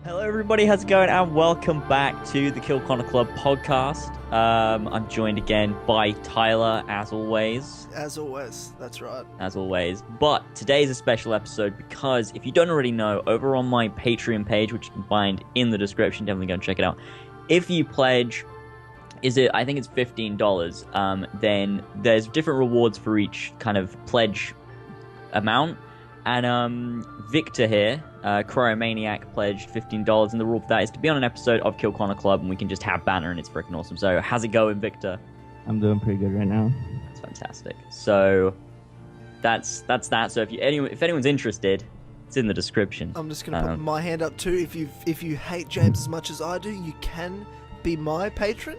Hello, everybody. How's it going? And welcome back to the Kill Connor Club podcast. I'm joined again by Tyler, as always. As always, that's right. As always. But today is a special episode because if you don't already know, over on my Patreon page, which you can find in the description, definitely go and check it out. If you pledge, I think it's $15, then there's different rewards for each kind of pledge amount. And Victor here, Cryomaniac, pledged $15, and the rule for that is to be on an episode of Kill Connor Club, and we can just have banter, and it's freaking awesome. So, how's it going, Victor? I'm doing pretty good right now. That's fantastic. So, that's that. So, if anyone's interested, it's in the description. I'm just gonna put my hand up too. If you hate James as much as I do, you can be my patron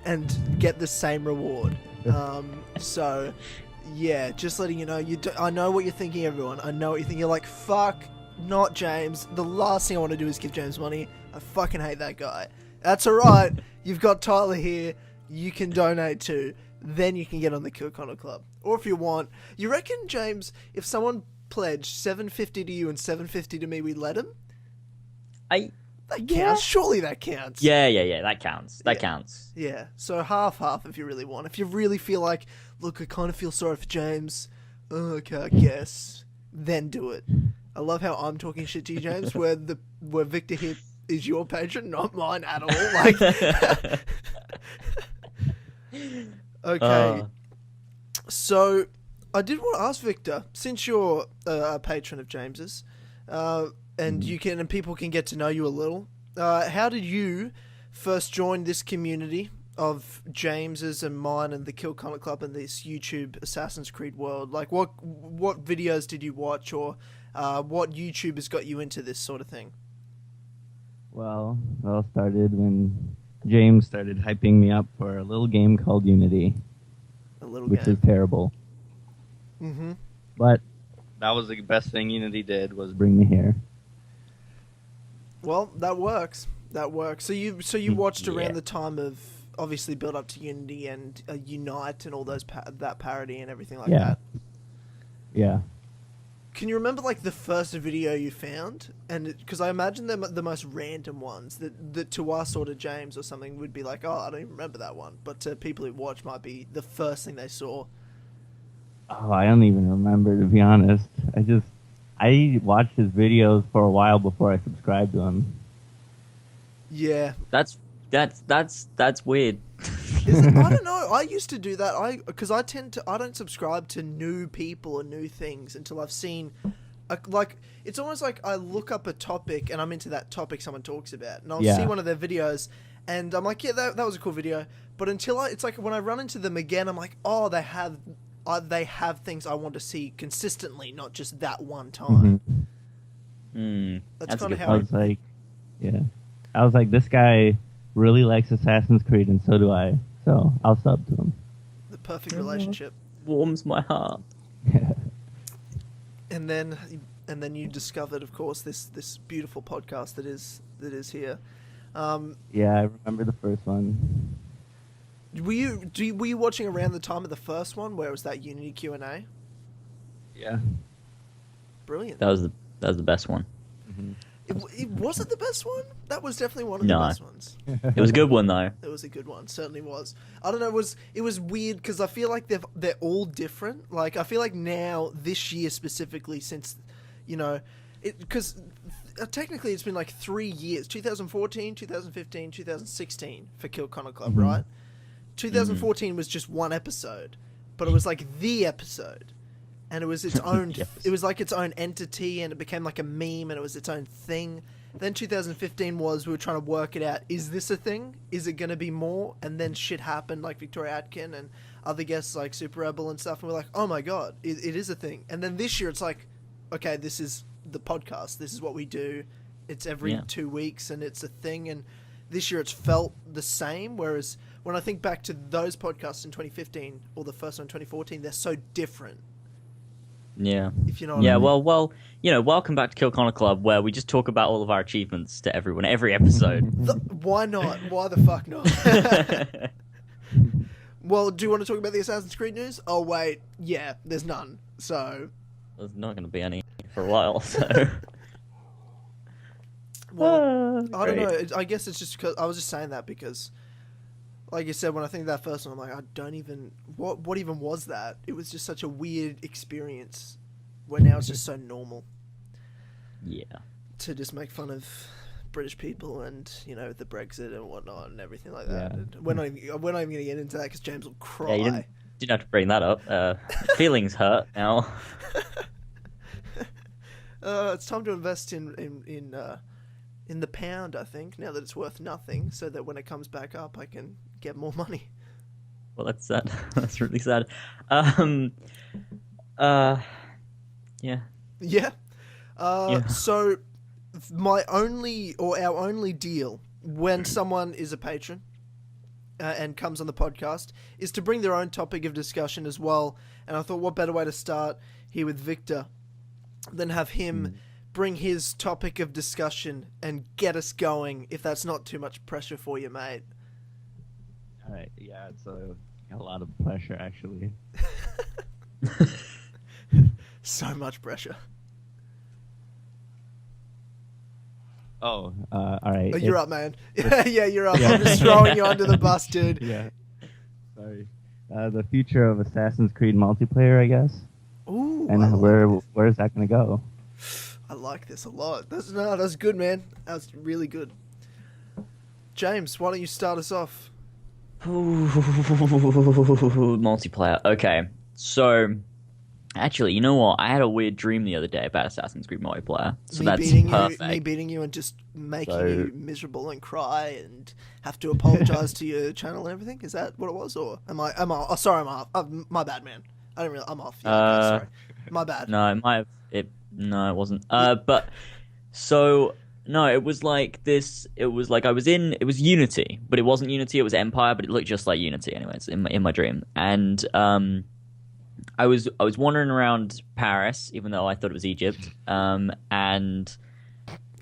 and get the same reward. So. Yeah, just letting you know. I know what you're thinking, everyone. I know what you're thinking. You're like, fuck, not James. The last thing I want to do is give James money. I fucking hate that guy. That's alright. You've got Tyler here. You can donate too. Then you can get on the Kill Connor Club. Or if you want. You reckon, James, if someone pledged $7.50 to you and $7.50 to me, we let him? That counts. Yeah. Surely that counts. Yeah, that counts. That counts. Yeah, so half if you really want. If you really feel like, look, I kind of feel sorry for James, okay, I guess, then do it. I love how I'm talking shit to you, James, where Victor here is your patron, not mine at all. Like, okay. So, I did want to ask Victor, since you're a patron of James's, and people can get to know you a little. How did you first join this community of James's and mine and the Kill Connor Club and this YouTube Assassin's Creed world? Like, what videos did you watch, or what YouTubers got you into this sort of thing? Well, it all started when James started hyping me up for a little game called Unity, which is terrible. Mm-hmm. But that was the best thing Unity did, was bring me here. Well, that works. So you watched around the time of obviously build up to Unity and Unite and all those that parody and everything like that. Yeah. Can you remember like the first video you found? And because I imagine they're the most random ones that to us or to James or something would be like, oh, I don't even remember that one. But to people who watch might be the first thing they saw. Oh, I don't even remember, to be honest. I watched his videos for a while before I subscribed to him. Yeah. That's weird. I don't know. I used to do that. Because I don't subscribe to new people or new things until I've seen, it's almost like I look up a topic and I'm into that topic someone talks about, and I'll see one of their videos and I'm like, yeah, that was a cool video. But it's like when I run into them again, I'm like, oh, they have things I want to see consistently, not just that one time. Mm-hmm. That's kind of how I was like, this guy really likes Assassin's Creed, and so do I. So I'll sub to him. The perfect relationship. Warms my heart. And then you discovered, of course, this beautiful podcast that is here. Yeah, I remember the first one. Were you watching around the time of the first one, where it was that Unity Q&A? Yeah. Brilliant. That was the best one. Mm-hmm. Was it the best one? That was definitely one of the best ones. It was a good one, though. It was a good one. Certainly was. I don't know. It was weird because I feel like they're all different. Like, I feel like now, this year specifically, since, because technically it's been like 3 years. 2014, 2015, 2016 for Kill Connor Club, right? 2014 was just one episode, but it was like the episode. And it was its own, It was like its own entity, and it became like a meme, and it was its own thing. Then 2015 we were trying to work it out. Is this a thing? Is it going to be more? And then shit happened, like Victoria Atkin and other guests like Super Rebel and stuff. And we're like, oh my God, it is a thing. And then this year it's like, okay, this is the podcast. This is what we do. It's every 2 weeks and it's a thing. And this year it's felt the same. Whereas when I think back to those podcasts in 2015 or the first one in 2014, they're so different. Yeah. If you know what I mean. Well, welcome back to Kill Connor Club, where we just talk about all of our achievements to everyone, every episode. Why not? Why the fuck not? Well, do you want to talk about the Assassin's Creed news? Oh, wait. Yeah, there's none. So... There's not going to be any for a while, so... Well, I don't Great. know. I guess it's just because I was just saying that because, like you said, when I think of that first one, I'm like, I don't even what even was that? It was just such a weird experience. Where now it's just so normal. Yeah. To just make fun of British people and the Brexit and whatnot and everything like that. Yeah. And we're not even going to get into that because James will cry. Yeah, you didn't have to bring that up. Feelings hurt now. It's time to invest in the pound, I think, now that it's worth nothing, so that when it comes back up, I can get more money. Well, that's sad. That's really sad. Yeah. Yeah. Yeah. So our only deal when someone is a patron and comes on the podcast is to bring their own topic of discussion as well. And I thought, what better way to start here with Victor than have him bring his topic of discussion and get us going, if that's not too much pressure for you, mate. All right. Yeah, it's a lot of pressure, actually. So much pressure. Oh, all right. Oh, you're up, man. Yeah, you're up. I'm just throwing you under the bus, dude. Yeah. Sorry. The future of Assassin's Creed multiplayer, I guess. Ooh. And where is that going to go? I like this a lot. That's good, man. That's really good. James, why don't you start us off? Multiplayer. Okay. So, actually, you know what? I had a weird dream the other day about Assassin's Creed multiplayer. So that's perfect. Me beating you and just making you miserable and cry and have to apologize to your channel and everything. Is that what it was, or am I? Oh, sorry, I'm off. My bad, man. I'm off. Yeah, okay, sorry. My bad. No, it might have. No, it wasn't. But so no, it was like this. It was like it was Unity, but it wasn't Unity. It was Empire, but it looked just like Unity. Anyways, in my dream, and I was wandering around Paris, even though I thought it was Egypt, and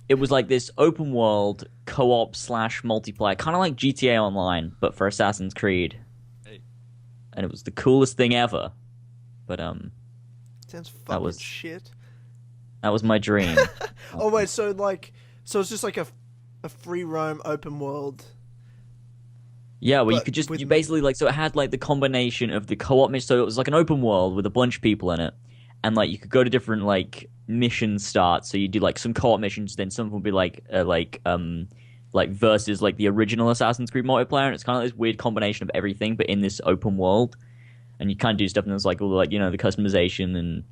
it was like this open world co-op / multiplayer, kind of like GTA Online, but for Assassin's Creed. Hey. And it was the coolest thing ever. But sounds fucking shit. That was my dream. Oh wait, so it's just like a free roam open world. Yeah, well, you basically so it had like the combination of the co-op mission, so it was like an open world with a bunch of people in it, and like you could go to different like mission starts. So you do like some co-op missions, then some would be like versus like the original Assassin's Creed multiplayer, and it's kind of like this weird combination of everything, but in this open world, and you kind of do stuff, and there's like all the, like the customization and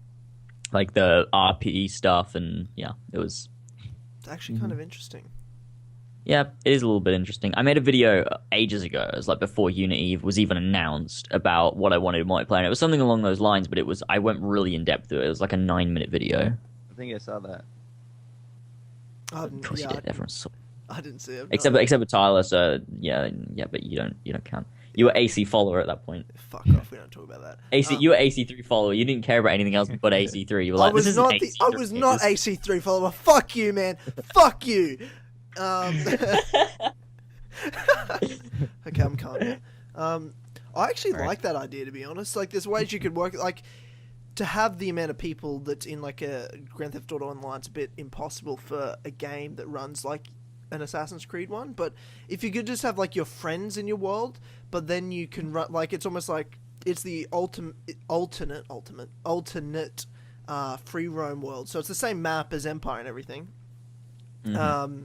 like the RP stuff, and yeah, it's actually kind of interesting. Yeah, it is a little bit interesting. I made a video ages ago, it was like before Unity was even announced, about what I wanted in multiplayer. And it was something along those lines, but I went really in depth with it. It was like a 9-minute video. I think I saw that. Of course you did. Everyone saw it. I didn't see it. Except for Tyler, so yeah, but you don't count. You were AC follower at that point. Fuck off, we don't talk about that. You were AC3 follower. You didn't care about anything else but AC3. You were like, I was not AC3 follower. Fuck you, man. Fuck you. Okay, I'm calm now. I actually like that idea, to be honest. Like, there's ways you could work, like, to have the amount of people that's in like a Grand Theft Auto Online's a bit impossible for a game that runs like an Assassin's Creed one. But if you could just have like your friends in your world, but then you can run, like, it's almost like it's the alternate free roam world. So it's the same map as Empire and everything. Mm-hmm.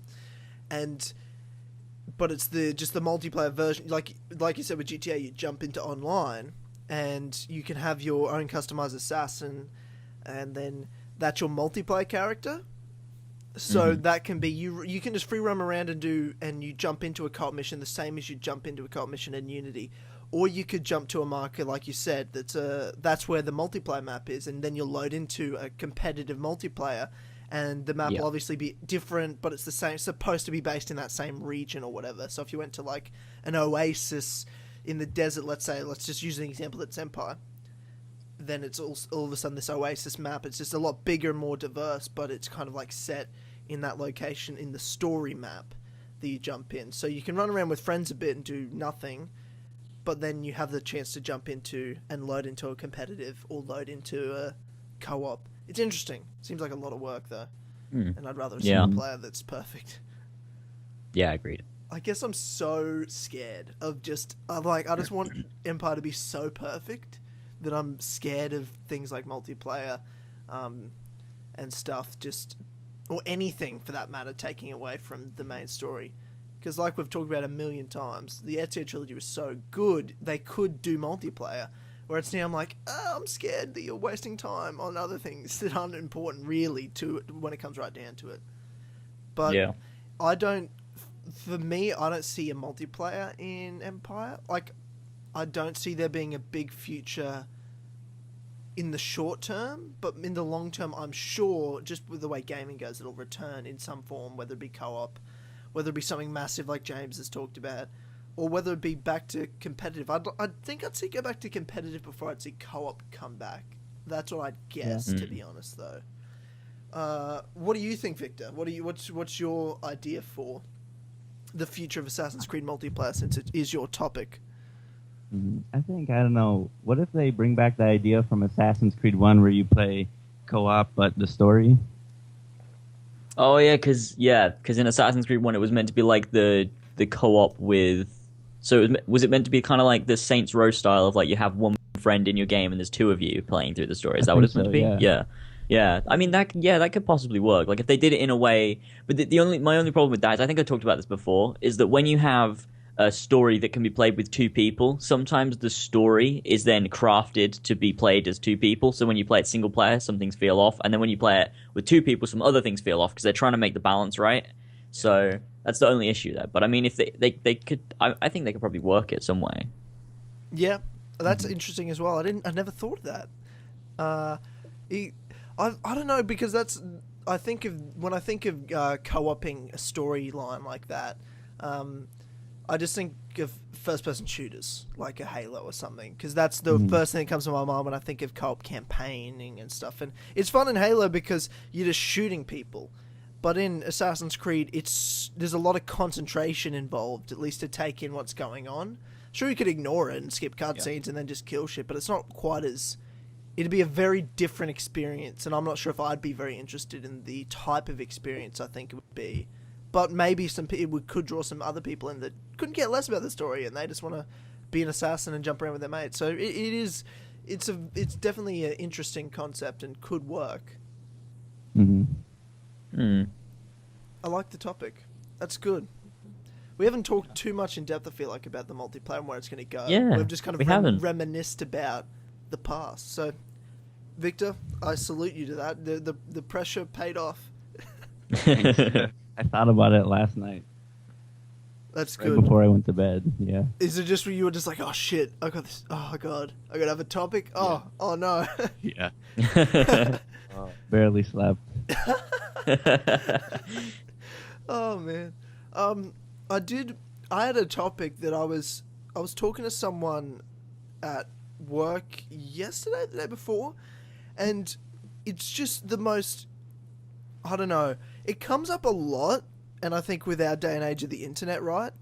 But it's just the multiplayer version. Like you said with GTA, you jump into online and you can have your own customized assassin, and then that's your multiplayer character. So that can be you can just free roam around and you jump into a co-op mission the same as you jump into a co-op mission in Unity. Or you could jump to a marker, like you said, that's where the multiplayer map is, and then you'll load into a competitive multiplayer. And the map will obviously be different, but it's the same. It's supposed to be based in that same region or whatever. So if you went to like an oasis in the desert, let's just use an example that's Empire, then it's all of a sudden this oasis map. It's just a lot bigger and more diverse, but it's kind of like set in that location in the story map that you jump in. So you can run around with friends a bit and do nothing, but then you have the chance to jump into and load into a competitive or load into a co-op. It's interesting. Seems like a lot of work, though. And I'd rather a single player that's perfect. Yeah, agreed. I guess I'm so scared of I just want Empire to be so perfect that I'm scared of things like multiplayer, and stuff, or anything for that matter, taking away from the main story. Because like we've talked about a million times, the Ezio trilogy was so good, they could do multiplayer. Whereas now I'm like, I'm scared that you're wasting time on other things that aren't important really when it comes right down to it. But yeah. For me, I don't see a multiplayer in Empire. Like, I don't see there being a big future in the short term, but in the long term, I'm sure, just with the way gaming goes, it'll return in some form, whether it be co-op, whether it be something massive like James has talked about, or whether it be back to competitive. I think I'd see go back to competitive before I'd see co-op come back. That's what I'd guess, to be honest, though. What do you think, Victor? What's your idea for the future of Assassin's Creed multiplayer, since it is your topic? I don't know, what if they bring back the idea from Assassin's Creed 1 where you play co-op but the story? Oh, yeah, because in Assassin's Creed 1 it was meant to be like the co-op with... So was it meant to be kind of like the Saints Row style of like you have one friend in your game and there's two of you playing through the story? Is that what it's meant to be? Yeah. Yeah. I mean, that could possibly work. Like if they did it in a way... But my only problem with that is, I think I talked about this before, is that when you have a story that can be played with two people, sometimes the story is then crafted to be played as two people. So when you play it single player, some things feel off, and then when you play it with two people, some other things feel off because they're trying to make the balance right. So that's the only issue there. But I mean, if they could, I think they could probably work it some way. Yeah, that's interesting as well. I never thought of that. I don't know, because when I think of co-oping a storyline like that, I just think of first-person shooters, like a Halo or something, because that's the first thing that comes to my mind when I think of co-op campaigning and stuff. And it's fun in Halo because you're just shooting people, but in Assassin's Creed, there's a lot of concentration involved, at least to take in what's going on. Sure, you could ignore it and skip cutscenes and then just kill shit, but it's not quite as... It'd be a very different experience, and I'm not sure if I'd be very interested in the type of experience I think it would be. But maybe some people could draw some other people in that couldn't care less about the story, and they just want to be an assassin and jump around with their mates. So it's definitely an interesting concept and could work. I like the topic. That's good. We haven't talked too much in depth, I feel like, about the multiplayer and where it's going to go. Yeah, we've just kind of reminisced about the past. So, Victor, I salute you to that. The pressure paid off. I thought about it last night. That's right good. Before I went to bed, yeah. Is it just where you were just like, oh shit, I got this, oh god, I gotta have a topic? Oh, yeah. Oh no. Yeah. Barely slept. Oh man. I had a topic that I was talking to someone at work yesterday, the day before, and it's just the most, I don't know, it comes up a lot, and I think with our day and age of the internet, right?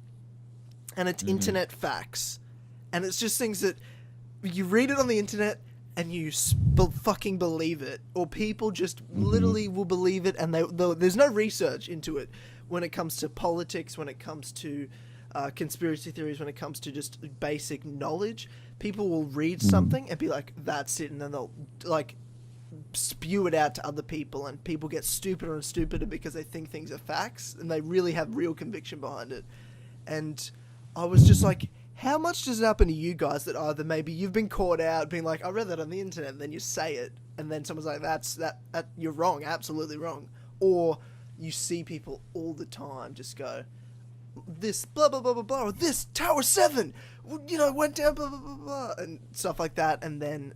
And it's internet facts. And it's just things that you read it on the internet and you fucking believe it. Or people just literally will believe it, and there's no research into it when it comes to politics, when it comes to conspiracy theories, when it comes to just basic knowledge. People will read something and be like, that's it, and then they'll like spew it out to other people, and people get stupider and stupider because they think things are facts and they really have real conviction behind it. And I was just like, how much does it happen to you guys that either maybe you've been caught out being like, I read that on the internet, and then you say it, and then someone's like, that you're wrong, absolutely wrong. Or you see people all the time just go, this blah blah blah blah blah, or this Tower 7 went down blah blah blah blah, and stuff like that, and then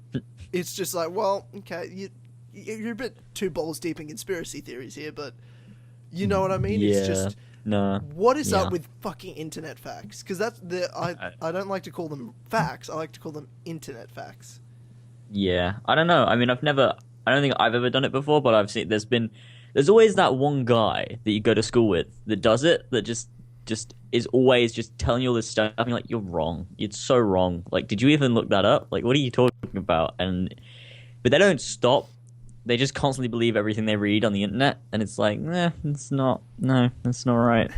it's just like, well, okay, you're a bit too balls deep in conspiracy theories here, but you know what I mean? Yeah. It's just, no. What is up with fucking internet facts? Because that's I don't like to call them facts. I like to call them internet facts. Yeah, I don't know. I mean, I don't think I've ever done it before, but I've seen there's always that one guy that you go to school with that does it, that just is always just telling you all this stuff. I mean, like, you're wrong. It's so wrong. Like, did you even look that up? Like, what are you talking about? But they don't stop. They just constantly believe everything they read on the internet, and it's like, that's not right.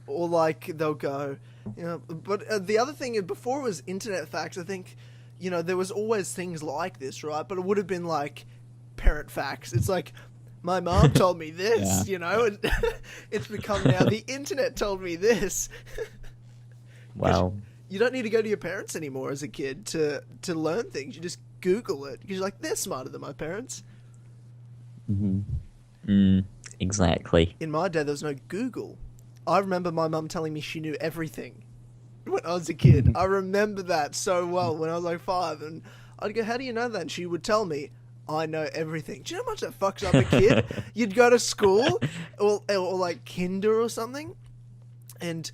Or like they'll go, you know. But the other thing, before it was internet facts, I think, you know, there was always things like this, right? But it would have been like parent facts. It's like, my mom told me this, you know. And it's become now the internet told me this. Wow. You don't need to go to your parents anymore as a kid to learn things. You just Google it because you're like, they're smarter than my parents. Exactly. In my day, there was no Google. I remember my mum telling me she knew everything when I was a kid. I remember that so well when I was like 5, and I'd go, "How do you know that?" And she would tell me, "I know everything." Do you know how much that fucks up a kid? You'd go to school or like kinder or something, and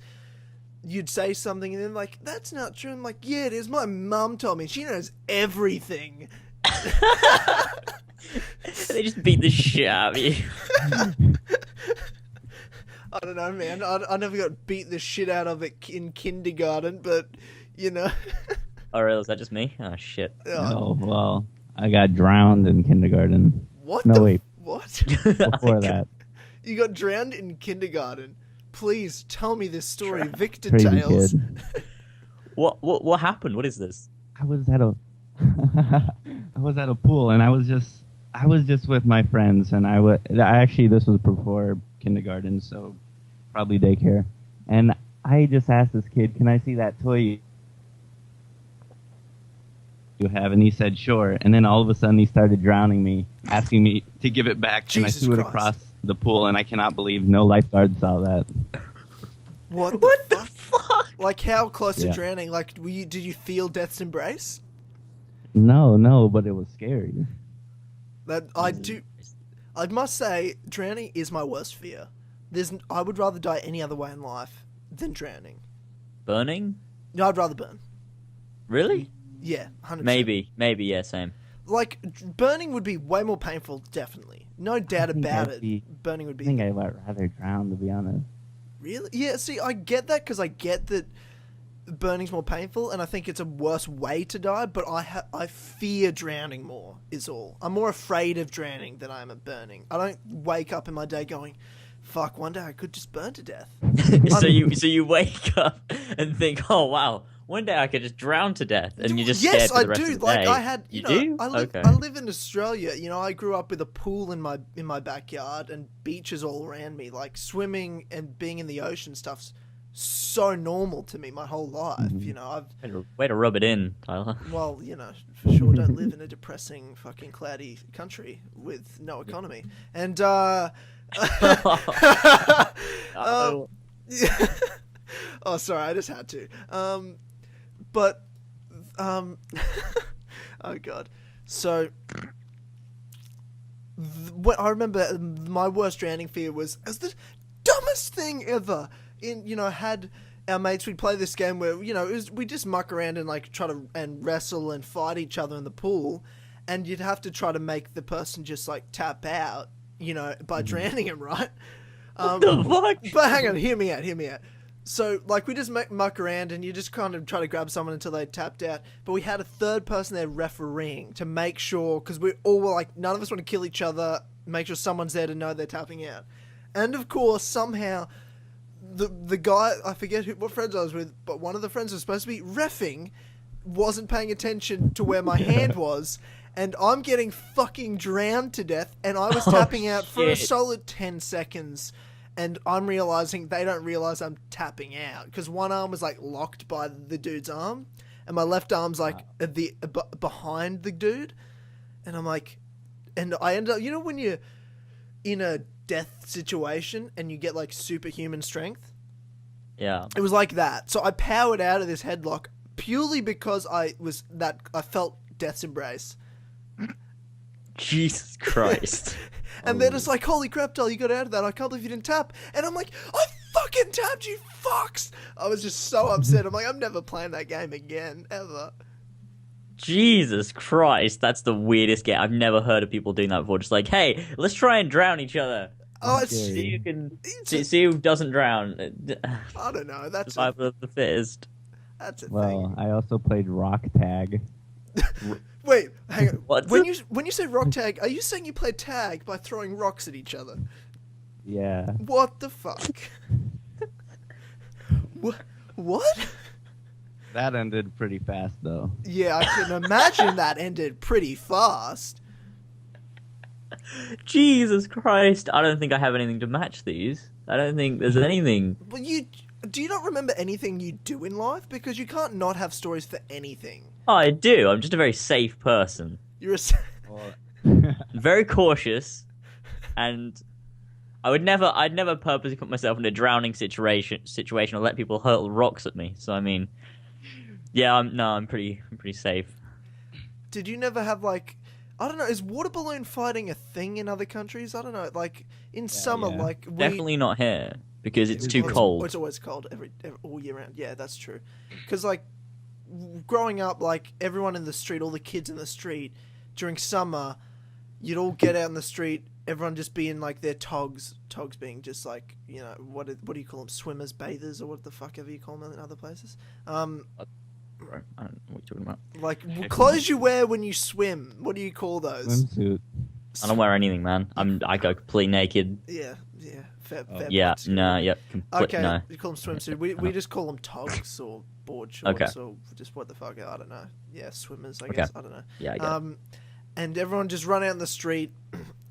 you'd say something, and then like, "That's not true." I'm like, "Yeah, it is. My mum told me. She knows everything." They just beat the shit out of you. I don't know, man. I never got beat the shit out of it in kindergarten, but, you know. Oh, really? Is that just me? Oh, shit. Oh, well, I got drowned in kindergarten. What? No, wait. What? Before that. You got drowned in kindergarten. Please tell me this story. Victor Crazy Tales. kid. What happened? What is this? I was at a I was at a pool, and I was just with my friends, and actually this was before kindergarten, so probably daycare. And I just asked this kid, "Can I see that toy you have?" And he said, "Sure." And then all of a sudden he started drowning me, asking me to give it back. Jesus and I threw Christ. it across the pool, and I cannot believe no lifeguard saw that. What What the the fuck? fuck? Like, how close to Yeah. drowning? Like, did you feel death's embrace? No, but it was scary. I must say, drowning is my worst fear. I would rather die any other way in life than drowning. Burning? No, I'd rather burn. Really? Yeah, 100%. Maybe, yeah, same. Like, burning would be way more painful, definitely. No doubt about I'd it. Burning would I be... think I'd rather drown, to be honest. Really? Yeah, see, I get that, because I get that burning's more painful, and I think it's a worse way to die, but I fear drowning more, is all. I'm more afraid of drowning than I am of burning. I don't wake up in my day going, fuck, one day I could just burn to death. So you wake up and think, oh wow, one day I could just drown to death, and you just yes, scared for I the rest do. of the Like day. I had, you know, do? I live in Australia. You know, I grew up with a pool in my backyard and beaches all around me. Like swimming and being in the ocean stuff's so normal to me my whole life. You know, Way to rub it in, Tyler. well, you know, for sure, don't live in a depressing, fucking cloudy country with no economy. And oh, sorry, I just had to. But oh god. So what I remember, my worst drowning fear was the dumbest thing ever. Had our mates, we'd play this game where, we just muck around and like try to and wrestle and fight each other in the pool, and you'd have to try to make the person just like tap out, by drowning him, right? What the fuck? But hang on, hear me out. So, like, we just muck around, and you just kind of try to grab someone until they tapped out. But we had a third person there refereeing to make sure, because we all were like, none of us want to kill each other, make sure someone's there to know they're tapping out. And, of course, somehow, the guy, I forget what friends I was with, but one of the friends was supposed to be reffing, wasn't paying attention to where my hand was, and I'm getting fucking drowned to death, and I was tapping out for a solid 10 seconds. And I'm realizing they don't realize I'm tapping out because one arm was like locked by the dude's arm, and my left arm's like behind the dude, and I'm like, and I end up, when you're in a death situation and you get like superhuman strength, Yeah. it was like that. So I powered out of this headlock purely because I felt death's embrace. Jesus Christ. And they're just like, holy crap, doll, you got out of that. I can't believe you didn't tap. And I'm like, I fucking tapped, you fucks. I was just so upset. I'm like, I'm never playing that game again, ever. Jesus Christ, that's the weirdest game. I've never heard of people doing that before. Just like, hey, let's try and drown each other. Oh, it's... See who doesn't drown. I don't know. That's Survival of the fittest. That's a Well, thing. I also played rock tag. Wait, hang on. What? When you say rock tag, are you saying you play tag by throwing rocks at each other? Yeah. What the fuck? What? That ended pretty fast, though. Yeah, I can imagine that ended pretty fast. Jesus Christ! I don't think I have anything to match these. I don't think there's anything. But do you not remember anything you do in life? Because you can't not have stories for anything. Oh, I do. I'm just a very safe person. You're a... Very cautious, and I'd never purposely put myself in a drowning situation or let people hurl rocks at me. So I mean, yeah, I'm pretty safe. Did you never have like, I don't know, is water balloon fighting a thing in other countries? I don't know, like in summer, like definitely not here because it's too cold. It's always cold every all year round. Yeah, that's true. Because like growing up, like everyone in the street, all the kids in the street during summer, you'd all get out in the street. Everyone just be in like their togs being just like, you know, what do you call them, swimmers, bathers, or what the fuck ever you call them in other places. I don't know what you're talking about. Like clothes you wear when you swim. What do you call those? Swimsuit. I don't wear anything, man. I go completely naked. Yeah. Fair yeah, points. no, yep. Okay, no. you call them swimsuit. We just call them togs or board shorts or just what the fuck. I don't know. Yeah, swimmers. I guess. I don't know. Yeah, I guess. And everyone just run out in the street,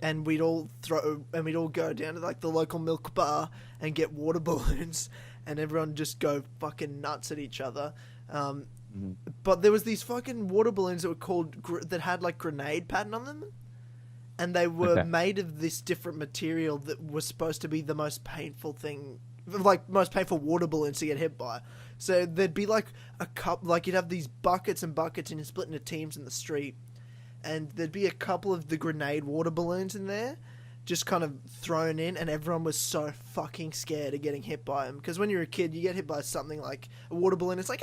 and we'd all go down to like the local milk bar and get water balloons, and everyone just go fucking nuts at each other. But there was these fucking water balloons that were called that had like grenade pattern on them, and they were made of this different material that was supposed to be the most painful thing, like most painful water balloons to get hit by. So there'd be like a cup, like you'd have these buckets and buckets, and you'd split into teams in the street, and there'd be a couple of the grenade water balloons in there, just kind of thrown in, and everyone was so fucking scared of getting hit by them. Because when you're a kid, you get hit by something like a water balloon, it's like,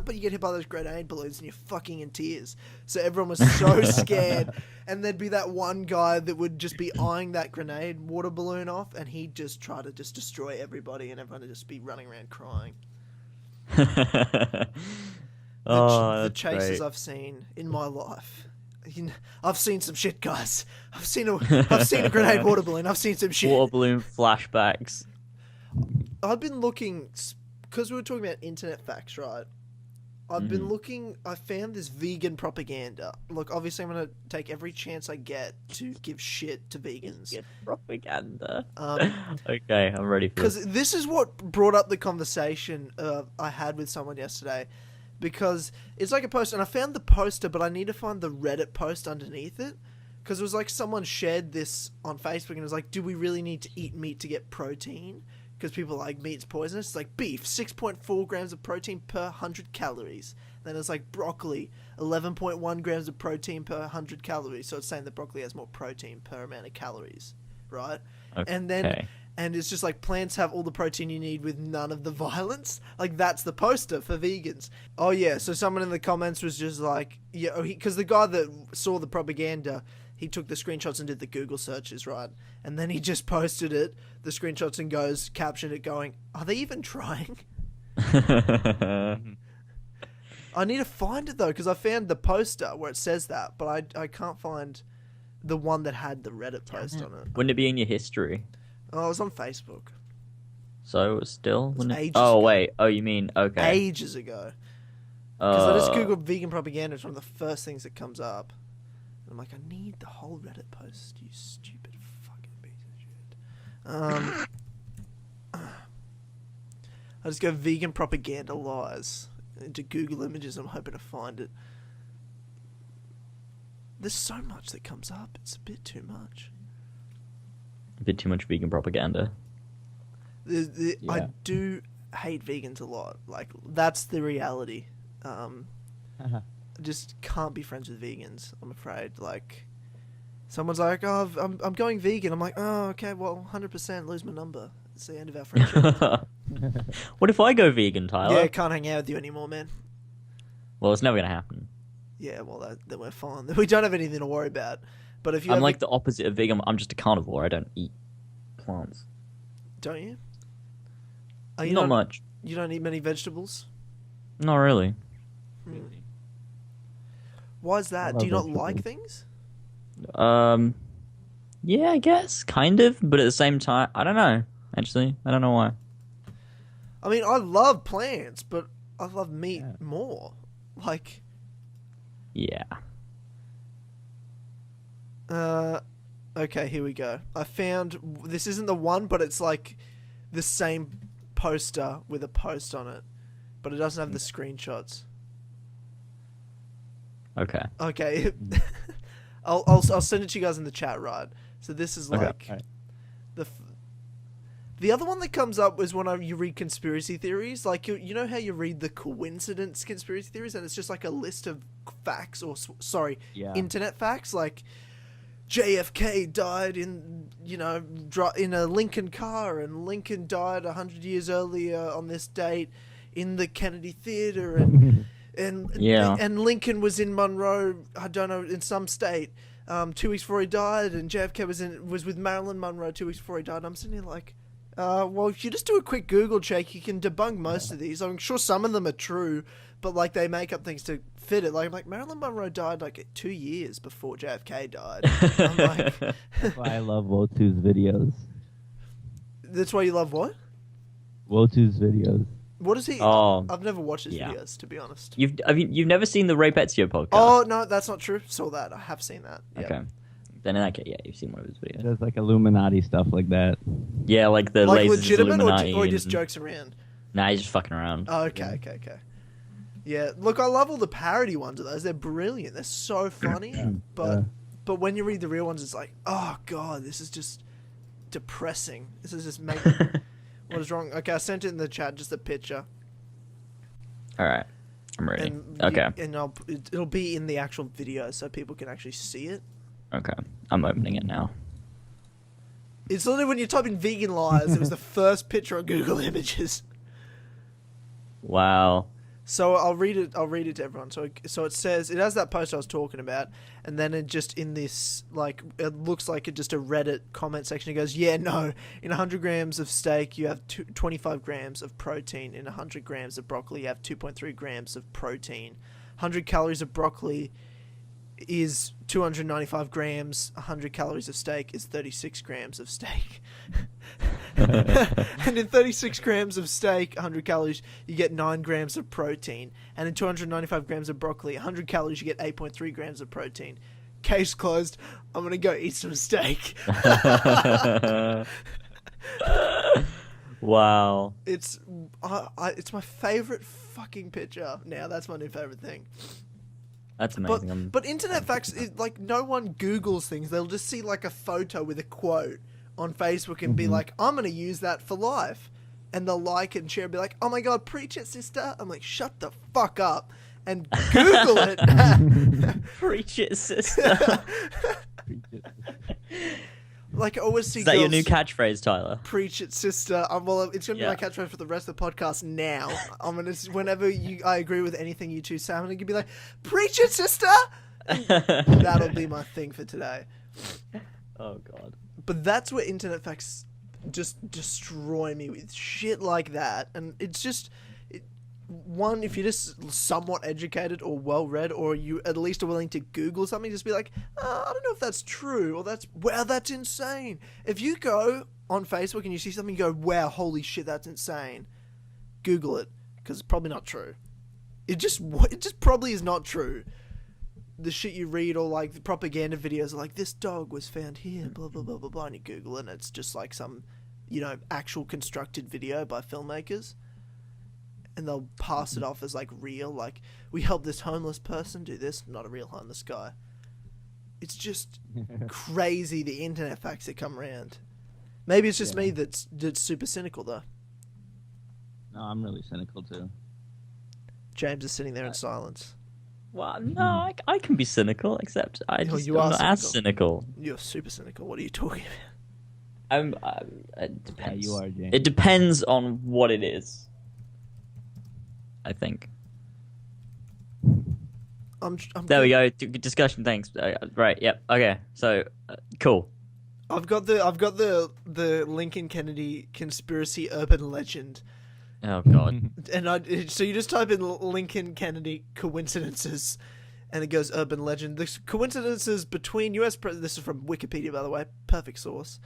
but you get hit by those grenade balloons and you're fucking in tears. So everyone was so scared. And there'd be that one guy that would just be eyeing that grenade water balloon off, and he'd just try to just destroy everybody, and everyone would just be running around crying. The chases great. I've seen in my life. I've seen some shit, guys. I've seen a grenade water balloon. I've seen some shit. Water balloon flashbacks. I've been looking, because we were talking about internet facts, right? I've been looking. I found this vegan propaganda. Look, obviously, I'm gonna take every chance I get to give shit to vegans. Vegan propaganda. Okay, I'm ready for this. Because this is what brought up the conversation I had with someone yesterday. Because it's like a post, and I found the poster, but I need to find the Reddit post underneath it. Because it was like someone shared this on Facebook, and it was like, do we really need to eat meat to get protein? Because people are like, meat's poisonous. It's like beef, 6.4 grams of protein per 100 calories. Then it's like broccoli, 11.1 grams of protein per 100 calories. So it's saying that broccoli has more protein per amount of calories, right? Okay. And it's just like plants have all the protein you need with none of the violence. Like that's the poster for vegans. Oh yeah, so someone in the comments was just like, yeah, because the guy that saw the propaganda, he took the screenshots and did the Google searches, right? And then he just posted it, the screenshots, and captioned it going, are they even trying? I need to find it though, because I found the poster where it says that, but I can't find the one that had the Reddit post on it. Wouldn't it be in your history? Oh, it was on Facebook. So it was still? Ages oh, ago. Wait. Oh, you mean, okay. Ages ago. Because I just googled vegan propaganda, it's one of the first things that comes up. And I'm like, I need the whole Reddit post, you stupid fucking piece of shit. I just go vegan propaganda lies into Google Images. I'm hoping to find it. There's so much that comes up. It's a bit too much. A bit too much vegan propaganda. Yeah. I do hate vegans a lot. Like, that's the reality. I just can't be friends with vegans, I'm afraid. Like, someone's like, oh, I'm going vegan. I'm like, oh, okay, well, 100% lose my number. It's the end of our friendship. What if I go vegan, Tyler? Yeah, can't hang out with you anymore, man. Well, it's never going to happen. Yeah, well, then we're fine. We don't have anything to worry about. But if you I'm like the opposite of vegan. I'm just a carnivore. I don't eat plants. Don't you? Not much. You don't eat many vegetables? Not really. Really? Why is that? Do you not like things? Yeah, I guess kind of, but at the same time, I don't know. Actually, I don't know why. I mean, I love plants, but I love meat more. Like, Yeah. Okay, here we go. I found this isn't the one, but it's like the same poster with a post on it, but it doesn't have the screenshots. Okay. Okay, I'll send it to you guys in the chat, right? So this is like Okay. the other one that comes up is when you read conspiracy theories. Like you know how you read the coincidence conspiracy theories, and it's just like a list of facts or internet facts, like JFK died in in a Lincoln car, and Lincoln died 100 years earlier on this date in the Kennedy Theater, and Lincoln was in Monroe, I don't know, in some state, 2 weeks before he died, and JFK was with Marilyn Monroe 2 weeks before he died. I'm sitting here like, well, if you just do a quick Google check, you can debunk most of these. I'm sure some of them are true, but like they make up things to fit it. Like Marilyn Monroe died like 2 years before JFK died. I'm like, That's why I love Wotu's videos. That's why you love what? Wotu's videos. What is he? Oh, I've never watched his videos, to be honest. You've never seen the Ray Petzio podcast? Oh no, that's not true. Saw that. I have seen that. Yeah. Okay. Then in that case, you've seen one of his He videos. does like Illuminati stuff like that. Yeah, like the Like lasers, legitimate, Illuminati, or he just jokes around? Nah, he's just fucking around. Oh, okay. Yeah, look, I love all the parody ones of those. They're brilliant. They're so funny. But when you read the real ones, it's like, oh god, this is just depressing. This is just making. What is wrong? Okay, I sent it in the chat, just a picture. All right, I'm ready. And Okay. it'll be in the actual video, so people can actually see it. Okay, I'm opening it now. It's literally when you type in vegan lies, it was the first picture on Google Images. Wow. So I'll read it to everyone. So it says, it has that post I was talking about, and then it just in this, like, it looks like it just a Reddit comment section. It goes, yeah, no, in 100 grams of steak you have 25 grams of protein. In 100 grams of broccoli you have 2.3 grams of protein. 100 calories of broccoli is 295 grams. 100 calories of steak is 36 grams of steak. And in 36 grams of steak, 100 calories, you get 9 grams of protein. And in 295 grams of broccoli, 100 calories, you get 8.3 grams of protein. Case closed. I'm going to go eat some steak. Wow. It's my favorite fucking picture now. That's my new favorite thing. That's amazing. But internet facts, like, no one Googles things. They'll just see like a photo with a quote on Facebook and be like, I'm going to use that for life. And they'll like it and share and be like, oh my god, preach it, sister. I'm like, shut the fuck up and Google it. Preach it, sister. Like, I always see Is that girls, your new catchphrase, Tyler? preach it, sister. Well, it's going to be my catchphrase for the rest of the podcast now. I'm going to, whenever I agree with anything you two say, I'm going to be like, preach it, sister. That'll be my thing for today. Oh god. But that's where internet facts just destroy me with shit like that. And it's just, one, if you're just somewhat educated or well-read, or you at least are willing to Google something, just be like, I don't know if that's true, or that's insane. If you go on Facebook and you see something, you go, wow, holy shit, that's insane. Google it, because it's probably not true. It just probably is not true. The shit you read, or like the propaganda videos are like, this dog was found here, blah blah blah blah blah, and you Google it and it's just like some, actual constructed video by filmmakers, and they'll pass it off as like real, like, we helped this homeless person do this, not a real homeless guy. It's just crazy, the internet facts that come around. Maybe it's just me that's super cynical though. No, I'm really cynical too. James is sitting there in silence. Well, no, I can be cynical, except I'm not as cynical. You're super cynical. What are you talking about? It depends. Yeah, you are, James. It depends on what it is, I think. There we go. Discussion. Thanks. Right. Yep. Okay. So, cool. I've got the Lincoln Kennedy conspiracy urban legend. Oh god. And so you just type in Lincoln Kennedy coincidences, And it goes urban legend. The coincidences between this is from Wikipedia, by the way, perfect source.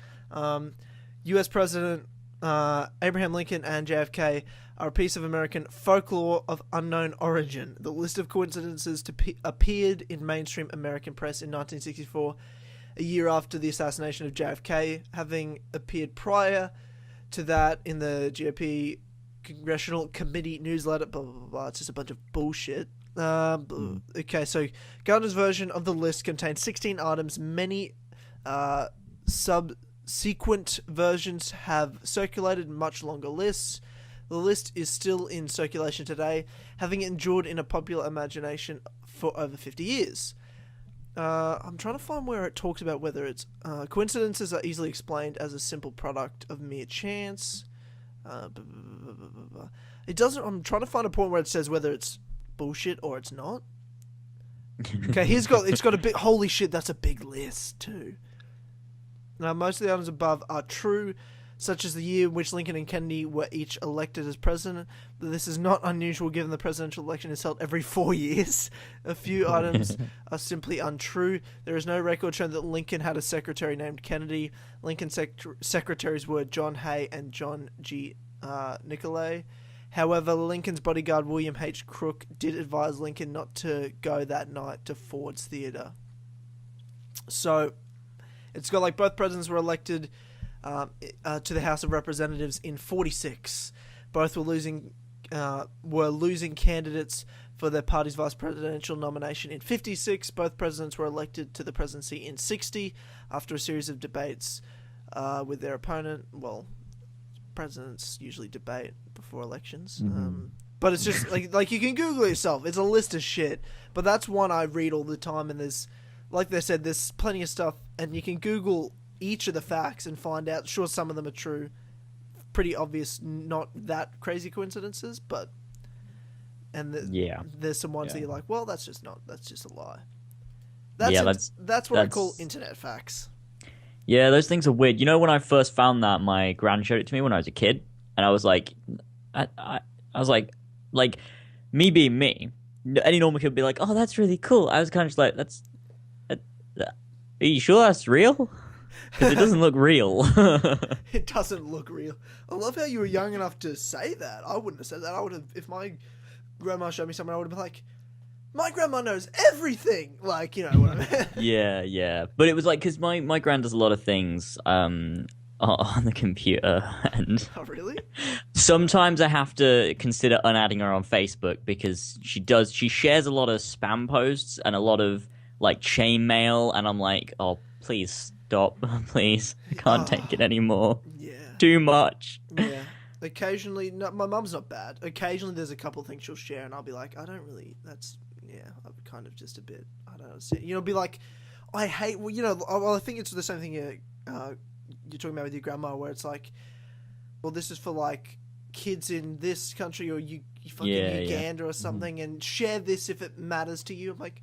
U.S. President Abraham Lincoln and JFK are a piece of American folklore of unknown origin. The list of coincidences appeared in mainstream American press in 1964, a year after the assassination of JFK, having appeared prior to that in the GOP Congressional Committee newsletter. Blah, blah, blah, blah. It's just a bunch of bullshit. Okay, so Gardner's version of the list contains 16 items. Many subsequent versions have circulated much longer lists. The list is still in circulation today, having endured in a popular imagination for over 50 years. I'm trying to find where it talks about whether it's coincidences are easily explained as a simple product of mere chance. It doesn't. I'm trying to find a point where it says whether it's bullshit or it's not. Okay, it's got a big. Holy shit, that's a big list too. Now, most of the items above are true, such as the year in which Lincoln and Kennedy were each elected as president. This is not unusual given the presidential election is held every 4 years. A few items are simply untrue. There is no record showing that Lincoln had a secretary named Kennedy. Lincoln's secretaries were John Hay and John G. Nicolay. However, Lincoln's bodyguard William H. Crook did advise Lincoln not to go that night to Ford's Theater. So, it's got like both presidents were elected to the House of Representatives in 46. Both were losing candidates for their party's vice presidential nomination in 56. Both presidents were elected to the presidency in 60 after a series of debates with their opponent. Well, presidents usually debate before elections. But it's just like you can Google it yourself. It's a list of shit. But that's one I read all the time, and there's, like they said, there's plenty of stuff, and you can Google each of the facts and find out. Sure, some of them are true. Pretty obvious, not that crazy coincidences, but there's some ones that you're like, well, that's just a lie. That's what I call internet facts. Yeah, those things are weird. You know, when I first found that, my gran showed it to me when I was a kid, and I was like, I was like me being me, any normal kid would be like, oh, that's really cool. I was kind of just like, are you sure that's real? Because it doesn't look real. It doesn't look real. I love how you were young enough to say that. I wouldn't have said that. I would have, if my grandma showed me something, I would have been like, my grandma knows everything. Like, you know what I mean? Yeah. But it was like, because my gran does a lot of things on the computer. And oh, really? Sometimes I have to consider unadding her on Facebook because she shares a lot of spam posts and a lot of like chain mail. And I'm like, oh, please stop. Please. I can't take it anime. Yeah. Too much. Yeah. Occasionally, no, my mum's not bad. Occasionally there's a couple things she'll share and I'll be like, I'm kind of just a bit, I don't understand. You know, be like, I hate, well, you know, well, I think it's the same thing you're talking about with your grandma, where it's like, well, this is for like kids in this country or you fucking Uganda or something, and share this if it matters to you. I'm like,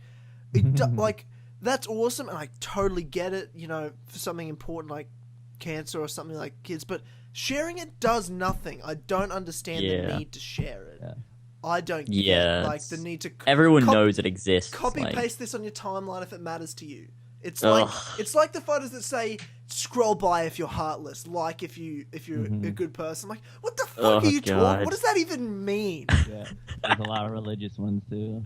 like, that's awesome, and I totally get it, you know, for something important like cancer or something like kids, but sharing it does nothing. I don't understand the need to share it. Yeah. I don't get like the need to. Everyone knows it exists. Copy paste this on your timeline if it matters to you. It's like the photos that say scroll by if you're heartless, like if you're a good person. I'm like, what the fuck are you talking? What does that even mean? Yeah, there's a lot of religious ones too.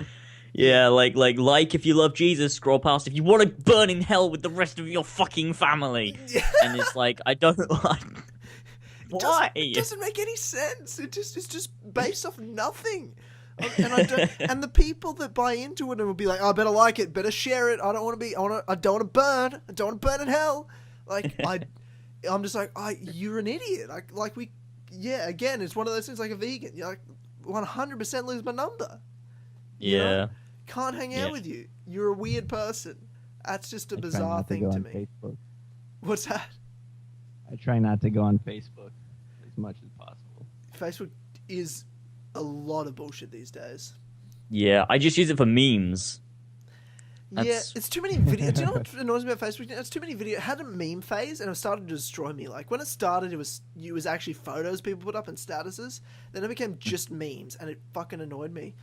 Yeah, like if you love Jesus, scroll past if you want to burn in hell with the rest of your fucking family. Yeah. And it's like, I don't like. Why? It doesn't make any sense. It's just based off nothing. And the people that buy into it and will be like, oh, I better like it, better share it. I don't want to burn. I don't want to burn in hell. Like I'm just like, you're an idiot. Again, it's one of those things like a vegan. You're like 100% lose my number. Yeah. You know? Can't hang out with you. You're a weird person. That's just a bizarre thing to me. Facebook. What's that? I try not to go on Facebook as much as possible. Facebook is a lot of bullshit these days. Yeah, I just use it for memes. Yeah, it's too many videos. Do you know what annoys me about Facebook? It's too many videos. It had a meme phase, and it started to destroy me. Like, when it started, it was actually photos people put up and statuses. Then it became just memes, and it fucking annoyed me.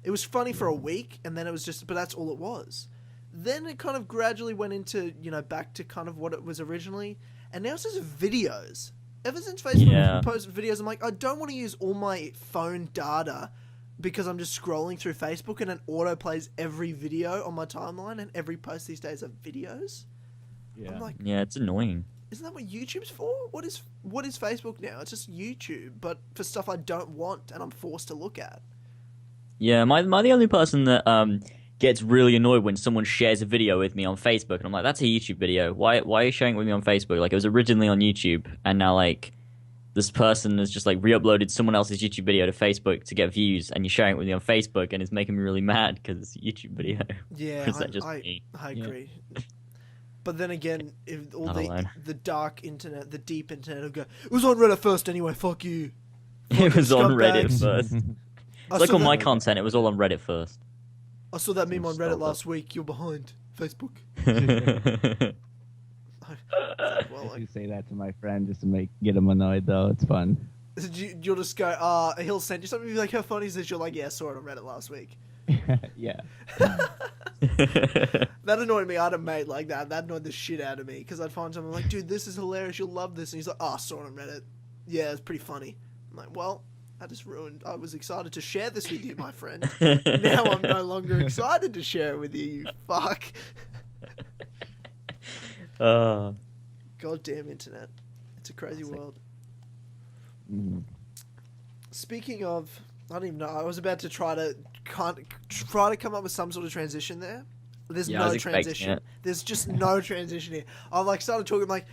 It was funny for a week, and then it was just, but that's all it was. Then it kind of gradually went into, back to kind of what it was originally, and now it's just videos. Ever since Facebook posted videos, I'm like, I don't want to use all my phone data because I'm just scrolling through Facebook and it auto plays every video on my timeline, and every post these days are videos. Yeah. I'm like, Yeah, it's annoying. Isn't that what YouTube's for? What is Facebook now? It's just YouTube, but for stuff I don't want and I'm forced to look at. Yeah, am I the only person that gets really annoyed when someone shares a video with me on Facebook, and I'm like, that's a YouTube video. Why are you sharing it with me on Facebook? Like, it was originally on YouTube, and now, like, this person has just, like, re-uploaded someone else's YouTube video to Facebook to get views, and you're sharing it with me on Facebook, and it's making me really mad because it's a YouTube video. Yeah, I agree. But then again, if all the dark internet, the deep internet will go, it was on Reddit first anyway, fuck you. It was on Reddit first. It's like all my content, it was all on Reddit first. I saw that meme on Reddit last week. You're behind Facebook. You say that to my friend just to get him annoyed, though. It's fun. You'll just go, he'll send you something. You'll be like, how funny is this? You're like, yeah, I saw it on Reddit last week. Yeah. That annoyed me. I had a mate like that. That annoyed the shit out of me because I'd find something like, dude, this is hilarious. You'll love this. And he's like, I saw it on Reddit. Yeah, it's pretty funny. I'm like, well, I just ruined. I was excited to share this with you, my friend. Now I'm no longer excited to share it with you, you fuck. Goddamn internet. It's a crazy world. Speaking of, I don't even know. I was about to try to come up with some sort of transition there. There's no transition. There's just no transition here. I like started talking like,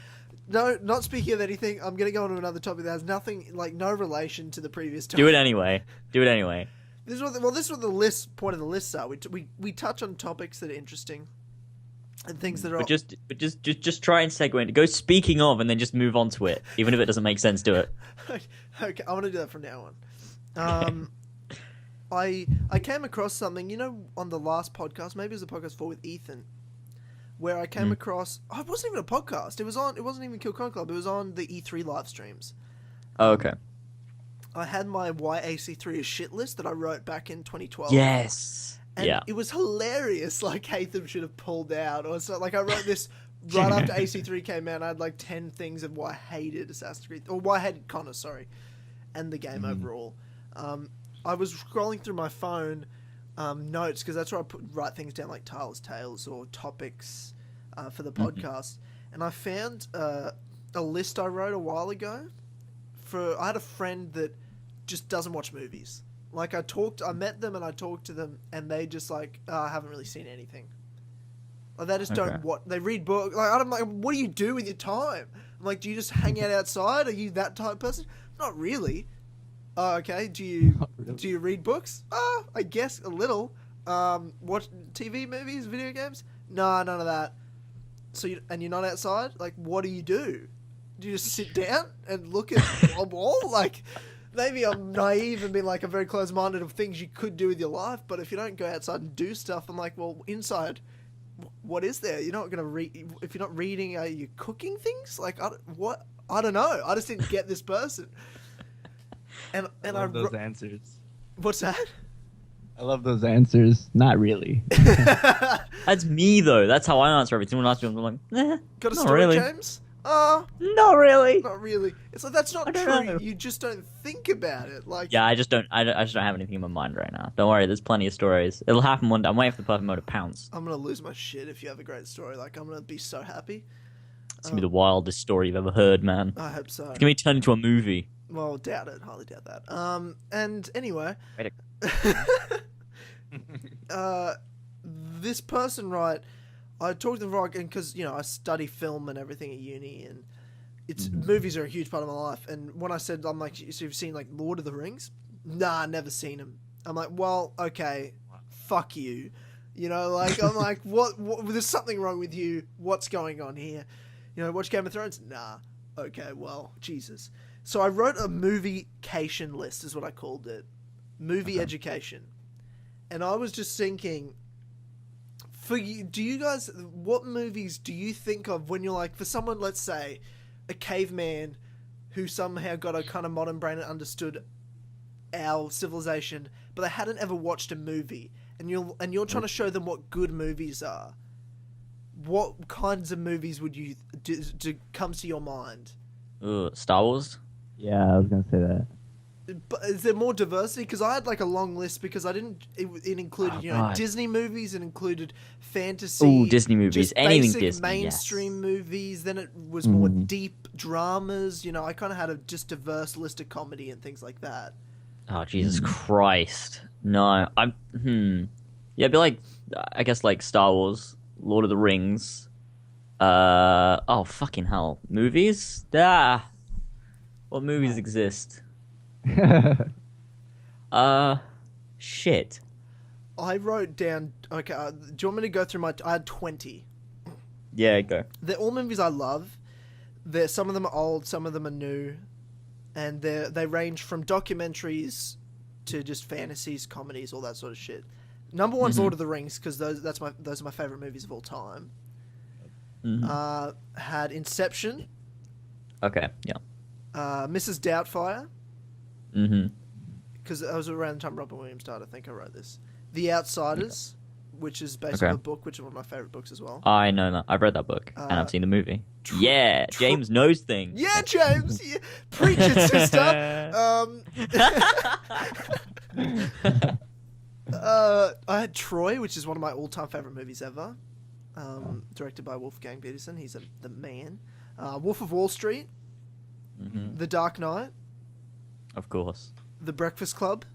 no, not speaking of anything. I'm gonna go on to another topic that has nothing, like no relation to the previous topic. Do it anyway. This is what the point of the lists are. We touch on topics that are interesting and things that are. But just try and segue into go. Speaking of, and then just move on to it, even if it doesn't make sense. Do it. Okay, I want to do that from now on. I came across something, on the last podcast, maybe it was a podcast 4 with Ethan, where I came across. Oh, it wasn't even a podcast. It wasn't even Kill Con Club. It was on the E3 live streams. Oh, okay. I had my YAC3 is shit list that I wrote back in 2012. Yes. And it was hilarious. Like Hatham should have pulled out, or so. Like I wrote this right after AC3 came out. I had like 10 things of why I hated Assassin's Creed, or why I hated Connor, sorry, and the game overall. I was scrolling through my phone notes because that's where I write things down like Tyler's Tales or topics for the podcast, and I found a list I wrote a while ago. I had a friend that just doesn't watch movies. Like I met them and I talked to them, and they just like I haven't really seen anything. Like they just don't they read books. Like I'm like, what do you do with your time? I'm like, do you just hang out outside? Are you that type of person? Not really. Oh, okay. Do you read books? I guess a little. Watch TV, movies, video games? No, none of that. So you're not outside? Like, what do? Do you just sit down and look at a wall? Like, maybe I'm naive and being like I'm very close-minded of things you could do with your life, but if you don't go outside and do stuff, I'm like, well, inside, what is there? You're not going to read. If you're not reading, are you cooking things? Like, what? I don't know. I just didn't get this person. And I love those answers. What's that? I love those answers. Not really. That's me though. That's how I answer everything. When I ask you, I'm like, got a story, really. James? Not really. Not really. It's like that's not true. Know. You just don't think about it. Like I just don't have anything in my mind right now. Don't worry. There's plenty of stories. It'll happen one day. I'm waiting for the perfect mode to pounce. I'm gonna lose my shit if you have a great story. Like I'm gonna be so happy. It's gonna be the wildest story you've ever heard, man. I hope so. It's gonna be turned into a movie. Well, doubt it. Highly doubt that. And anyway, this person, right? I talked to them because I study film and everything at uni, and movies are a huge part of my life. And when I said, I'm like, so you've seen like Lord of the Rings? Nah, never seen them. I'm like, well, okay, fuck you. Like I'm like, what? There's something wrong with you. What's going on here? Watch Game of Thrones? Nah. Okay, well, Jesus. So I wrote a movie-cation list, is what I called it. Movie education. And I was just thinking, for you, do you guys, what movies do you think of when you're like, for someone, let's say, a caveman who somehow got a kind of modern brain and understood our civilization, but they hadn't ever watched a movie, and you're trying to show them what good movies are. What kinds of movies would you do comes to your mind? Star Wars? Yeah, I was gonna say that. But is there more diversity? Because I had like a long list because I didn't. It included Disney movies. It included fantasy. Ooh, Disney movies. Just Anything basic Disney. mainstream movies. Then it was more deep dramas. I kind of had a just diverse list of comedy and things like that. Oh, Jesus Christ! No, Yeah, it'd be like, I guess, like Star Wars, Lord of the Rings. Oh, fucking hell, movies. What movies exist? Shit. I wrote down. Okay, do you want me to go through I had 20. Yeah, go. They're all movies I love. Some of them are old, some of them are new, and they range from documentaries to just fantasies, comedies, all that sort of shit. Number one's Lord of the Rings because those are my favorite movies of all time. Had Inception. Okay. Yeah. Mrs. Doubtfire. Mm-hmm. Because I was around the time Robin Williams died, I think I wrote this. The Outsiders, which is based on a book, which is one of my favorite books as well. I know that. I've read that book, and I've seen the movie. James knows things. Yeah, James! Yeah. Preach it, sister! I had Troy, which is one of my all-time favorite movies ever. Directed by Wolfgang Peterson. He's the man. Wolf of Wall Street. The Dark Knight. Of course. The Breakfast Club.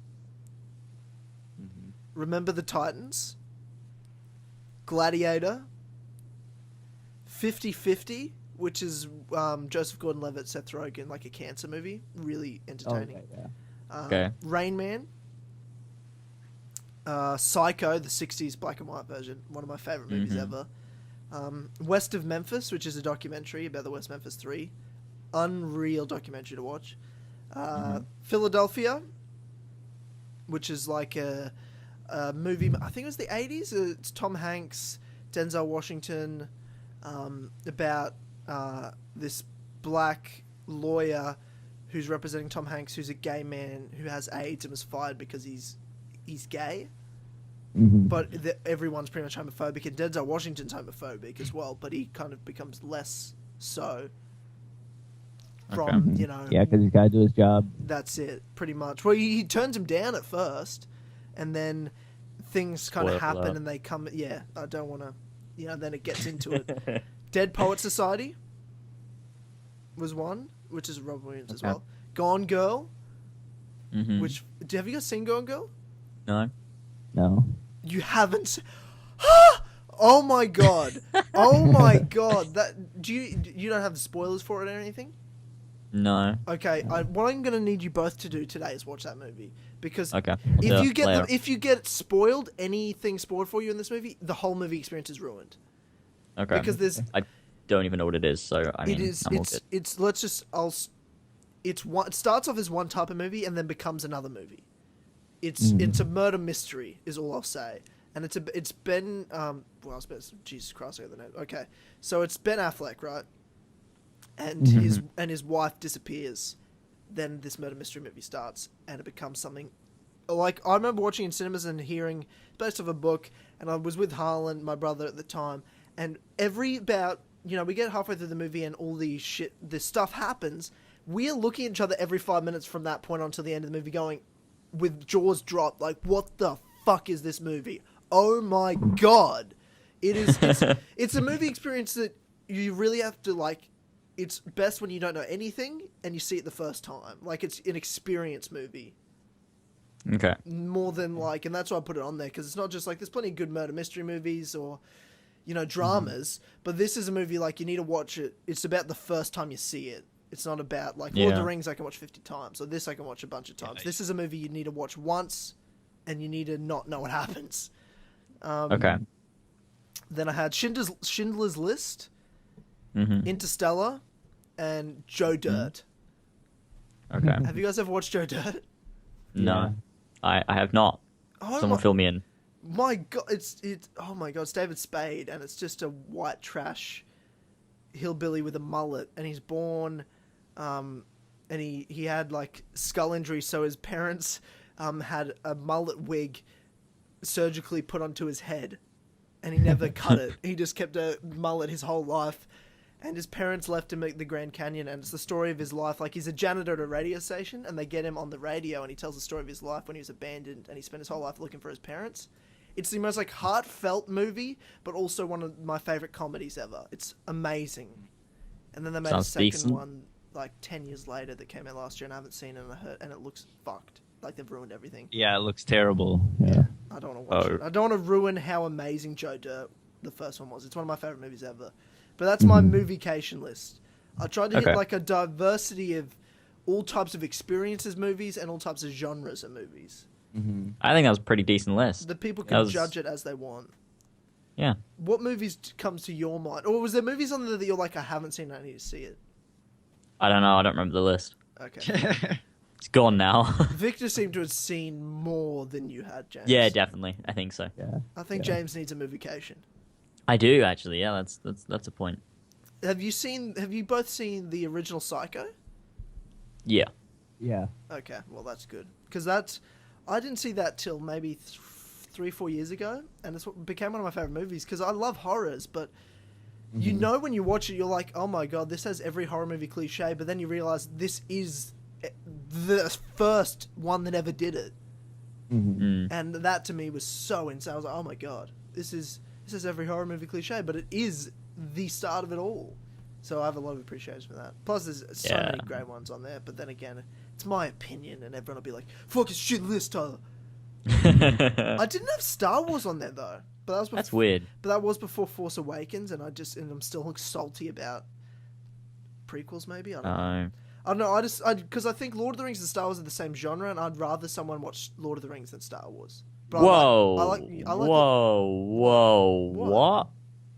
Remember the Titans. Gladiator. 50-50, which is Joseph Gordon-Levitt, Seth Rogen, like a cancer movie. Really entertaining. Okay. Rain Man. Psycho, the 60s black and white version. One of my favorite movies ever. West of Memphis, which is a documentary about the West Memphis 3. Unreal documentary to watch. Philadelphia, which is like a movie, I think it was the 80s. It's Tom Hanks, Denzel Washington, about this black lawyer who's representing Tom Hanks, who's a gay man who has AIDS and was fired because he's gay. But everyone's pretty much homophobic, and Denzel Washington's homophobic as well, but he kind of becomes less so from, Yeah, because he's got to do his job. That's it, pretty much. Well, he turns him down at first, and then things kind of happen, and they come... Yeah, I don't want to... then it gets into it. Dead Poet Society was one, which is Robin Williams as well. Gone Girl, which... Have you guys seen Gone Girl? No. You haven't... Oh my god! Oh my god! You don't have the spoilers for it or anything? No. Okay, what I'm going to need you both to do today is watch that movie, because Okay. if you get spoiled, anything spoiled for you in this movie, the whole movie experience is ruined. Okay. Because I don't even know what it is, so I mean, it is. I'm all good. It starts off as one type of movie and then becomes another movie. It's a murder mystery, is all I'll say, and it's Ben. Jesus Christ, I got the name. Okay, so it's Ben Affleck, right? And his wife disappears. Then this murder mystery movie starts, and it becomes something like, I remember watching in cinemas and hearing based off a book, and I was with Harlan, my brother at the time, and we get halfway through the movie and all this stuff happens. We're looking at each other every 5 minutes from that point on to the end of the movie, going with jaws dropped, like, what the fuck is this movie? Oh my god! It's a movie experience that you really have to, like. It's best when you don't know anything and you see it the first time. Like, it's an experience movie. Okay. More than, like... And that's why I put it on there, because it's not just, like... There's plenty of good murder mystery movies or, dramas. But this is a movie, like, you need to watch it. It's about the first time you see it. It's not about, like... Lord of the Rings I can watch 50 times. Or this I can watch a bunch of times. Nice. This is a movie you need to watch once, and you need to not know what happens. Okay. Then I had Schindler's List... Interstellar, and Joe Dirt. Okay. Have you guys ever watched Joe Dirt? No, I have not. Someone fill me in. My god, oh my god, it's David Spade, and it's just a white trash hillbilly with a mullet, and he's born, and and he had like skull injury, so his parents had a mullet wig surgically put onto his head, and he never cut it. He just kept a mullet his whole life, and his parents left him at the Grand Canyon, and it's the story of his life. Like, he's a janitor at a radio station, and they get him on the radio, and he tells the story of his life when he was abandoned, and he spent his whole life looking for his parents. It's the most like heartfelt movie, but also one of my favorite comedies ever. It's amazing. And then they made a second one like 10 years later that came out last year, and I haven't seen it, and it looks fucked. Like, they've ruined everything. Yeah, it looks terrible. Yeah. I don't want to watch it. I don't want to ruin how amazing Joe Dirt, the first one, was. It's one of my favorite movies ever. But that's my moviecation list. I tried to hit like a diversity of all types of experiences movies and all types of genres of movies. I think that was a pretty decent list. The people can judge it as they want. Yeah. What movies comes to your mind? Or was there movies on there that you're like, I haven't seen, I need to see it? I don't know. I don't remember the list. Okay. It's gone now. Victor seemed to have seen more than you had, James. Yeah, definitely. I think so. Yeah. I think James needs a moviecation. I do, actually. Yeah, that's a point. Have you both seen the original Psycho? Yeah. Yeah. Okay, well that's good. Because I didn't see that till maybe 3-4 years ago, and it's what became one of my favorite movies, because I love horrors, but you know when you watch it, you're like, oh my god, this has every horror movie cliche, but then you realize this is the first one that ever did it. And that to me was so insane. I was like, oh my god, this is every horror movie cliche, but it is the start of it all. So I have a lot of appreciation for that. Plus, there's so many great ones on there, but then again, it's my opinion, and everyone will be like, fuck, it's shit list, Tyler. I didn't have Star Wars on there, though. But that was before, that's weird. But that was before Force Awakens, and I'm still salty about prequels, maybe? I don't know. Because I think Lord of the Rings and Star Wars are the same genre, and I'd rather someone watch Lord of the Rings than Star Wars. But Whoa.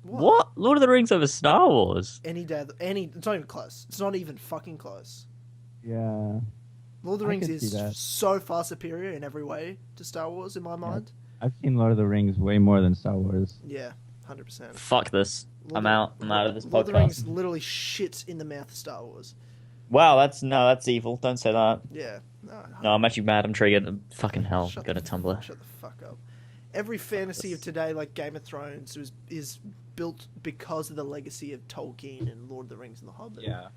What? Lord of the Rings over Star Wars? Any day. It's not even close. It's not even fucking close. Yeah. Lord of the Rings is so far superior in every way to Star Wars, in my mind. I've seen Lord of the Rings way more than Star Wars. Yeah, 100%. Fuck this. I'm out of this podcast. Lord of the Rings literally shits in the mouth of Star Wars. Wow, that's evil. Don't say that. Yeah. No, I'm actually mad. I'm triggered. Fucking hell. Got a Tumblr. Shut the fuck up. Every fantasy of today, like Game of Thrones, is built because of the legacy of Tolkien and Lord of the Rings and The Hobbit. Yeah.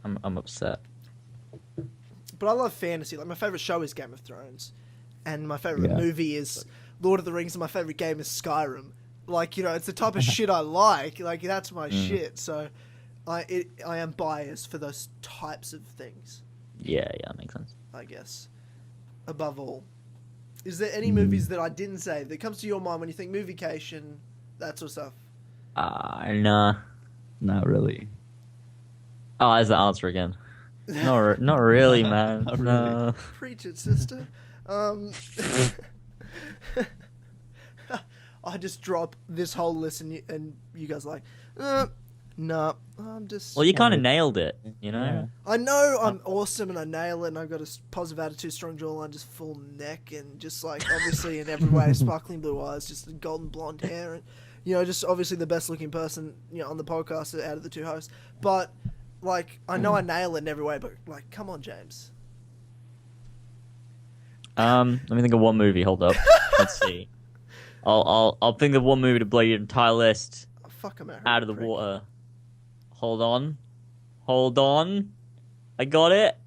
I'm upset. But I love fantasy. Like, my favorite show is Game of Thrones, and my favorite movie is Lord of the Rings, and my favorite game is Skyrim. Like, you know, it's the type of shit I like. Like, that's my shit. So, I am biased for those types of things. Yeah, makes sense. I guess. Above all, is there any movies that I didn't say that comes to your mind when you think moviecation, that sort of stuff? Nah. Not really. Oh, there's the answer again. Not really, man. Not no. really. Preach it, sister. I just drop this whole list, and you guys are like, nah, I'm just... Well, you kind of nailed it, you know? Yeah. I know I'm awesome, and I nail it, and I've got a positive attitude, strong jawline, just full neck, and just, like, obviously in every way, sparkling blue eyes, just golden blonde hair, and, you know, just obviously the best-looking person, you know, on the podcast out of the two hosts. But, like, I know I nail it in every way, but, like, come on, James. Let me think of one movie. Hold up. Let's see. I'll think of one movie to blow your entire list out of the water. Hold on. I got it.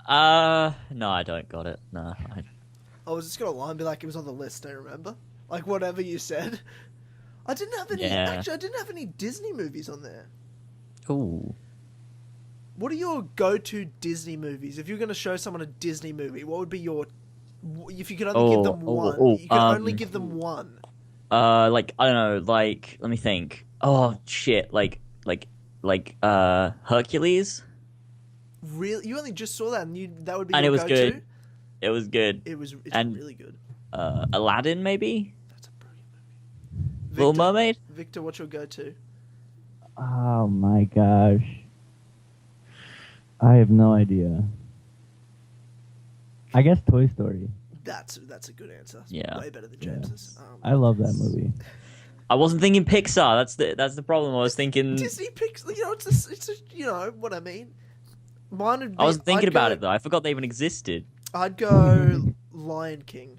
No, I don't got it. No. I was just gonna lie and be like, it was on the list. I remember, like, whatever you said. I didn't have any. Yeah. Actually, I didn't have any Disney movies on there. Ooh. What are your go-to Disney movies? If you're gonna show someone a Disney movie, what would be your? If you could only give them one, you could only give them one. Like, I don't know. Like, let me think. Oh shit. Like Hercules. Really? You only just saw that, and that would be and your it was go-to? good. It was good. It's really good. Aladdin, maybe. That's a brilliant movie. Little Mermaid. Victor, what's your go-to? Oh my gosh. I have no idea. I guess Toy Story. That's a good answer. That's Yeah. way better than James's. I love that movie. I wasn't thinking Pixar. That's the problem. I was thinking Disney Pixar. You know, it's you know what I mean. Mine would be. I was thinking about it though. I forgot they even existed. I'd go Lion King.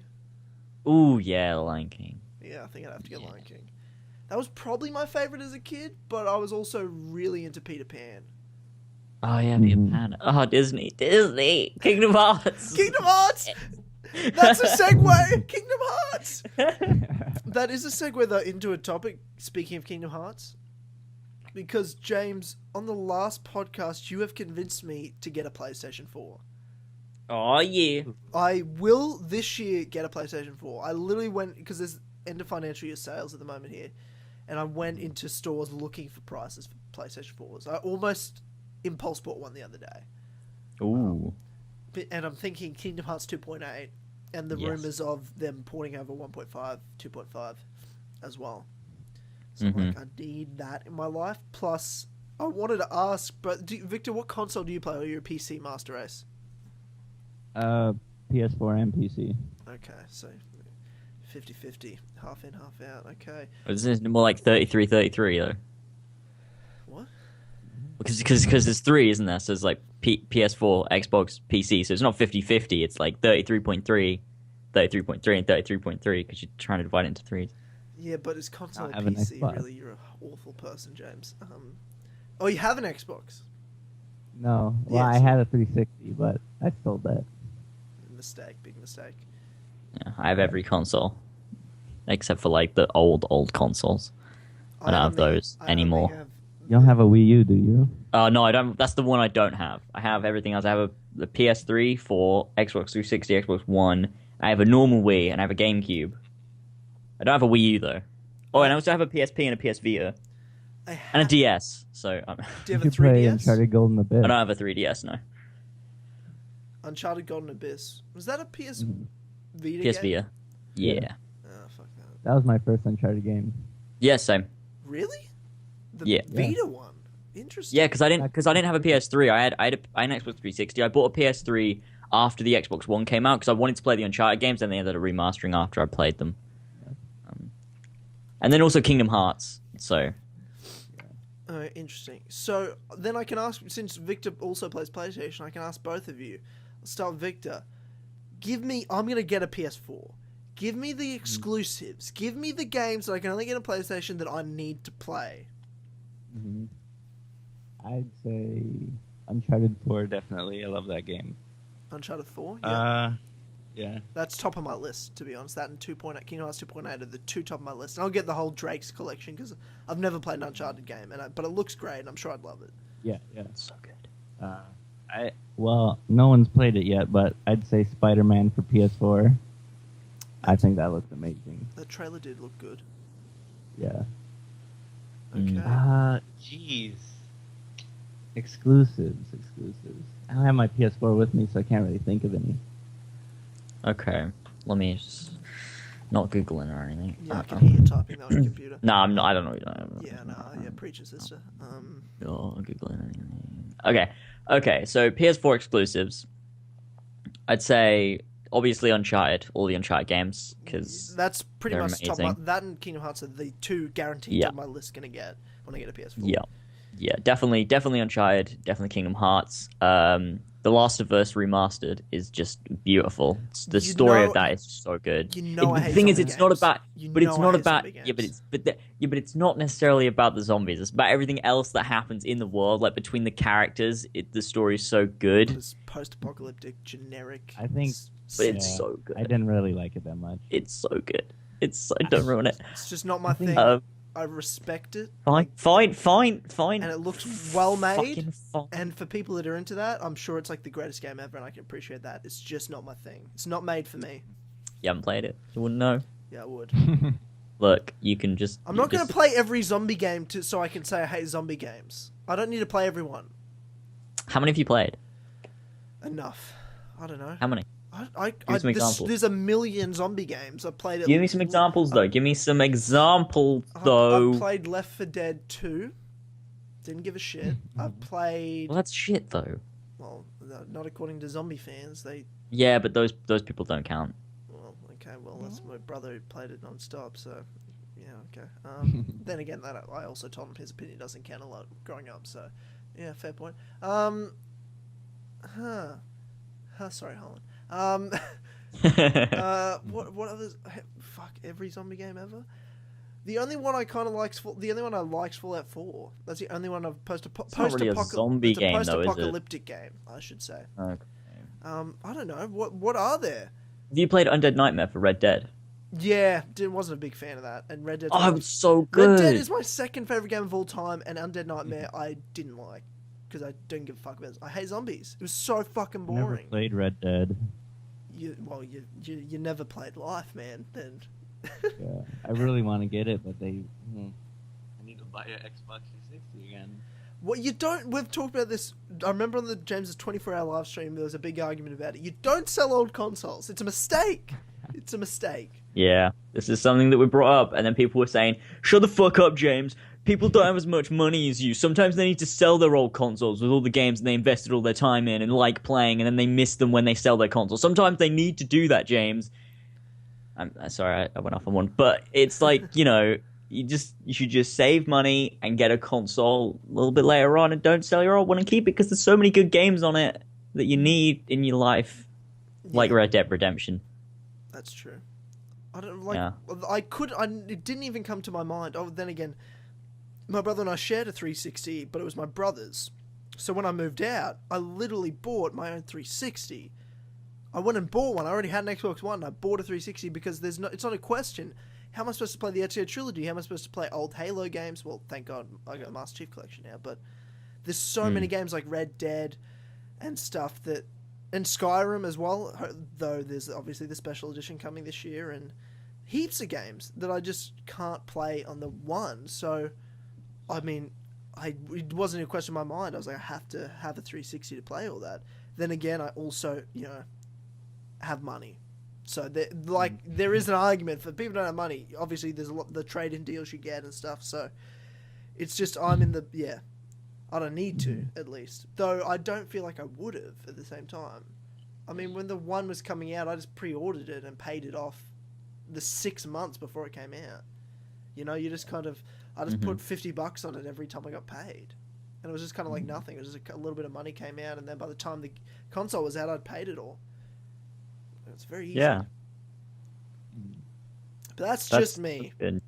Ooh, yeah, Lion King. Yeah, I think I'd have to go Lion King. That was probably my favorite as a kid, but I was also really into Peter Pan. Oh yeah, Peter Pan. Oh, Disney, Kingdom Hearts. Kingdom Hearts. That's a segue. Kingdom Hearts. That is a segue though into a topic. Speaking of Kingdom Hearts, because James, on the last podcast, you have convinced me to get a PlayStation 4. Oh yeah. I will this year get a PlayStation 4. I literally went because there's end of financial year sales at the moment here, and I went into stores looking for prices for PlayStation 4s. I almost impulse bought one the other day. Ooh. And I'm thinking Kingdom Hearts 2.8 and the rumors of them porting over 1.5, 2.5 as well. So I'm like, I need that in my life. Plus, I wanted to ask, but Victor, what console do you play? Or are you a PC master race? PS4 and PC. Okay, so 50-50, half in, half out. Okay. This is more like 33-33 though. What? Because there's 3, isn't there? So it's like PS4, Xbox, PC. So it's not 50-50. It's like 33.3, 33.3, and 33.3 because you're trying to divide it into 3s. Yeah, but is console have and an PC Xbox. really? You're an awful person, James. Oh, you have an Xbox? No, well, I had a 360, but I sold that. Mistake, big mistake. Yeah, I have every console except for like the old consoles. I don't have those anymore. You don't have a Wii U, do you? No, I don't. That's the one I don't have. I have everything else. I have the PS3 for Xbox 360, Xbox One. I have a normal Wii and I have a GameCube. I don't have a Wii U though. Oh, and I also have a PSP and a PS Vita and a DS. So do you have a play 3DS? Uncharted Golden Abyss. I don't have a 3DS. No. Uncharted Golden Abyss. Was that a PS Vita PS game? Vita. Yeah. Oh, fuck that. That was my first Uncharted game. Yeah, same. Really? The Yeah. Vita one. Interesting. Yeah, because I didn't have a PS3. I had an Xbox 360. I bought a PS3 after the Xbox One came out because I wanted to play the Uncharted games, and they ended up remastering after I played them. And then also Kingdom Hearts. So. Interesting. So then I can ask, since Victor also plays PlayStation, I can ask both of you. Let's start with Victor. I'm going to get a PS4. Give me the exclusives. Give me the games that I can only get a PlayStation that I need to play. I'd say Uncharted 4, definitely. I love that game. Uncharted 4? Yeah. Yeah. That's top of my list, to be honest. That and 2.8, Kingdom Hearts 2.8 are the two top of my list. And I'll get the whole Drake's collection because I've never played an Uncharted game, but it looks great and I'm sure I'd love it. Yeah. It's so good. Well, no one's played it yet, but I'd say Spider-Man for PS4. I think that looks amazing. The trailer did look good. Yeah. Okay. Jeez. Exclusives. I don't have my PS4 with me, so I can't really think of any. Okay, let me just not Googling or anything. Yeah, I can hear you typing that on your computer. No, I'm not. I don't know. Yeah, preacher sister. Not Googling anything. Okay. So PS4 exclusives. I'd say obviously Uncharted, all the Uncharted games, because that's pretty much amazing. top. That and Kingdom Hearts are the two guaranteed on my list. Gonna get when I get a PS4. Yeah, definitely Uncharted, definitely Kingdom Hearts. The Last of Us remastered is just beautiful. The story of that is so good. The thing is, it's not about, but it's not about. But it's not necessarily about the zombies. It's about everything else that happens in the world, like between the characters. The story is so good. It's post-apocalyptic, generic. I think, but it's so good. I didn't really like it that much. It's so good. Don't ruin it. It's just not my thing. I respect it. Fine. And it looks well made. Fine. And for people that are into that, I'm sure it's like the greatest game ever, and I can appreciate that. It's just not my thing. It's not made for me. You haven't played it. You wouldn't know. Yeah, I would. Look, you can just. I'm not going to play every zombie game so I can say I hate zombie games. I don't need to play everyone. How many have you played? Enough. I don't know. How many? Give me some examples. There's a million zombie games. I played it. Give me some examples, though. Give me some examples, though. I played Left 4 Dead 2. Didn't give a shit. I played... Well, that's shit, though. Well, not according to zombie fans. Yeah, but those people don't count. Well, okay. Well, that's my brother who played it non-stop, so... Yeah, okay. Then again, that I also told him his opinion doesn't count a lot growing up, so... Yeah, fair point. Sorry, Holland. What others? Fuck, every zombie game ever. The only one I kind of likes, the only one I liked, Fallout 4. That's the only one I've It's not really a zombie game, though, is it? Post-apocalyptic game, I should say. Okay. I don't know. What are there? Have you played Undead Nightmare for Red Dead? Yeah, wasn't a big fan of that. And Red Dead. Oh, it was so good. Red Dead is my second favorite game of all time, and Undead Nightmare I didn't like because I don't give a fuck about it. I hate zombies. It was so fucking boring. Never played Red Dead. You never played life, man. Then. Yeah, I really want to get it, but I need to buy an Xbox 360 again. Well, you don't. We've talked about this. I remember on the James's 24-hour live stream, there was a big argument about it. You don't sell old consoles. It's a mistake. It's a mistake. Yeah, this is something that we brought up, and then people were saying, "Shut the fuck up, James. People don't have as much money as you. Sometimes they need to sell their old consoles with all the games they invested all their time in and like playing, and then they miss them when they sell their console. Sometimes they need to do that, James." I'm sorry, I went off on one, but it's like, you should just save money and get a console a little bit later on, and don't sell your old one and keep it, because there's so many good games on it that you need in your life, like Red Dead Redemption. That's true. I don't like. Yeah. It didn't even come to my mind. Oh, then again, my brother and I shared a 360, but it was my brother's. So when I moved out, I literally bought my own 360. I went and bought one. I already had an Xbox One. I bought a 360 because it's not a question. How am I supposed to play the Ezio trilogy? How am I supposed to play old Halo games? Well, thank God I got a Master Chief Collection now. But there's so many games like Red Dead and stuff and Skyrim as well. Though there's obviously the special edition coming this year, and heaps of games that I just can't play on the one. So, I mean, it wasn't a question in my mind. I was like, I have to have a 360 to play all that. Then again, I also, have money. So there is an argument for people who don't have money. Obviously, there's a lot the trade-in deals you get and stuff. So it's just I don't need to, at least. Though I don't feel like I would have at the same time. I mean, when the one was coming out, I just pre-ordered it and paid it off the 6 months before it came out. You just kind of I just put $50 on it every time I got paid. And it was just kind of like nothing. It was just a little bit of money came out, and then by the time the console was out, I'd paid it all. It's very easy. Yeah. But that's just me. Good.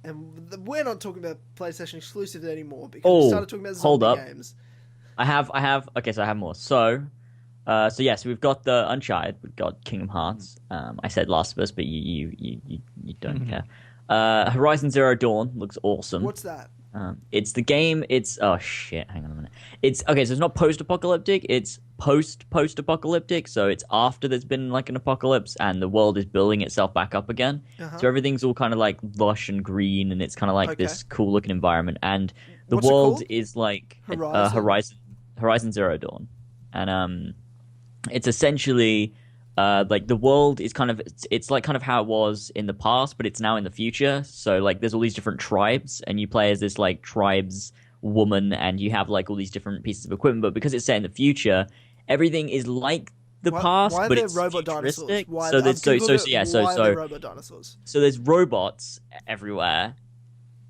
And we're not talking about PlayStation exclusives anymore because we started talking about zombie games. I have okay, so I have more. So we've got the Uncharted, we've got Kingdom Hearts. I said Last of Us, but you don't care. Horizon Zero Dawn looks awesome. What's that? It's the game. Oh shit! Hang on a minute. It's okay. So it's not post-apocalyptic. It's post-apocalyptic. So it's after there's been like an apocalypse and the world is building itself back up again. So everything's all kind of like lush and green, and it's kind of like this cool-looking environment. And the world is like Horizon Zero Dawn, and it's essentially. Like the world is it's like kind of how it was in the past, but it's now in the future. So like there's all these different tribes, and you play as this like tribes woman, and you have like all these different pieces of equipment. But because it's set in the future, everything is like the past, but it's robot dinosaurs? Why are there robot dinosaurs? So there's robots everywhere.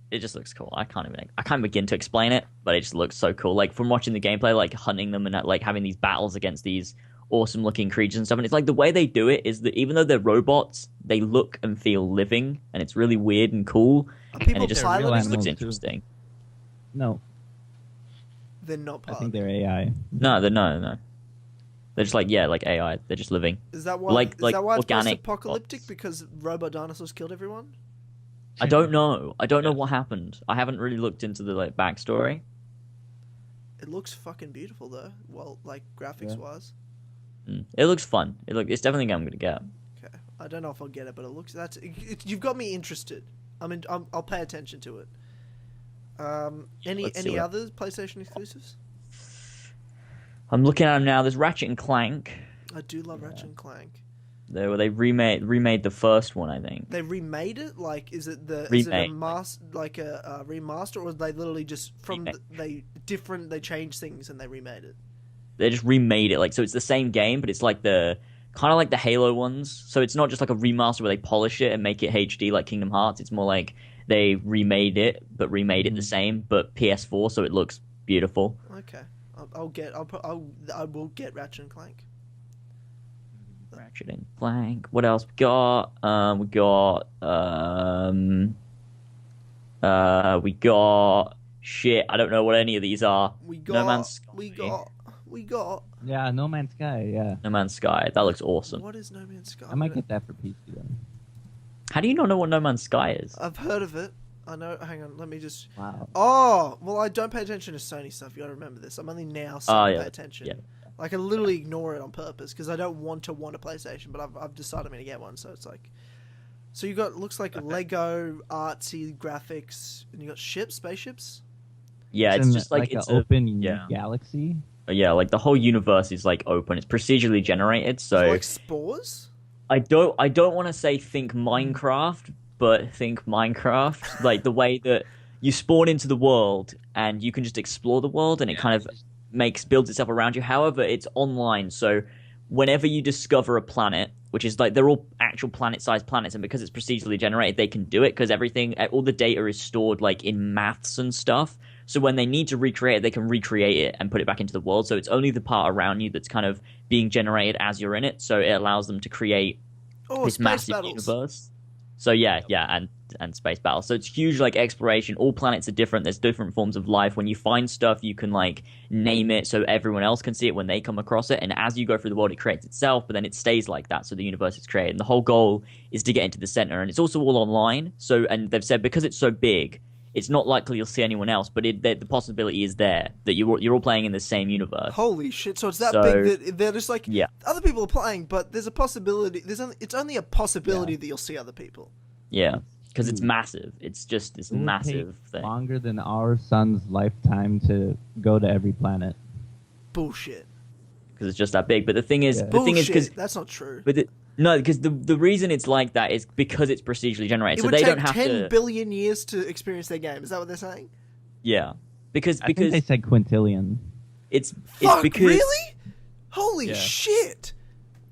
It just looks cool. I can't begin to explain it, but it just looks so cool. Like from watching the gameplay, like hunting them and like having these battles against these awesome looking creatures and stuff, and it's like the way they do it is that even though they're robots, they look and feel living, and it's really weird and cool, and it just looks interesting. No, they're not. I think they're AI. No, they're just like AI. They're just living. Is that why? Is that why it's post-apocalyptic? Bots. Because robot dinosaurs killed everyone? I don't know. I don't know what happened. I haven't really looked into the like backstory. It looks fucking beautiful though. Well, like graphics wise. It looks fun. It's definitely a game I'm gonna get. Okay, I don't know if I'll get it, but you've got me interested. I mean, I'll pay attention to it. Any other PlayStation exclusives? I'm looking at them now. There's Ratchet and Clank. I do love Ratchet and Clank. They remade the first one, I think. They remade it? Like, is it a remaster, or they literally just they changed things and they remade it? They just remade it, like, so it's the same game, but it's like kind of like the Halo ones. So it's not just like a remaster where they polish it and make it HD like Kingdom Hearts. It's more like they remade it, but remade it the same, but PS4, so it looks beautiful. Okay, I will get Ratchet and Clank. Ratchet and Clank. What else we got? We got shit. I don't know what any of these are. No Man's Sky. We got. Yeah, No Man's Sky. Yeah. No Man's Sky. That looks awesome. What is No Man's Sky? I might get that for PC then. How do you not know what No Man's Sky is? I've heard of it. I know. Hang on. Let me just. Wow. Oh, well, I don't pay attention to Sony stuff. You gotta remember this. I'm only now starting to pay attention. Yeah. Like, I literally ignore it on purpose because I don't want a PlayStation, but I've decided I'm gonna get one. So it's like, so you got looks like Lego artsy graphics, and you got spaceships. Yeah, it's just like it's an open galaxy. Yeah, like the whole universe is like open. It's procedurally generated, so like spores. I don't want to say think Minecraft, but think Minecraft, like the way that you spawn into the world and you can just explore the world, and it kind of builds itself around you. However, it's online, so whenever you discover a planet, which is like they're all actual planet-sized planets, and because it's procedurally generated, they can do it because all the data is stored like in maths and stuff. So when they need to recreate it, they can recreate it and put it back into the world. So it's only the part around you that's kind of being generated as you're in it. So it allows them to create this massive universe. So and space battles. So it's huge, like exploration. All planets are different. There's different forms of life. When you find stuff, you can like name it so everyone else can see it when they come across it. And as you go through the world, it creates itself, but then it stays like that. So the universe is created. And the whole goal is to get into the center. And it's also all online. So, and they've said because it's so big, it's not likely you'll see anyone else, but the possibility is there that you're all playing in the same universe. Holy shit! So it's that big that they're just like other people are playing, but there's a possibility. It's only a possibility that you'll see other people. Yeah, because it's massive. It's just this massive thing. Longer than our sun's lifetime to go to every planet. Bullshit. Because it's just that big. But the thing is, because that's not true. But no, because the reason it's like that is because it's procedurally generated. It so would they take don't have 10 billion years to experience their game. Is that what they're saying? Yeah, because I think they said quintillion. It's because really? Holy shit!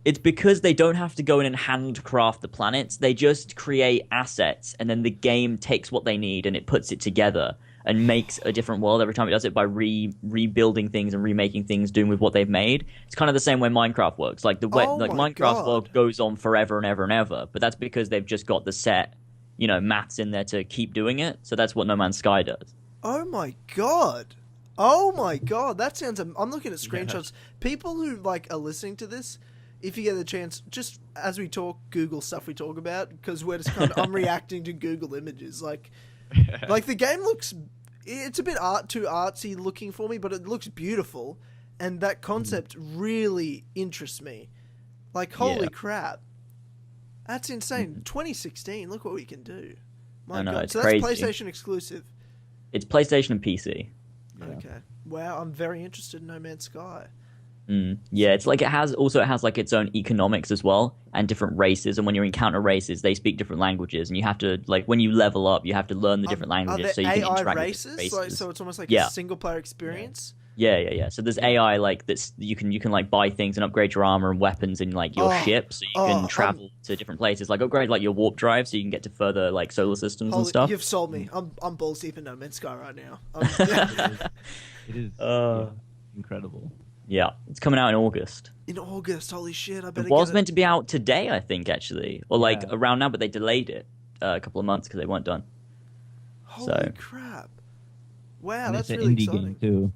It's because they don't have to go in and handcraft the planets. They just create assets, and then the game takes what they need and it puts it together and makes a different world every time it does it by rebuilding things and remaking things, doing with what they've made. It's kind of the same way Minecraft works. Like Minecraft world goes on forever and ever and ever, but that's because they've just got the set, maths in there to keep doing it. So that's what No Man's Sky does. Oh my god. Oh my god. That sounds... I'm looking at screenshots. People who are listening to this, if you get the chance, just as we talk, Google stuff we talk about, because we're just I'm reacting to Google images. Like the game looks... It's a bit too artsy looking for me, but it looks beautiful. And that concept really interests me. Like, holy crap. That's insane. 2016, look what we can do. My God. It's so crazy. That's PlayStation exclusive. It's PlayStation and PC. Yeah. Okay. Wow, I'm very interested in No Man's Sky. Yeah, it's like it has like its own economics as well, and different races. And when you encounter races, they speak different languages, and you have to when you level up, you have to learn the different languages so you can interact races? with different races. So it's almost like a single player experience. Yeah. So there's AI that's you can buy things and upgrade your armor and weapons and your ship, so you can travel to different places. Like upgrade your warp drive so you can get to further solar systems and stuff. You've sold me. I'm balls deep in No Man's Sky right now. It is incredible. Yeah, it's coming out in August. In August, holy shit! I better. It was meant to be out today, I think, actually, or around now, but they delayed it a couple of months because they weren't done. Holy crap! Wow, and that's it's really an indie exciting. game too.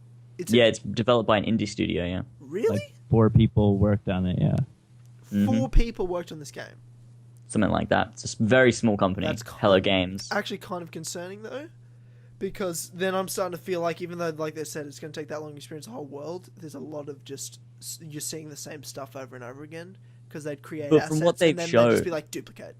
It's developed by an indie studio. Yeah. Really? Like 4 people worked on it. Yeah. 4 people worked on this game. Something like that. It's a very small company. Hello Games. Actually, kind of concerning though. Because then I'm starting to feel like, even though, like they said, it's going to take that long to experience the whole world, there's a lot of just you're seeing the same stuff over and over again because they'd create assets from what they've and then shown, they'd just be like duplicate.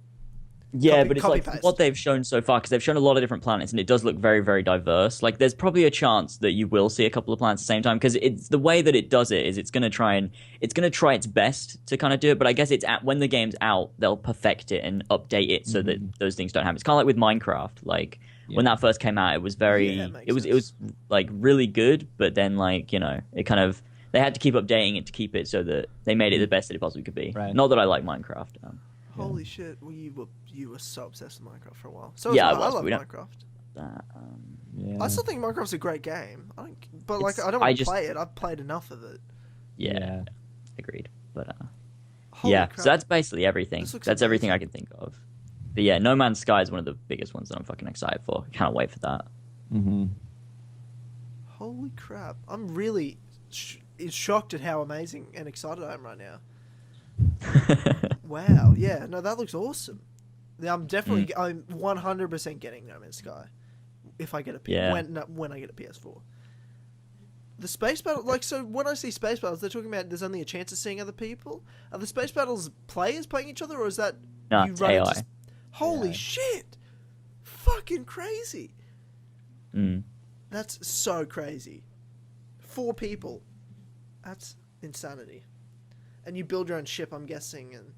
Yeah, but it's like from what they've shown so far, because they've shown a lot of different planets, and it does look very, very diverse. Like, there's probably a chance that you will see a couple of planets at the same time, because it's the way that it does it is it's going to try its best to kind of do it. But I guess when the game's out, they'll perfect it and update it so that those things don't happen. It's kind of like with Minecraft, like. Yeah. When that first came out, it was it was like really good, but then it kind of they had to keep updating it to keep it so that they made it the best that it possibly could be. Right. Not that I like Minecraft. Holy shit! Well, you were so obsessed with Minecraft for a while. So I love was, Minecraft. that. Yeah. I still think Minecraft's a great game. I don't want to play it. I've played enough of it. Yeah. Agreed. But Holy crap. so that's basically everything. That's everything I amazing. can think of. But yeah, No Man's Sky is one of the biggest ones that I'm fucking excited for. Can't wait for that. Mm-hmm. Holy crap. I'm really shocked at how amazing and excited I am right now. Wow. Yeah, no, that looks awesome. I'm 100% getting No Man's Sky if I get when I get a PS4. The space battle, so when I see space battles, they're talking about there's only a chance of seeing other people. Are the space battles players playing each other, or is that No, it's AI. Holy shit! Fucking crazy. Mm. That's so crazy. 4 people. That's insanity. And you build your own ship, I'm guessing, and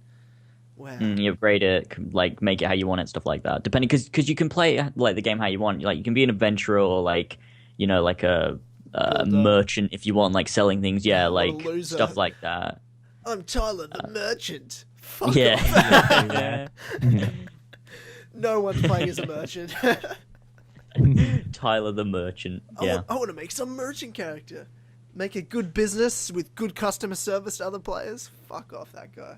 wow. You upgrade it, like make it how you want it, stuff like that. Depending, because you can play like the game how you want. Like you can be an adventurer or like like a merchant if you want, like selling things. Yeah, like stuff like that. I'm Tyler the merchant. Fuck yeah. off. No one's playing as a merchant. Tyler the merchant. Yeah. I want to make some merchant character. Make a good business with good customer service to other players. Fuck off that guy.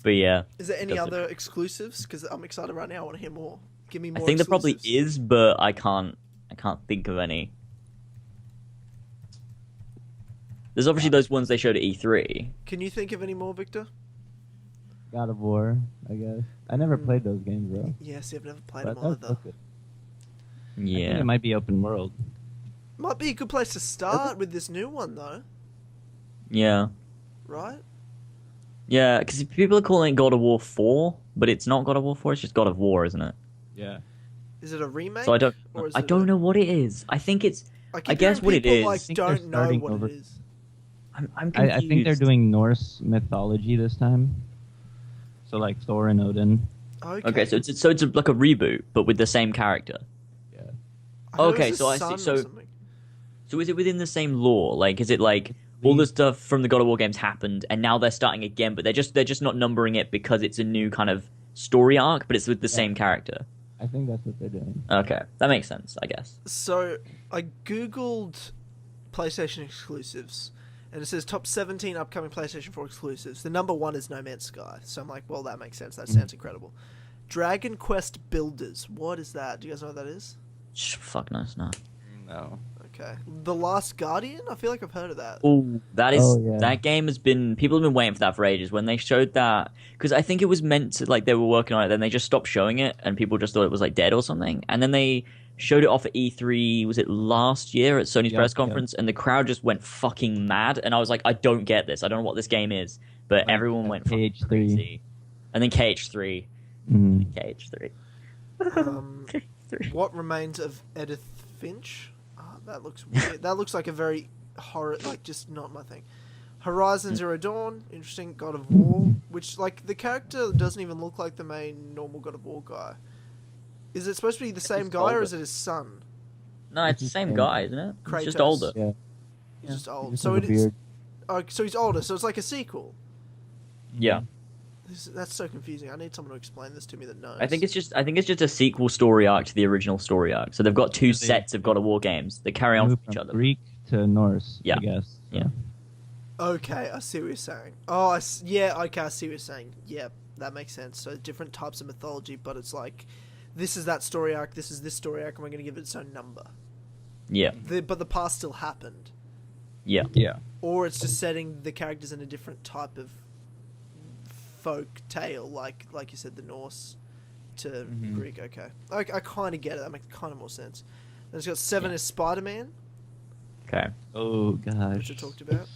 But yeah. Is there any other exclusives? Because I'm excited right now. I want to hear more. Give me more. I think there probably exclusives. is, but I can't think of any. There's obviously those ones they showed at E3. Can you think of any more, Victor? God of War, I guess. I never played those games though. Yes, I've never played them But that either. look good. I think Yeah. it might be open world. Might be a good place to start with this new one, though. Yeah. Right? Yeah, because people are calling it God of War 4, but it's not God of War 4, it's just God of War, isn't it? Yeah. Is it a remake? So I don't or know what it is. I think it's I guess what it is. Like, I think they're don't know starting what over. it is. I'm confused. I think they're doing Norse mythology this time. So like Thor and Odin. Okay, so it's like a reboot, but with the same character. Yeah. Okay, so I see. So is it within the same lore? Like, is it like all the stuff from the God of War games happened, and now they're starting again, but they're just not numbering it because it's a new kind of story arc, but it's with the same character. I think that's what they're doing. Okay, that makes sense, I guess. So I googled PlayStation exclusives, and it says top 17 upcoming PlayStation 4 exclusives. The number 1 is No Man's Sky. So I'm like, well, that makes sense. That sounds incredible. Dragon Quest Builders. What is that? Do you guys know what that is? Fuck knows, no. No. Okay. The Last Guardian? I feel like I've heard of that. Oh, that is yeah. that game has been people have been waiting for that for ages. When they showed that, because I think it was meant to, like, they were working on it, then they just stopped showing it, and people just thought it was like dead or something, and then they showed it off at E3. Was it last year at Sony's press conference? And the crowd just went fucking mad, and I was like, I don't get this. I don't know what this game is, but everyone went fucking crazy. And then KH3, KH3. What remains of Edith Finch? That looks weird. That looks like a very horror, like, just not my thing. Horizon Zero Dawn, interesting. God of War, which, like, the character doesn't even look like the main normal God of War guy. Is it supposed to be the same guy, or is it his son? No, it's the same guy, isn't it? Kratos. He's just older. Yeah. He's just old. Just So has it a is. beard. Oh, so he's older. So it's like a sequel. Yeah. That's so confusing. I need someone to explain this to me that knows. I think it's just a sequel story arc to the original story arc. So they've got two sets of God of War games that carry on with each other. Greek to Norse, Yeah. I guess. Yeah. Okay, I see what you're saying. Oh, yeah, okay, I see what you're saying. Yeah, that makes sense. So different types of mythology, but it's like, this is that story arc, this is this story arc, and we're going to give it its own number. Yeah. But the past still happened. Yeah. Yeah. Or it's just setting the characters in a different type of folk tale, like you said, the Norse to Greek. Okay, I kind of get it. That makes kind of more sense. Then it's got 7 as Spider-Man, Okay. Oh gosh. which I talked about.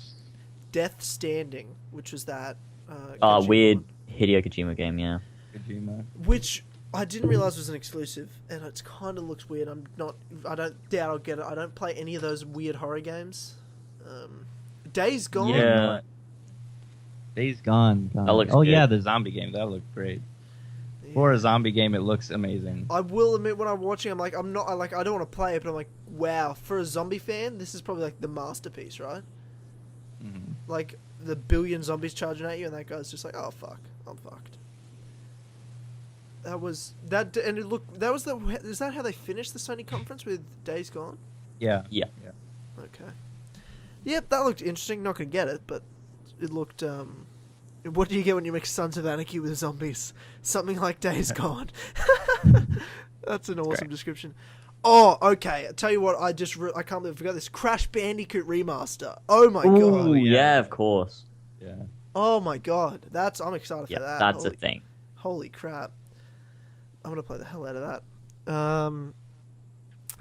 Death Standing, which was that Weird Kojima Hideo Kojima game, yeah. Kojima. one, which I didn't realize was an exclusive, and it kind of looks weird. I don't doubt I'll get it. I don't play any of those weird horror games. Days Gone. Yeah. Days Gone. That looks oh good. yeah, the zombie game. That looked great. For a zombie game, it looks amazing. I will admit, when I'm watching, I'm like, I don't want to play it, but I'm like, wow, for a zombie fan, this is probably like the masterpiece, right? Mm-hmm. Like the billion zombies charging at you, and that guy's just like, oh fuck, I'm fucked. That was that, and it looked. That was the. Is that how they finished the Sony conference with Days Gone? Yeah. Yeah. Okay. Yep, that looked interesting. Not gonna get it, but it looked. What do you get when you mix Sons of Anarchy with zombies? Something like Days Gone. That's an awesome description. Oh, okay. I tell you what, I can't believe I forgot this. Crash Bandicoot remaster. Oh my god. Oh yeah, of course. Yeah. Oh my god. I'm excited for that. That's a thing. Holy crap. I'm gonna play the hell out of that.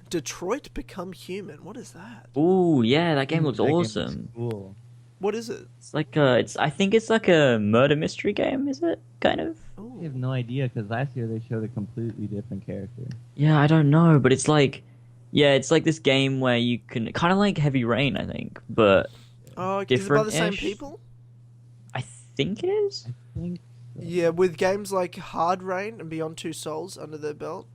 Detroit Become Human. What is that? Ooh, yeah, that game looks awesome. Game looks cool. What is it? It's like I think it's like a murder mystery game, is it? Kind of. I have no idea because last year they showed a completely different character. Yeah, I don't know, but it's like, it's like this game where you can kind of like Heavy Rain, I think, but is it by the same different-ish. people? I think it is. I think. So. Yeah, with games like Hard Rain and Beyond Two Souls under their belt.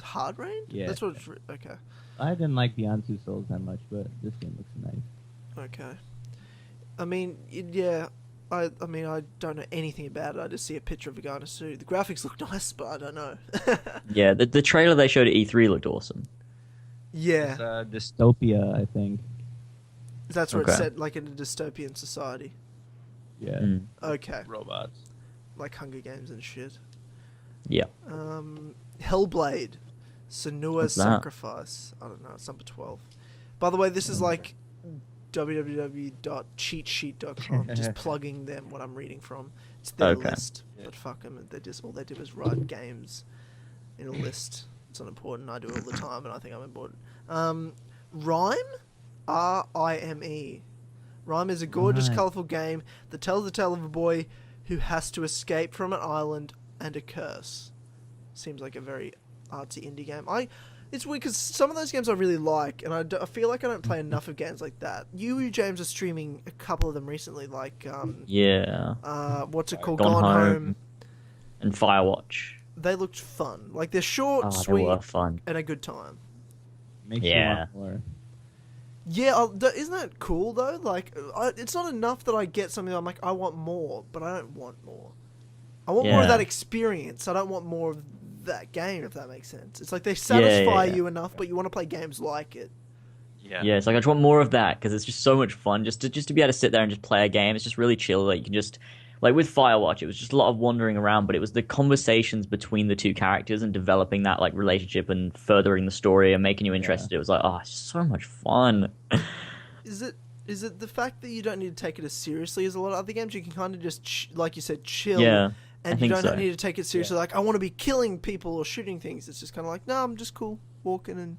Hard Rain? Yeah. That's what it's... Okay. I didn't like Beyond Two Souls that much, but this game looks nice. Okay. I mean, yeah... I mean, I don't know anything about it. I just see a picture of a guy in a suit. The graphics look nice, but I don't know. Yeah, the trailer they showed at E3 looked awesome. Yeah. It's dystopia, I think. That's where Okay. it's set, like in a dystopian society. Yeah. Mm. Okay. Robots. Like Hunger Games and shit. Yeah. Hellblade. Senua's What's that? Sacrifice. I don't know. It's number 12. By the way, this is like www.cheatsheet.com. Just plugging them what I'm reading from. It's their Okay. list. But fuck them. All they did was write games in a list. It's not important. I do it all the time, and I think I'm important. Rhyme? R-I-M-E. Rhyme is a gorgeous, Right. colourful game that tells the tale of a boy who has to escape from an island and a curse. Seems like a very artsy indie game. It's weird because some of those games I really like, and I feel like I don't play enough of games like that. You, James, are streaming a couple of them recently, like Yeah. what's it called, Gone Gone Home. Home. And Firewatch. They looked fun. Like they're short, Oh, sweet, they were fun. and a good time. Makes Yeah. you want more. Yeah, isn't that cool though? Like, it's not enough that I get something that I'm like, I want more, but I don't want more. I want more of Yeah. that experience. I don't want more of that game, if that makes sense. It's like they satisfy yeah. you enough, but you want to play games like it. Yeah, it's like I just want more of that because it's just so much fun just to be able to sit there and just play a game. It's just really chill. Like you can just like with Firewatch, it was just a lot of wandering around, but it was the conversations between the two characters and developing that like relationship and furthering the story and making you interested. It was like, it's just so much fun. Is it the fact that you don't need to take it as seriously as a lot of other games? You can kind of just, like you said, chill. Yeah, I And you think don't so. need to take it seriously. Like, I want to be killing people or shooting things. It's just kind of like, no, I'm just cool walking, and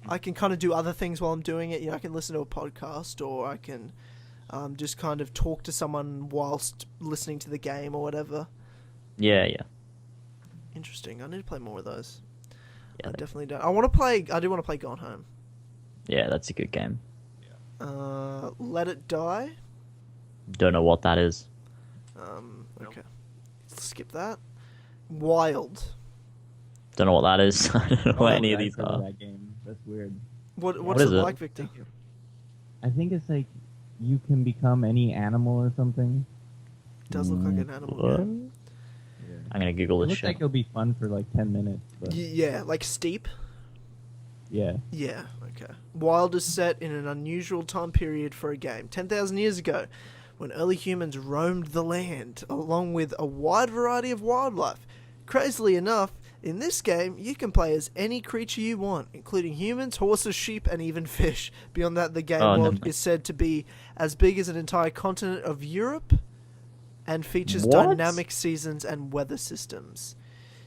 I can kind of do other things while I'm doing it. You know, I can listen to a podcast, or I can just kind of talk to someone whilst listening to the game or whatever. Yeah. Interesting. I need to play more of those. Yeah, I definitely don't. I do want to play Gone Home. Yeah, that's a good game. Let It Die. Don't know what that is. Okay. Skip that. Wild. Don't know what that is. I don't know what any of I've these heard of are. that game. That's weird. What's is it it? like, Victor? I think it's like you can become any animal or something. Does look like an animal What? game. Yeah. I'm gonna Google It this looks shit. like it'll be fun for like 10 minutes. But Yeah, like Steep. yeah. Yeah, okay. Wild is set in an unusual time period for a game. 10,000 years ago, when early humans roamed the land, along with a wide variety of wildlife. Crazily enough, in this game, you can play as any creature you want, including humans, horses, sheep, and even fish. Beyond that, the game world nice. is said to be as big as an entire continent of Europe, and features What? dynamic seasons and weather systems.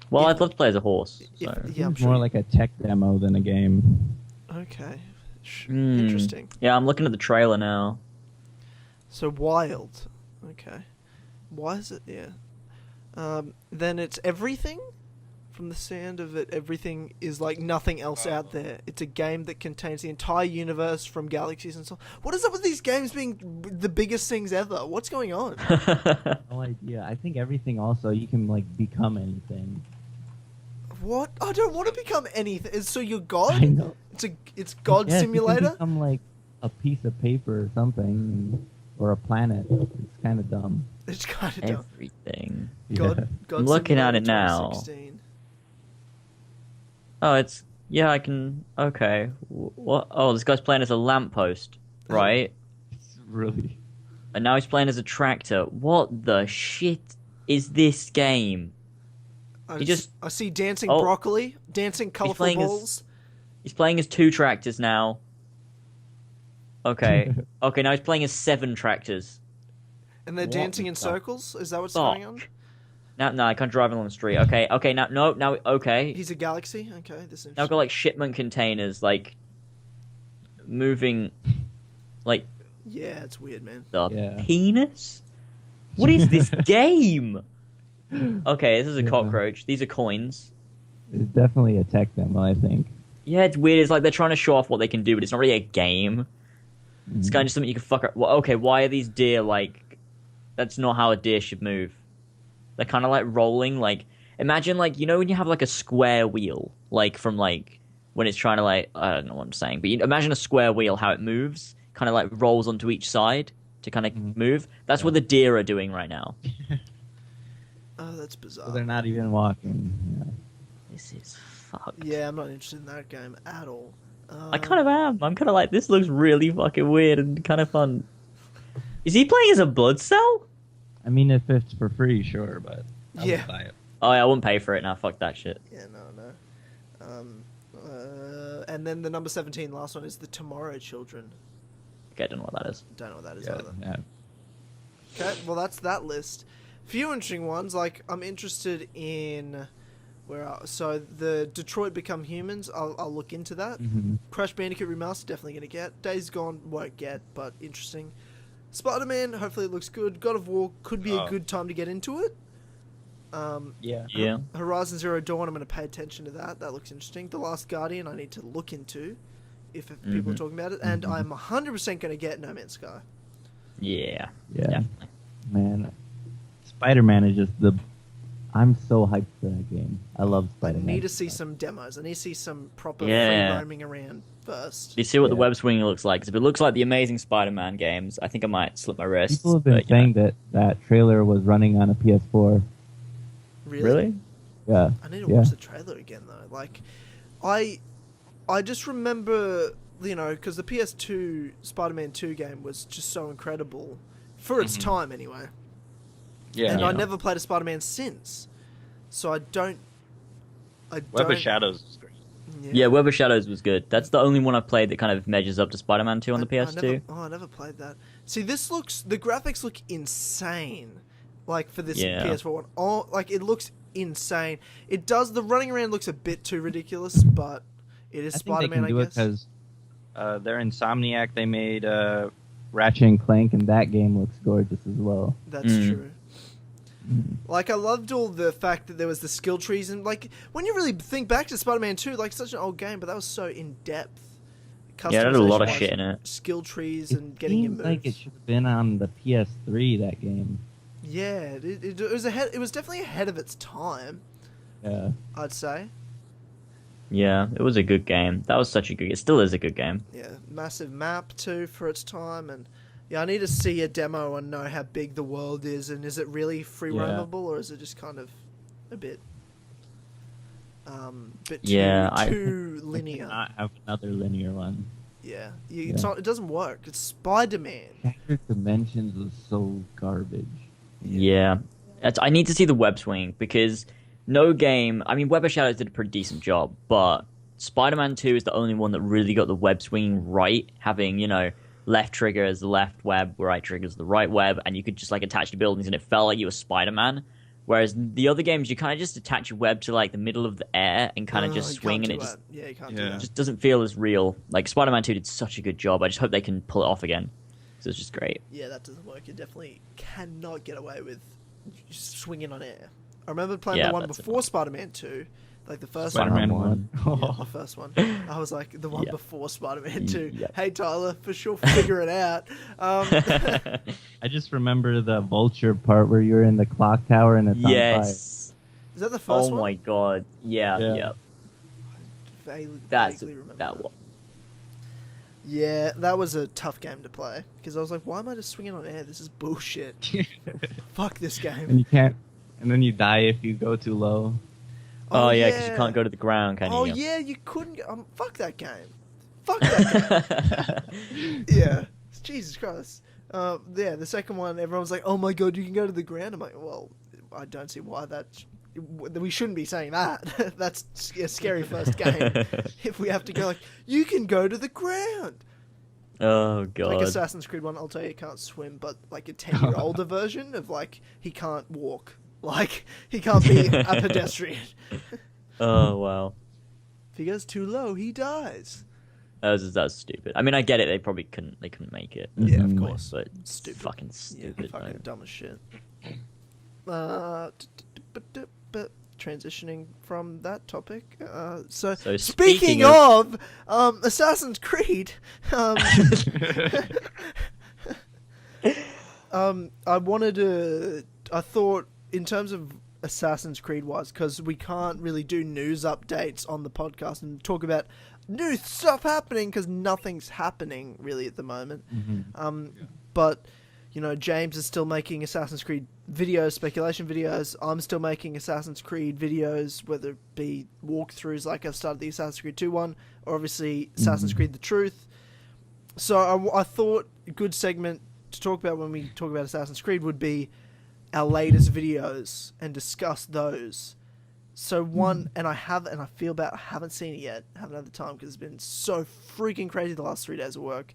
Well, if- I'd love to play as a horse. if- So. Yeah, I'm It's sure. more like a tech demo than a game. Okay. Hmm. Interesting. Yeah, I'm looking at the trailer now. So Wild. Okay. Why is it? Yeah. Then it's everything. From the sound of it, everything is like nothing else out there. It's a game that contains the entire universe from galaxies and so on. What is up with these games being the biggest things ever? What's going on? No idea. I think everything also, you can like become anything. What? I don't want to become anything. So you're I God? know. It's God Yes, you Simulator? can become like a piece of paper or something, or a planet. It's kind of dumb. It's kind of dumb. Everything. God I'm looking at it Simulator now. 2016. Oh, it's... Yeah, I can... Okay. What? Oh, this guy's playing as a lamppost, right? It's really... And now he's playing as a tractor. What the shit is this game? I see dancing broccoli, dancing colourful balls. He's playing as 2 tractors now. Okay. Okay, now he's playing as 7 tractors. And they're dancing in circles? Is that what's going on? No, I can't drive along the street. Okay, now, okay. He's a galaxy? Okay, this is Now I've got, like, shipment containers, like, moving, like... Yeah, it's weird, man. The penis? What is this game? Okay, this is a cockroach. These are coins. It's definitely a tech demo, I think. Yeah, it's weird. It's like they're trying to show off what they can do, but it's not really a game. It's kind of just something you can fuck up. Well, okay, why are these deer, like... That's not how a deer should move. They're kind of, like, rolling, like... Imagine, like, you know when you have, like, a square wheel? Like, from, like... When it's trying to, like... I don't know what I'm saying, but imagine a square wheel, how it moves. Kind of, like, rolls onto each side to kind of move. That's what the deer are doing right now. Oh, that's bizarre. So they're not even walking. Yeah. This is fucked. Yeah, I'm not interested in that game at all. I kind of am. I'm kind of like, this looks really fucking weird and kind of fun. Is he playing as a blood cell? I mean, if it's for free, sure, but I would buy it. Oh, yeah, I wouldn't pay for it now. Fuck that shit. Yeah, no. And then the number 17, last one, is the Tomorrow Children. Okay, I don't know what that is. Don't know what that is either. Yeah. Okay, well, that's that list. Few interesting ones. Like, I'm interested in... So, the Detroit Become Humans, I'll look into that. Crash Bandicoot Remastered, definitely going to get. Days Gone, won't get, but interesting. Spider-Man, hopefully it looks good. God of War could be a good time to get into it. Yeah. Horizon Zero Dawn, I'm going to pay attention to that. That looks interesting. The Last Guardian, I need to look into if people are talking about it. And I'm 100% going to get No Man's Sky. Yeah. Definitely. Man, Spider-Man is just I'm so hyped for that game. I love Spider-Man. I need to see some demos. I need to see some proper free roaming around first. You see what the web swinging looks like. 'Cause if it looks like the Amazing Spider-Man games, I think I might slip my wrist. People have been saying that trailer was running on a PS4. Really? Yeah. I need to watch the trailer again, though. Like, I just remember, because the PS2 Spider-Man 2 game was just so incredible. For its time, anyway. Yeah. And I never played a Spider-Man since. So I don't... Web of Shadows is great. Yeah, Web of Shadows was good. That's the only one I've played that kind of measures up to Spider-Man 2 on the PS2. I never played that. See, the graphics look insane. Like, for this PS4 one. Oh, like, it looks insane. It does, the running around looks a bit too ridiculous, but it is Spider-Man, I guess. I think they can do it because they're Insomniac. They made Ratchet and Clank, and that game looks gorgeous as well. That's true. Like, I loved all the fact that there was the skill trees, and, like, when you really think back to Spider-Man 2, like, such an old game, but that was so in-depth. Yeah, it had a lot of shit in it. Skill trees and getting your moves. Like it should have been on the PS3, that game. Yeah, it was ahead. It was definitely ahead of its time. Yeah, I'd say. Yeah, it was a good game. That was such a good... It still is a good game. Yeah, massive map, too, for its time, and... Yeah, I need to see a demo and know how big the world is, and is it really free roamable, or is it just kind of a bit too linear? Not have another linear one. Yeah, it's not. It doesn't work. It's Spider-Man. Shattered Dimensions was so garbage. Yeah. I need to see the web swing, because no game... I mean, Web of Shadows did a pretty decent job, but Spider-Man 2 is the only one that really got the web swinging right, having, left trigger as the left web, right trigger as the right web, and you could just, like, attach to buildings, and it felt like you were Spider-Man. Whereas the other games, you kind of just attach your web to, like, the middle of the air and kind of just swing, and it just... Yeah, you can't do that. Just doesn't feel as real. Like, Spider-Man 2 did such a good job. I just hope they can pull it off again. So it's just great. Yeah, that doesn't work. You definitely cannot get away with swinging on air. I remember playing the one before Spider-Man 2, like the first Spider-Man 1. Yeah, the first one. I was like, the one before Spider-Man 2. Hey, Tyler, for sure, figure it out. I just remember the vulture part where you're in the clock tower and it's on fire. Is that the first one? Oh my god. Yeah. Vaguely That remember one. Yeah, that was a tough game to play because I was like, why am I just swinging on air? This is bullshit. Fuck this game. And you can't, and then you die if you go too low. Oh yeah, because you can't go to the ground, can you? Oh yeah, you couldn't. Fuck that game. Fuck that game. Yeah, Jesus Christ. Yeah, the second one, everyone's like, oh my god, you can go to the ground. I'm like, well, I don't see why we shouldn't be saying that. That's a scary first game. If we have to go like, you can go to the ground. Oh god. Like Assassin's Creed 1, I'll tell you, it can't swim, but like a 10-year older version of like, he can't walk. Like, he can't be a pedestrian. Oh wow. If he goes too low, he dies. That's stupid. I mean, I get it. They probably couldn't make it. Yeah, of course. But Stupid. Fucking stupid. Yeah, fucking dumb as shit. Transitioning from that topic. So speaking of Assassin's Creed, I thought in terms of Assassin's Creed wise, because we can't really do news updates on the podcast and talk about new stuff happening because nothing's happening really at the moment. But you know, James is still making Assassin's Creed videos, speculation videos. I'm still making Assassin's Creed videos, whether it be walkthroughs like I've started the Assassin's Creed 2 one, or obviously Assassin's Creed The Truth. So I thought a good segment to talk about when we talk about Assassin's Creed would be our latest videos and discuss those. So one, and I haven't seen it yet, haven't had the time because it's been so freaking crazy the last 3 days of work.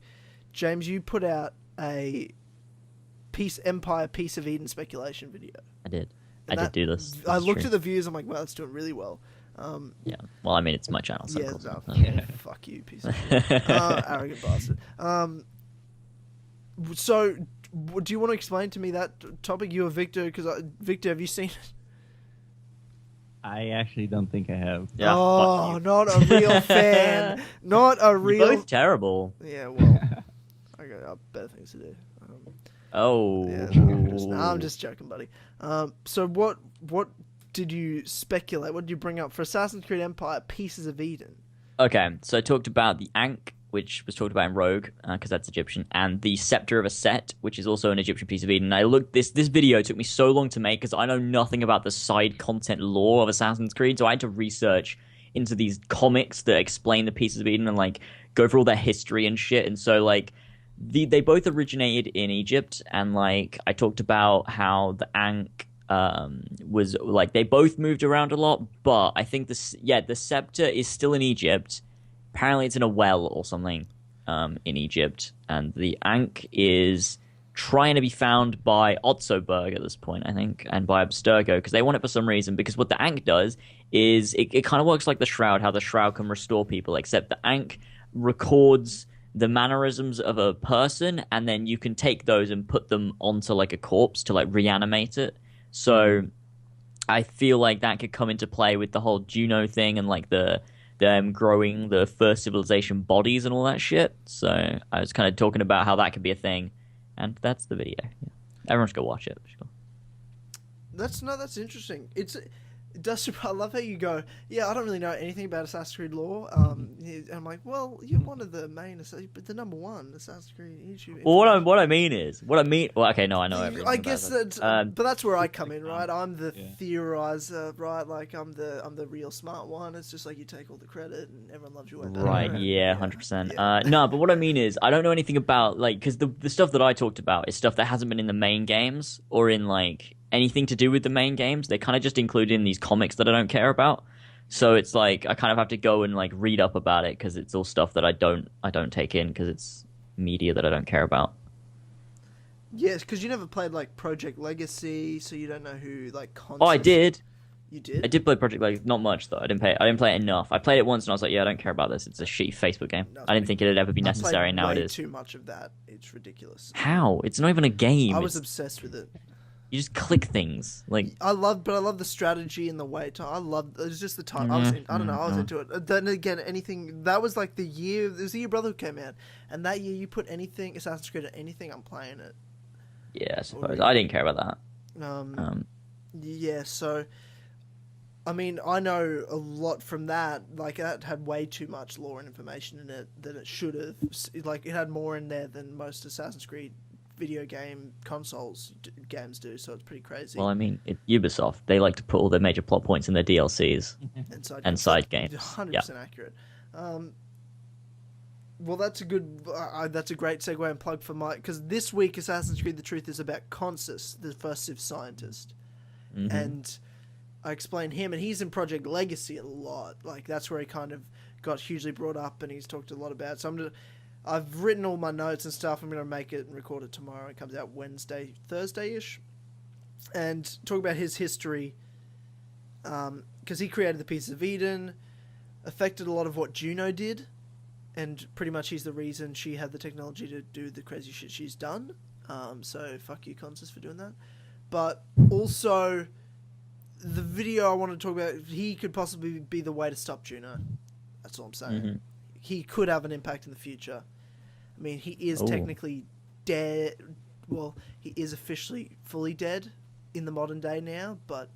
James, you put out a Empire Piece of Eden speculation video. I did do this. I looked at the views, I'm like, wow, it's doing really well. Yeah. Well, I mean, it's my channel. So Fuck you, piece of shit. Arrogant bastard. So, do you want to explain to me that topic? You or Victor? Because Victor, have you seen it? I actually don't think I have. Yeah, oh, not a real fan. Not a real. You're both terrible. Yeah, well, I got better things to do. I'm just joking, buddy. So what did you speculate? What did you bring up for Assassin's Creed Empire Pieces of Eden? Okay, so I talked about the Ankh, which was talked about in Rogue, because that's Egyptian, and the Scepter of Aset, which is also an Egyptian piece of Eden. And I looked, this video took me so long to make because I know nothing about the side content lore of Assassin's Creed, so I had to research into these comics that explain the pieces of Eden and like go through all their history and shit. And so like they both originated in Egypt, and like I talked about how the Ankh was like they both moved around a lot, but I think the Scepter is still in Egypt. Apparently it's in a well or something in Egypt, and the Ankh is trying to be found by Otzoberg at this point, I think, and by Abstergo, because they want it for some reason, because what the Ankh does is it kind of works like the Shroud, how the Shroud can restore people, except the Ankh records the mannerisms of a person, and then you can take those and put them onto like a corpse to like reanimate it. So I feel like that could come into play with the whole Juno thing and like them growing the first civilization bodies and all that shit. So I was kind of talking about how that could be a thing, and that's the video. Yeah. Everyone should go watch it. Sure. That's interesting. I love how you go, yeah, I don't really know anything about Assassin's Creed lore. And I'm like, well, you're one of the main, but the number one Assassin's Creed YouTube. Well, what I mean, well, okay, no, I know everything. I guess but that's where I come in, right? I'm the theorizer, right? Like I'm the real smart one. It's just like you take all the credit and everyone loves you. Right? Yeah, 100%. No, but what I mean is, I don't know anything about like because the stuff that I talked about is stuff that hasn't been in the main games or in like anything to do with the main games. They kind of just include in these comics that I don't care about. So it's like I kind of have to go and like read up about it because it's all stuff that I don't take in because it's media that I don't care about. Yes, because you never played like Project Legacy, so you don't know who like. Oh, I did. You did? I did play Project Legacy, not much though. I didn't play it enough. I played it once and I was like, yeah, I don't care about this. It's a shitty Facebook game. No, I didn't think it'd ever be necessary. Now it is. Too much of that. It's ridiculous. How? It's not even a game. I was obsessed with it. You just click things. Like I love the strategy and the wait. It's just the time. I was into it. Then again, anything that was like the year. It was the year Brotherhood came out, and that year you put anything Assassin's Creed or anything, I'm playing it. Yeah, I suppose I didn't care about that. Yeah. So I mean, I know a lot from that. Like, that had way too much lore and information in it than it should have. Like, it had more in there than most Assassin's Creed video game games do, so it's pretty crazy. Well, I mean, Ubisoft, they like to put all their major plot points in their DLCs and side games. 100% accurate. Well, that's a great segue and plug for Mike, because this week Assassin's Creed: The Truth is about Consus, the first Civ scientist, and I explained him, and he's in Project Legacy a lot. Like, that's where he kind of got hugely brought up, and he's talked a lot about. So I've written all my notes and stuff. I'm going to make it and record it tomorrow. It comes out Thursday-ish, and talk about his history, because he created the Pieces of Eden, affected a lot of what Juno did, and pretty much he's the reason she had the technology to do the crazy shit she's done. So fuck you, Consus, for doing that. But also, the video I want to talk about, he could possibly be the way to stop Juno. That's all I'm saying. He could have an impact in the future. I mean, he is technically dead. Well, he is officially fully dead in the modern day now, but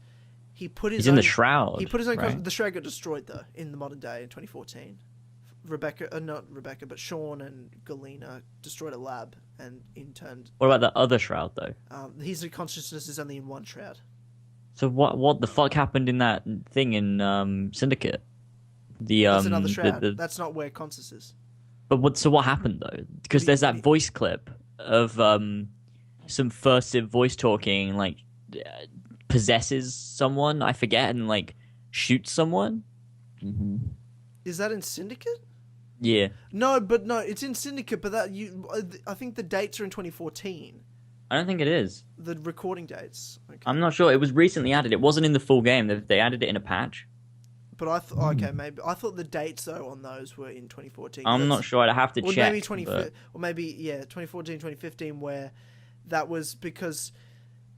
he's in the Shroud. He put his own... The Shroud got destroyed, though, in the modern day in 2014. Not Rebecca, but Sean and Galena destroyed a lab, and in turn... What about the other Shroud, though? His consciousness is only in one Shroud. So what the fuck happened in that thing in Syndicate? That's another Shroud. That's not where Consus is. But what happened, though? Because there's that voice clip of some first Civ voice talking, like, possesses someone, I forget, and, like, shoots someone. Is that in Syndicate? Yeah. No, it's in Syndicate, but I think the dates are in 2014. I don't think it is. The recording dates. Okay. I'm not sure. It was recently added. It wasn't in the full game. They added it in a patch. But maybe I thought the dates though on those were in 2014. I'm not sure. I'd have to check. Maybe 2014, 2015, where that was because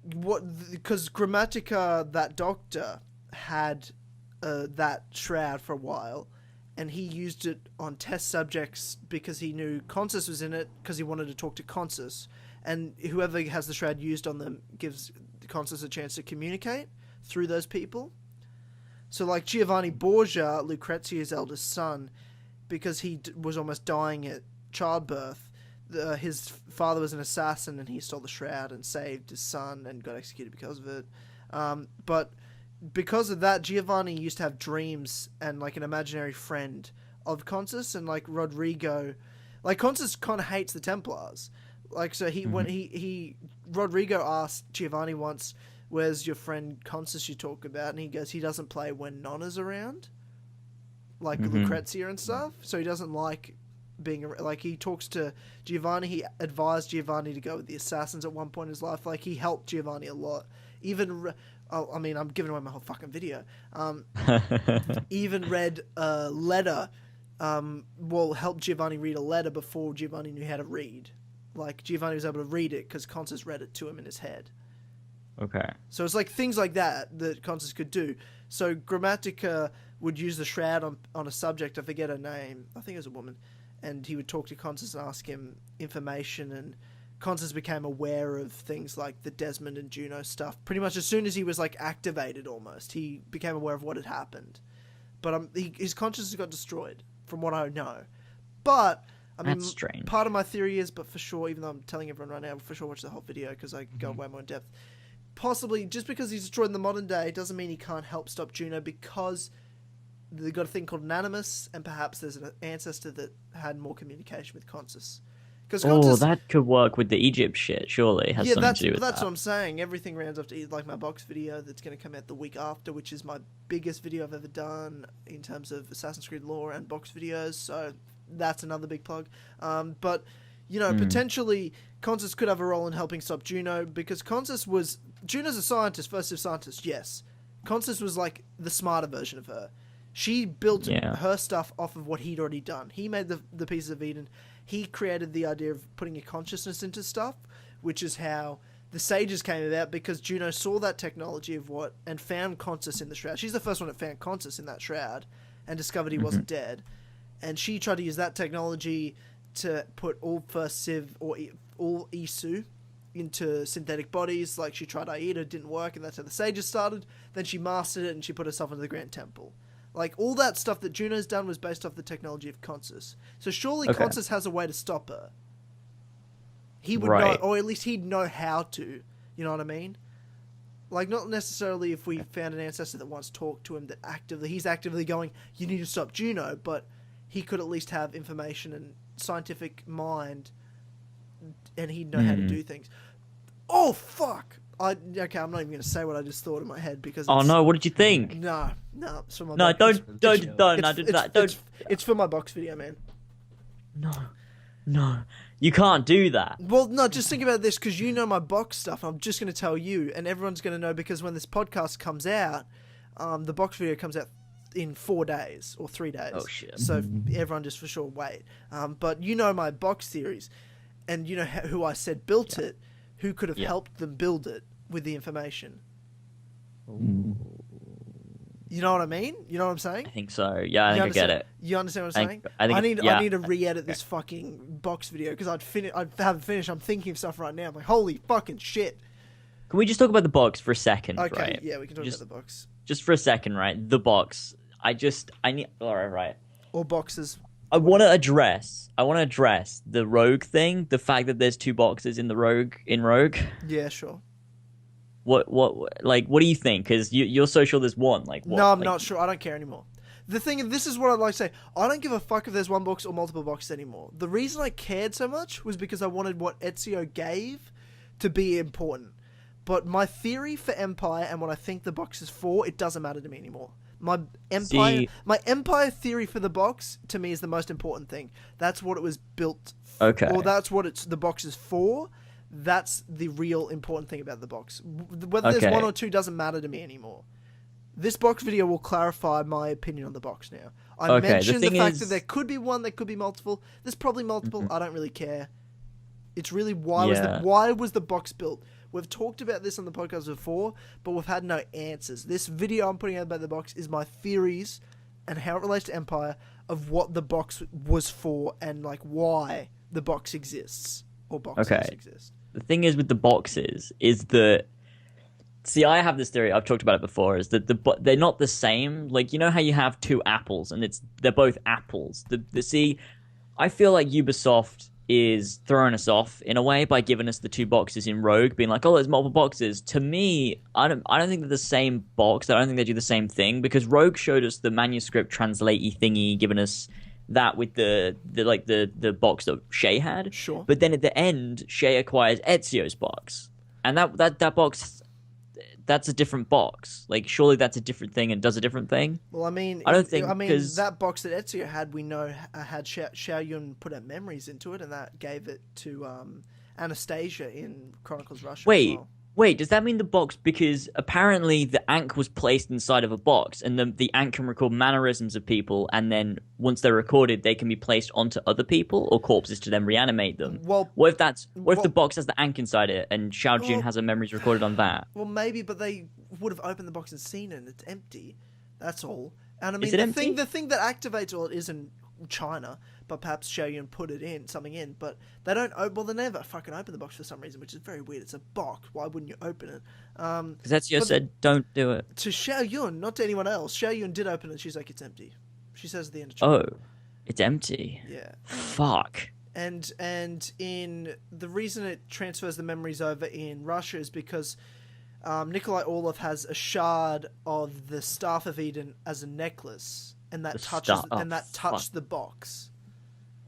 Grammatica, that doctor, had that shroud for a while, and he used it on test subjects because he knew Consus was in it, because he wanted to talk to Consus, and whoever has the shroud used on them gives Consus a chance to communicate through those people. So, like Giovanni Borgia, Lucrezia's eldest son, because he was almost dying at childbirth, his father was an assassin, and he stole the shroud and saved his son and got executed because of it. But because of that, Giovanni used to have dreams and, like, an imaginary friend of Consus, and, like, Rodrigo... Like, Consus kind of hates the Templars. Like, so when Rodrigo asked Giovanni once, "Where's your friend Consus you talk about?" And he goes, he doesn't play when Nonna's around, like Lucrezia and stuff. So he doesn't like being... Like, he talks to Giovanni. He advised Giovanni to go with the assassins at one point in his life. Like, he helped Giovanni a lot. Even... I mean, I'm giving away my whole fucking video. Even read a letter... helped Giovanni read a letter before Giovanni knew how to read. Like, Giovanni was able to read it because Consus read it to him in his head. Okay. So it's like things like that Consus could do. So Grammatica would use the shroud on a subject, I forget her name, I think it was a woman, and he would talk to Consus and ask him information, and Consus became aware of things like the Desmond and Juno stuff. Pretty much as soon as he was, like, activated almost, he became aware of what had happened. But his consciousness got destroyed, from what I know. But... I mean, that's strange. Part of my theory is, but for sure, even though I'm telling everyone right now, for sure watch the whole video because I go way more in depth. Possibly, just because he's destroyed in the modern day doesn't mean he can't help stop Juno, because they've got a thing called an animus, and perhaps there's an ancestor that had more communication with Consus. That could work with the Egypt shit, surely. It has something to do with that's what I'm saying. Everything rounds up to, like, my box video that's going to come out the week after, which is my biggest video I've ever done in terms of Assassin's Creed lore and box videos, so... That's another big plug. But, you know, potentially Consus could have a role in helping stop Juno, because Juno's a scientist, first Civ scientist, yes. Consus was like the smarter version of her. She built her stuff off of what he'd already done. He made the Pieces of Eden. He created the idea of putting a consciousness into stuff, which is how the Sages came about, because Juno saw that technology and found Consus in the shroud. She's the first one that found Consus in that shroud and discovered he wasn't dead. And she tried to use that technology to put all first Civ, or all Isu, into synthetic bodies. Like, she tried Aida, didn't work, and that's how the Sages started. Then she mastered it, and she put herself into the Grand Temple. Like, all that stuff that Juno's done was based off the technology of Consus. So surely Consus has a way to stop her. He would know, or at least he'd know how to. You know what I mean? Like, not necessarily if we found an ancestor that once talked to him that he's actively going, you need to stop Juno, but he could at least have information and scientific mind, and he'd know how to do things. Oh, fuck! Okay, I'm not even going to say what I just thought in my head because Oh, no, what did you think? No, it's for my No, box. don't. It's for my box video, man. No. You can't do that. Well, no, just think about this, because you know my box stuff. I'm just going to tell you, and everyone's going to know, because when this podcast comes out, the box video comes out in 4 days or 3 days. Oh, shit. So everyone just for sure wait. But you know my box series, and you know who I said built it, who could have helped them build it with the information. You know what I mean? You know what I'm saying? I think so. Yeah, I think I get it. You understand what I'm saying? I need to re-edit this fucking box video because I haven't finished. I'm thinking of stuff right now. I'm like, holy fucking shit. Can we just talk about the box for a second, okay, right? Yeah, we can talk about the box. Just for a second, right? The box. I need... Alright, right. Or boxes. I want to address the rogue thing. The fact that there's 2 boxes in Rogue. Yeah, sure. What do you think? Because you're so sure there's one. Like, what? No, I'm not sure. I don't care anymore. The thing, this is what I'd like to say. I don't give a fuck if there's 1 box or multiple boxes anymore. The reason I cared so much was because I wanted what Ezio gave to be important. But my theory for Empire and what I think the box is for, it doesn't matter to me anymore. My Empire theory for the box, to me, is the most important thing. That's what it was built for. Okay. Or that's what the box is for. That's the real important thing about the box. Whether there's 1 or 2 doesn't matter to me anymore. This box video will clarify my opinion on the box now. I mentioned the fact that there could be 1, there could be multiple. There's probably multiple. I don't really care. It's really why was the box built? We've talked about this on the podcast before, but we've had no answers. This video I'm putting out about the box is my theories and how it relates to Empire of what the box was for and like why the box exists or boxes exist. The thing is with the boxes is that, see, I have this theory, I've talked about it before, is that they're not the same. Like, you know how you have 2 apples and they're both apples. See, I feel like Ubisoft is throwing us off in a way by giving us the 2 boxes in Rogue, being like, oh, there's multiple boxes. To me, I don't think they're the same box. I don't think they do the same thing, because Rogue showed us the manuscript translate-y thingy, giving us that with the box that Shay had. Sure. But then at the end, Shay acquires Ezio's box, and that box, that's a different box. Like, surely that's a different thing and does a different thing. Well, I mean, that box that Ezio had, we know had Xiao Yun put her memories into it, and that gave it to Anastasia in Chronicles Russia. Wait, does that mean the box, because apparently the Ankh was placed inside of a box, and the Ankh can record mannerisms of people, and then once they're recorded, they can be placed onto other people or corpses to then reanimate them? Well, what if the box has the Ankh inside it, and Xiao Jun has her memories recorded on that? Well, maybe, but they would have opened the box and seen it, and it's empty. That's all. And I mean, Is it empty? The thing that activates all it is in China, but perhaps Xiao Yun put something in, but they don't. They never fucking open the box for some reason, which is very weird. It's a box. Why wouldn't you open it? Because Ezio said, don't do it. To Xiao Yun, not to anyone else. Xiao Yun did open it. She's like, it's empty. She says at the end of China. Oh, it's empty. Yeah. Fuck. And in the reason it transfers the memories over in Russia is because Nikolai Orlov has a shard of the Staff of Eden as a necklace, and that touched the box.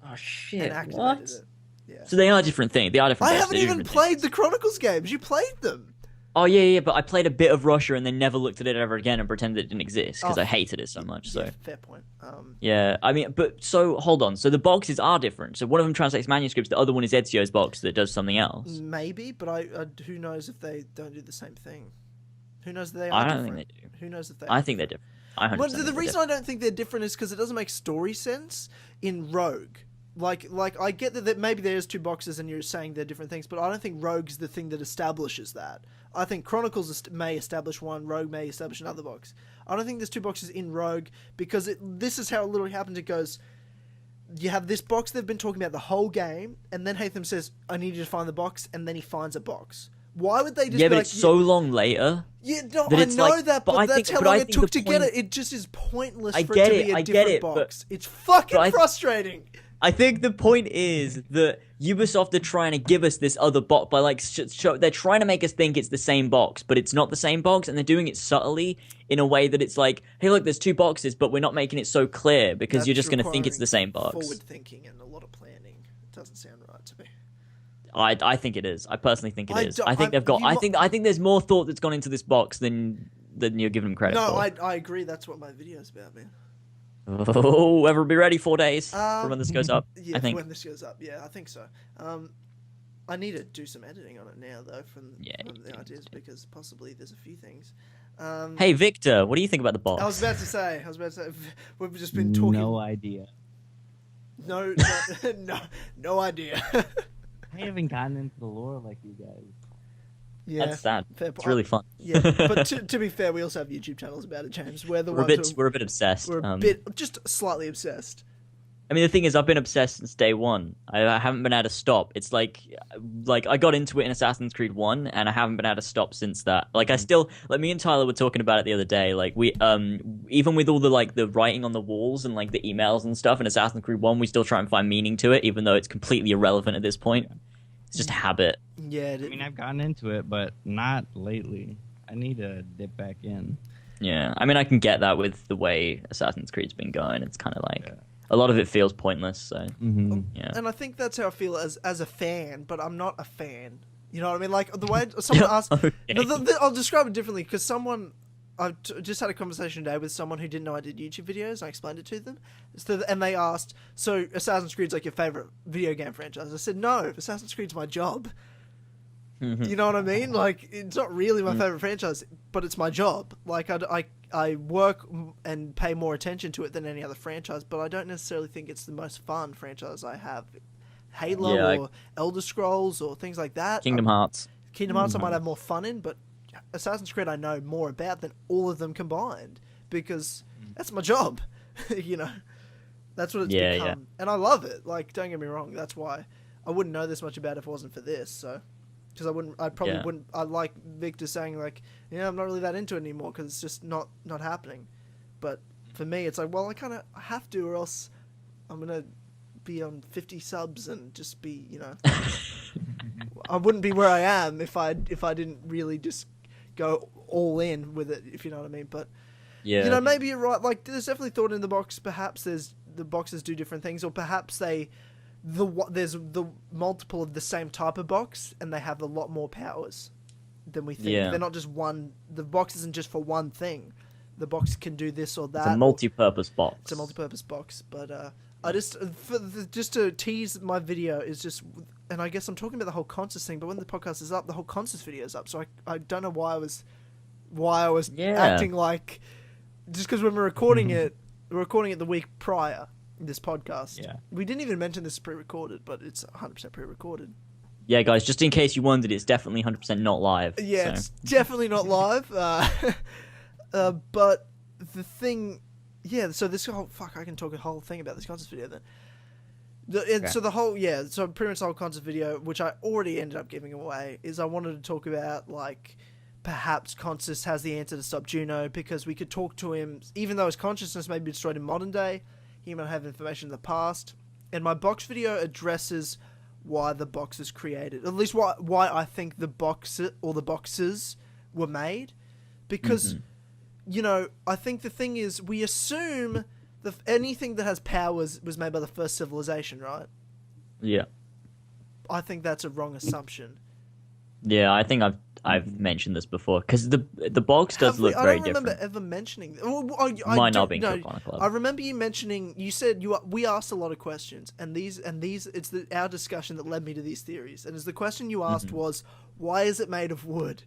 Oh shit! And activated it. Yeah. So they are different things. They are different. I haven't even played the Chronicles games. You played them. Oh yeah, but I played a bit of Russia and then never looked at it ever again and pretended it didn't exist because I hated it so much. So yeah, fair point. Yeah, I mean, but so hold on. So the boxes are different. So one of them translates manuscripts. The other one is Ezio's box that does something else. Maybe, but who knows if they don't do the same thing? Who knows that they are I don't different? think they do. Who knows if they? I think they're different. But the reason I don't think they're different is because it doesn't make story sense in Rogue. Like I get that maybe there's 2 boxes and you're saying they're different things, but I don't think Rogue's the thing that establishes that. I think Chronicles may establish one, Rogue may establish another box. I don't think there's 2 boxes in Rogue because this is how it literally happens. It goes, you have this box they've been talking about the whole game, and then Haytham says, "I need you to find the box," and then he finds a box. Why would they just? Yeah, be but like, it's so long later. Yeah, no, that I it's know like, that, but that's how long it took to get point- it. It just is pointless I for get it to be it, a I get different it, but- box. It's fucking but I- frustrating. I think the point is that Ubisoft are trying to give us this other box by like they're trying to make us think it's the same box, but it's not the same box, and they're doing it subtly in a way that it's like, hey, look, there's two boxes, but we're not making it so clear because you're just going to think it's the same box. Forward thinking and a lot of planning. It doesn't sound right to me. I think it is. I personally think it I is. don't- I think they've got. you I think there's more thought that's gone into this box than you're giving them credit No, for. I agree. That's what my video's about, man. Oh, ever be ready? 4 days from when this goes up. Yeah, I think. when this goes up. Yeah, I think so. I need to do some editing on it now, though, from the ideas, because possibly there's a few things. Hey, Victor, what do you think about the box? I was about to say, we've just been talking. No idea. No, no idea. I haven't gotten into the lore like you guys. Yeah, That's sad. fair It's point. really fun. Yeah, but to be fair, we also have YouTube channels about it, James. We're the We're ones a bit obsessed. we're a bit just slightly obsessed. I mean, the thing is, I've been obsessed since day one. I haven't been able to stop. It's like I got into it in Assassin's Creed 1, and I haven't been able to stop since that. Like, I still, like, me and Tyler were talking about it the other day. Like, we, even with all the, like, the writing on the walls and, like, the emails and stuff in Assassin's Creed 1, we still try and find meaning to it, even though it's completely irrelevant at this point. It's just habit. Yeah, I mean, I've gotten into it, but not lately. I need to dip back in. Yeah. I mean, I can get that with the way Assassin's Creed's been going. It's kind of like, a lot of it feels pointless, so, yeah. and I think that's how I feel as a fan, but I'm not a fan. You know what I mean? Like, the way someone asked... Okay. I'll describe it differently, because I just had a conversation today with someone who didn't know I did YouTube videos, and I explained it to them. And they asked, so Assassin's Creed's like your favourite video game franchise? I said, no, Assassin's Creed's my job. You know what I mean? Like, it's not really my favourite franchise, but it's my job. Like, I work and pay more attention to it than any other franchise, but I don't necessarily think it's the most fun franchise I have. Halo or Elder Scrolls or things like that. Kingdom Hearts. Kingdom Hearts I might have more fun in, but Assassin's Creed I know more about than all of them combined, because that's my job. You know, that's what it's become. Yeah. And I love it. Like, don't get me wrong, that's why I wouldn't know this much about it if it wasn't for this. So, because I probably wouldn't. I like Victor saying, like, yeah, I'm not really that into it anymore because it's just not happening. But for me, it's like, well, I have to, or else I'm gonna be on 50 subs and just be, you know, I wouldn't be where I am if I didn't really just go all in with it, if you know what I mean. But Yeah. you know, maybe you're right. Like, there's definitely thought in the box. Perhaps the boxes do different things, or perhaps there's the multiple of the same type of box, and they have a lot more powers than we think. Yeah. They're not just one. The box isn't just for one thing. The box can do this or that. It's a multi-purpose box. It's a multi-purpose box, but I just just to tease my video is just, and I guess I'm talking about the whole Consus thing. But when the podcast is up, the whole Consus video is up. So I don't know why I was acting like, just because when we're recording it the week prior, this podcast. Yeah. We didn't even mention this is pre-recorded, but it's 100% pre-recorded. Yeah, guys, just in case you wondered, it's definitely 100% not live. Yeah, so. it's definitely not live. But the thing, so this whole, I can talk a whole thing about this concept video then. So the whole, so pretty much the whole concept video, which I already ended up giving away, is I wanted to talk about, like, perhaps Consus has the answer to stop Juno, because we could talk to him, even though his consciousness may be destroyed in modern day, he might have information in the past. And my box video addresses why the box is created, at least why I think the box or the boxes were made, because you know, I think the thing is, we assume that anything that has powers was made by the first civilization, right? Yeah. I think that's a wrong assumption. Yeah, I think I've mentioned this before, because the box does look very different. I don't remember ever mentioning. Might not being Coupon Club. I remember you mentioning. You said we asked a lot of questions, and these it's our discussion that led me to these theories. And as the question you asked was, why is it made of wood?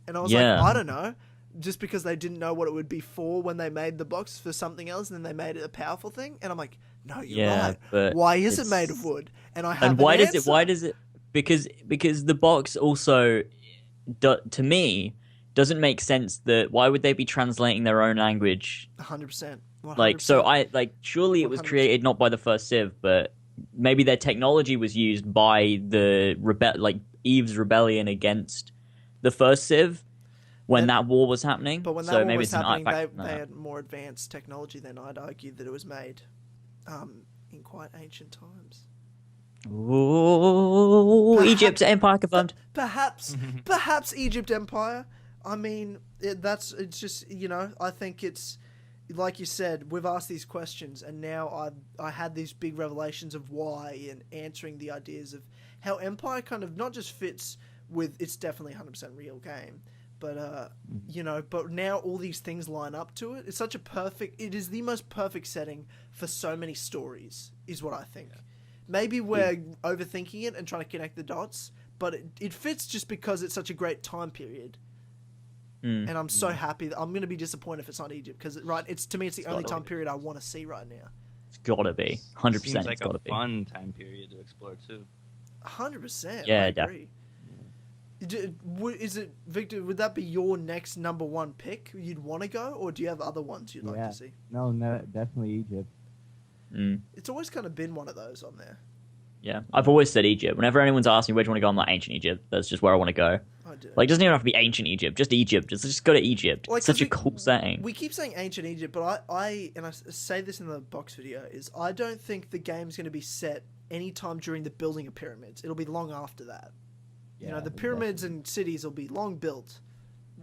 And I was like, I don't know. Just because they didn't know what it would be for when they made the box for something else, and then they made it a powerful thing. And I'm like, no, you're right. But why is it made of wood? And I have and why an does answer. Why does it? Because the box also, to me, doesn't make sense. That why would they be translating their own language? 100%. Like, so 100%. surely it was 100%. created not by the first Civ, but maybe their technology was used by the Eve's rebellion against the first Civ when that war was happening. But when that so war maybe was it's an happening, artifact they had more advanced technology than I'd argue that it was made in quite ancient times. Ooh, Egypt Empire confirmed. Perhaps Egypt Empire. I mean, it's just, I think it's, like you said, we've asked these questions, and now I had these big revelations of why, and answering the ideas of how Empire kind of not just fits with, it's definitely 100% real game, but but now all these things line up to it. It's such a it is the most perfect setting for so many stories, is what I think. Maybe we're overthinking it and trying to connect the dots, but it fits just because it's such a great time period. And I'm so happy that I'm going to be disappointed if it's not Egypt, because to me it's the only time period I want to see right now. It's gotta be 100%. Seems like it's gotta a fun time period to explore too. 100%. Yeah, I agree. Is it, Victor? Would that be your next number one pick? You'd want to go, or do you have other ones you'd like to see? No, definitely Egypt. It's always kind of been one of those on there. Yeah, I've always said Egypt. Whenever anyone's asked me where do you want to go, I'm like ancient Egypt. That's just where I want to go. I do. Like, it doesn't even have to be ancient Egypt. Just Egypt. Just go to Egypt. Like, it's such a cool setting. We keep saying ancient Egypt, but I say this in the box video, is I don't think the game's going to be set anytime during the building of pyramids. It'll be long after that. Yeah, the pyramids and cities will be long built.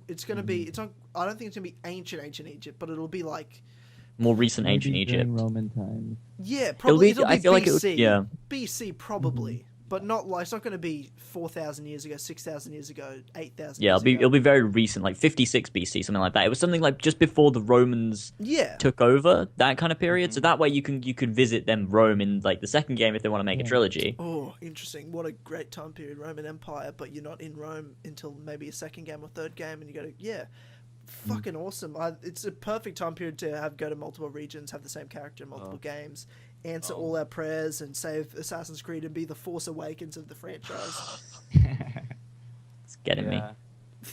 It's going to be. It's not. I don't think it's going to be ancient Egypt, but it'll be like more recent ancient Maybe Egypt. during Roman times. Yeah, probably it'll be I feel BC. like it would, yeah. BC probably, but not like it's not going to be 4,000 years ago, 6,000 years ago, 8,000. Yeah, years ago. it'll be very recent, like 56 BC, something like that. It was something like just before the Romans took over, that kind of period. So that way you could visit them Rome in like the second game if they want to make a trilogy. Oh, interesting! What a great time period, Roman Empire. But you're not in Rome until maybe a second game or third game, and you go to fucking awesome. It's a perfect time period to go to multiple regions, have the same character in multiple games, answer all our prayers, and save Assassin's Creed and be the Force Awakens of the franchise. It's getting me.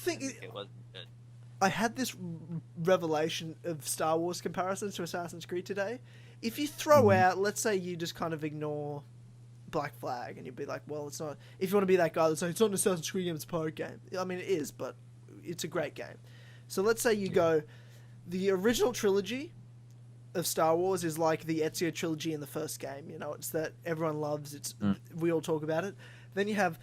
It wasn't good. I had this revelation of Star Wars comparisons to Assassin's Creed today. If you throw out, let's say you just kind of ignore Black Flag, and you'd be like, well, it's not. If you want to be that guy that's like, it's not an Assassin's Creed game, it's a pirate game. I mean, it is, but it's a great game. So let's say you go, the original trilogy of Star Wars is like the Ezio trilogy in the first game. It's that everyone loves. We all talk about it. Then you have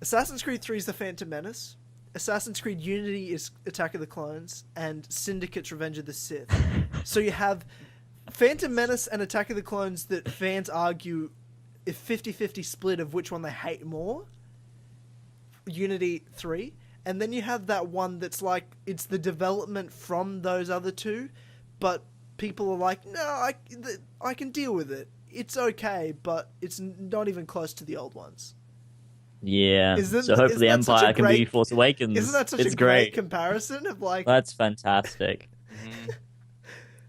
Assassin's Creed 3 is the Phantom Menace. Assassin's Creed Unity is Attack of the Clones, and Syndicate's Revenge of the Sith. So you have Phantom Menace and Attack of the Clones that fans argue a 50-50 split of which one they hate more. Unity 3. And then you have that one that's like, it's the development from those other two, but people are like, no, I can deal with it. It's okay, but it's not even close to the old ones. Yeah. So hopefully Empire can be Force Awakens. Isn't that such a great comparison of like... That's fantastic.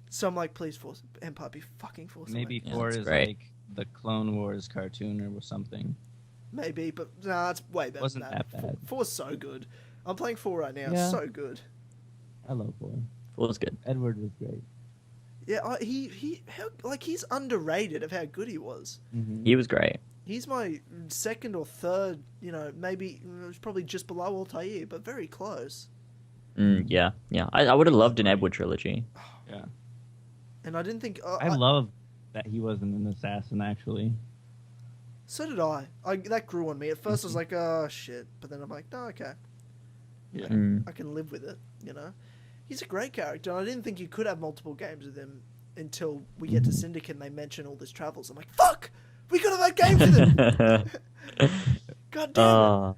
So I'm like, please, Empire be fucking Force Awakens. Maybe 4 is like the Clone Wars cartoon or something. Maybe, but nah, it's way better Wasn't than that. that bad. 4's so good. I'm playing 4 right now. Yeah. It's so good. I love 4. 4 was good. Edward was great. Yeah, he's underrated of how good he was. He was great. He's my second or third, maybe it was probably just below Altair, but very close. Yeah. I would have loved an Edward trilogy. Yeah. And I didn't think... I love that he wasn't an assassin, actually. So did I. That grew on me. At first I was like, oh, shit. But then I'm like, no, okay. Yeah. I can live with it, He's a great character. And I didn't think you could have multiple games with him until we get to Syndicate and they mention all these travels. I'm like, fuck! We could have had games with him! God damn it.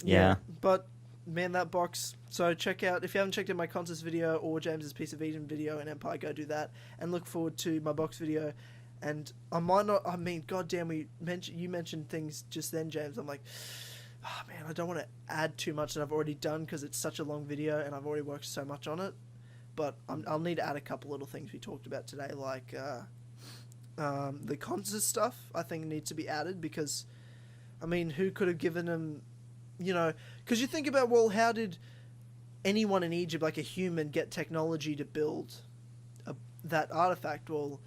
Yeah. But, man, that box... So check out... If you haven't checked out my concerts video or James's Piece of Eden video in Empire, go do that. And look forward to my box video. And I might not... I mean, goddamn, you mentioned things just then, James. I'm like... Oh, man, I don't want to add too much that I've already done because it's such a long video and I've already worked so much on it. But I'll need to add a couple little things we talked about today, like the concert stuff I think needs to be added because, I mean, who could have given them, because you think about, well, how did anyone in Egypt, like a human, get technology to build that artifact, well,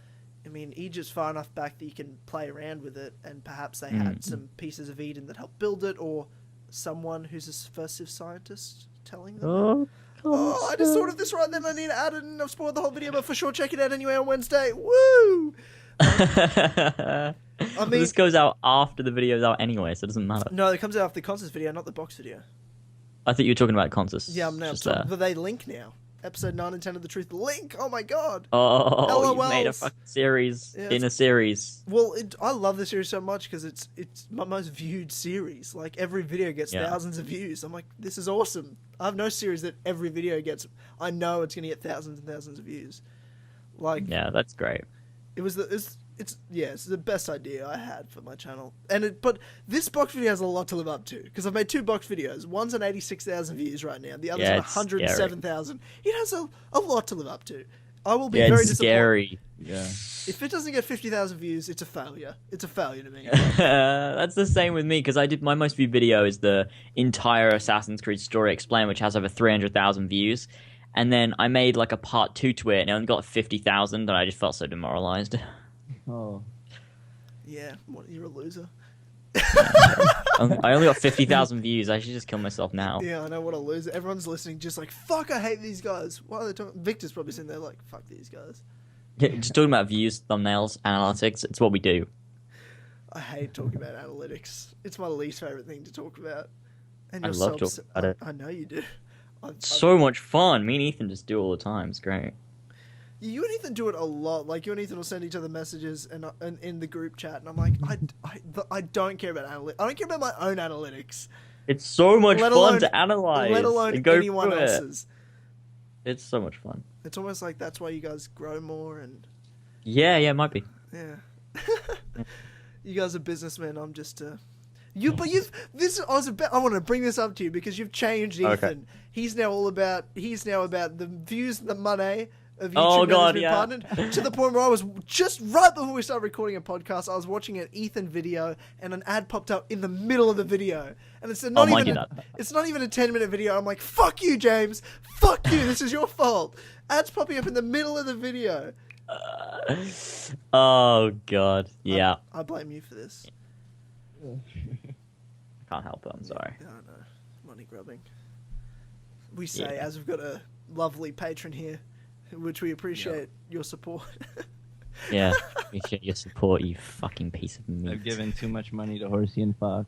I mean, Egypt's far enough back that you can play around with it, and perhaps they had some pieces of Eden that helped build it, or someone who's a subversive scientist telling them. Oh, I just thought of this right then. I need to add it, and I've spoiled the whole video, but for sure, check it out anyway on Wednesday. Woo! I mean, this goes out after the video's out anyway, so it doesn't matter. No, it comes out after the Consus video, not the box video. I thought you were talking about Consus. Yeah, I'm now talking, but they link now. Episode 9 and 10 of The Truth link. Oh my god. Oh, you made a fucking series in a series. Well, I love the series so much because it's my most viewed series. Like, every video gets thousands of views. I'm like, this is awesome. I have no series that every video gets. I know it's going to get thousands and thousands of views. Like, yeah, that's great. It's the best idea I had for my channel. But this box video has a lot to live up to because I've made 2 box videos. One's on 86,000 views right now. The other's on 107,000. It has a lot to live up to. I will be very disappointed. Scary. Yeah. If it doesn't get 50,000 views, it's a failure. It's a failure to me. That's the same with me because I did my most viewed video is the entire Assassin's Creed story explained, which has over 300,000 views. And then I made like a part 2 to it and it only got 50,000 and I just felt so demoralized. Oh. Yeah, you're a loser. I only got 50,000 views. I should just kill myself now. Yeah, I know, what a loser. Everyone's listening just like, fuck, I hate these guys. Why are they talking? Victor's probably sitting there like, fuck these guys. Yeah, just talking about views, thumbnails, analytics. It's what we do. I hate talking about analytics. It's my least favorite thing to talk about. And I love talking about it. I know you do. It's so much fun. Me and Ethan just do it all the time. It's great. You and Ethan do it a lot. Like, you and Ethan will send each other messages and in the group chat, and I'm like, I don't care about analytics. I don't care about my own analytitic. It's so much fun to analyze. Let alone anyone else's. It's so much fun. It's almost like that's why you guys grow more and. Yeah, it might be. Yeah. You guys are businessmen. I'm just. I want to bring this up to you because you've changed Ethan. Okay. He's now about the views, the money of YouTube. Oh god, yeah. Partnered, to the point where I was just right before we started recording a podcast, I was watching an Ethan video and an ad popped up in the middle of the video, and it's not even a 10-minute video. I'm like, fuck you, James. Fuck you. This is your fault. Ads popping up in the middle of the video. Oh god, yeah. I blame you for this. I can't help it. I'm sorry. I don't know. Money grubbing. We say as we've got a lovely patron here, which we appreciate your support. Yeah, appreciate your support, you fucking piece of meat. I've given too much money to Horsey and Fox.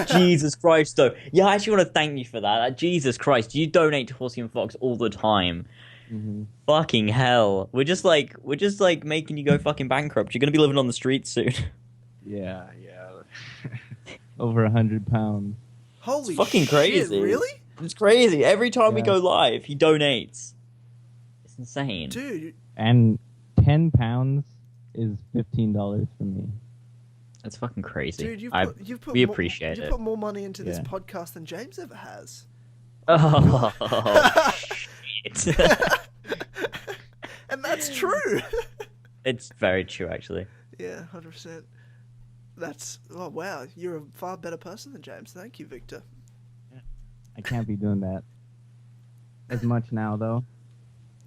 Jesus Christ, though. Yeah, I actually want to thank you for that. Jesus Christ, you donate to Horsey and Fox all the time. Mm-hmm. Fucking hell. We're just like making you go fucking bankrupt. You're gonna be living on the streets soon. Yeah. Over 100 pounds. Holy it's fucking shit, crazy. Really? It's crazy. Every time we go live, he donates. It's insane. Dude. And 10 pounds is $15 for me. That's fucking crazy. Dude, we appreciate it. You put more money into this podcast than James ever has. Oh, shit. And that's true. It's very true, actually. Yeah, 100%. Oh wow, you're a far better person than James. Thank you, Victor. I can't be doing that as much now, though.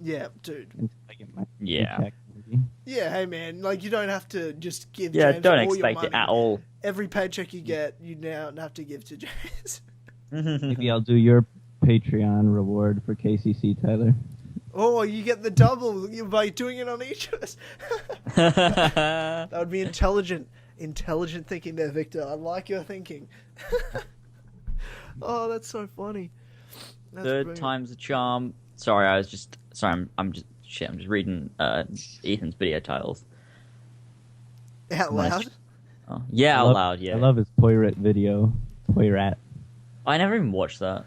Yeah, dude. Until I get my check, maybe. Yeah, hey man, like you don't have to just give. Yeah, James don't all your expect money. it at all. Every paycheck you get, you now have to give to James. Maybe I'll do your Patreon reward for KCC, Tyler. Oh, you get the double by doing it on each of us. That would be intelligent thinking there, Victor. I like your thinking. Oh, that's so funny. That's Third brilliant. time's a charm. Sorry, I'm just reading Ethan's video titles. Out loud? Oh, yeah, out loud, yeah. I love his Poirat video. Poirat. I never even watched that.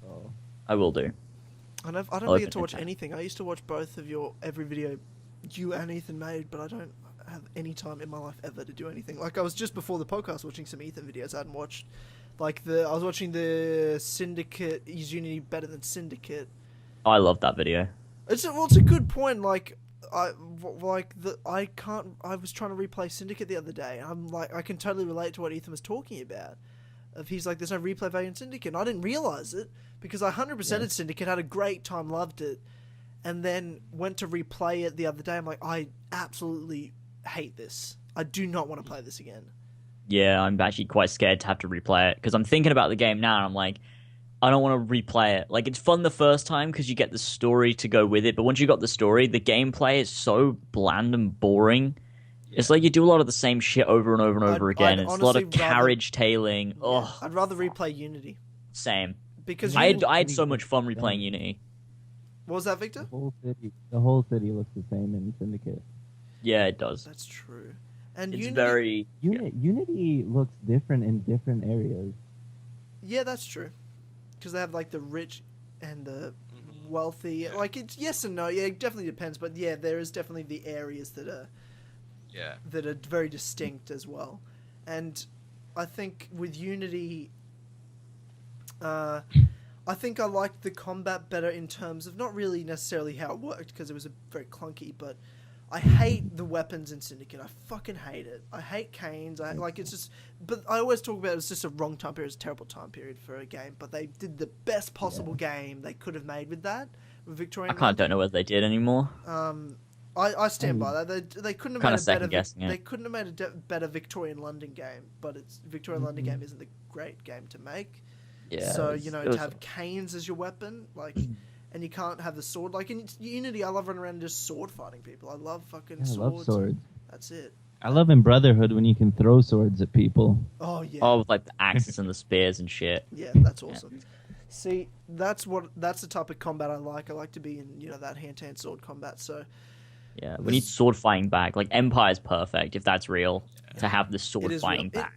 Oh. I will do. I don't get to watch anything. I used to watch both of your every video you and Ethan made, but I don't have any time in my life ever to do anything. Like I was just before the podcast watching some Ethan videos I hadn't watched. Like I was watching the Syndicate. Is Unity better than Syndicate? Oh, I love that video. It's a good point. Like I was trying to replay Syndicate the other day. I'm like, I can totally relate to what Ethan was talking about. He's like, there's no replay value in Syndicate. And I didn't realize it because I 100%ed Syndicate, had a great time, loved it. and then went to replay it the other day. I'm like, I absolutely hate this. I do not want to play this again. Yeah, I'm actually quite scared to have to replay it because I'm thinking about the game now and I'm like, I don't want to replay it. Like, it's fun the first time because you get the story to go with it, but once you got the story, the gameplay is so bland and boring. Yeah. It's like you do a lot of the same shit over and over and over again. It's a lot of carriage tailing. Yeah, I'd rather replay Unity. Same. Because I had so much fun replaying Unity. What was that, Victor? The whole city looks the same in Syndicate. Yeah, it does. That's true. And it's very... Unity looks different in different areas. Yeah, that's true. Because they have, like, the rich and the wealthy. Like, it's yes and no. Yeah, it definitely depends. But, yeah, there is definitely the areas that are very distinct as well. And I think with Unity... I think I liked the combat better in terms of not really necessarily how it worked, because it was very clunky, but I hate the weapons in Syndicate. I fucking hate it. I hate canes. It's just... But I always talk about it was just a wrong time period. It's a terrible time period for a game, but they did the best possible game they could have made with that. With Victorian I don't know whether they did anymore. I stand by that. They couldn't have made a better... They couldn't have made a better Victorian London game, but Victorian London game isn't the great game to make. Yeah, so, to have canes as your weapon, like, and you can't have the sword. Like, in Unity, I love running around and just sword fighting people. I love fucking swords. I love swords. That's it. I love in Brotherhood when you can throw swords at people. Oh, yeah. Oh, with, like, the axes and the spears and shit. Yeah, that's awesome. Yeah. See, that's the type of combat I like. I like to be in, that hand-to-hand sword combat, so... Yeah, we need sword fighting back. Like, Empire's perfect, if that's real, to have the sword fighting back.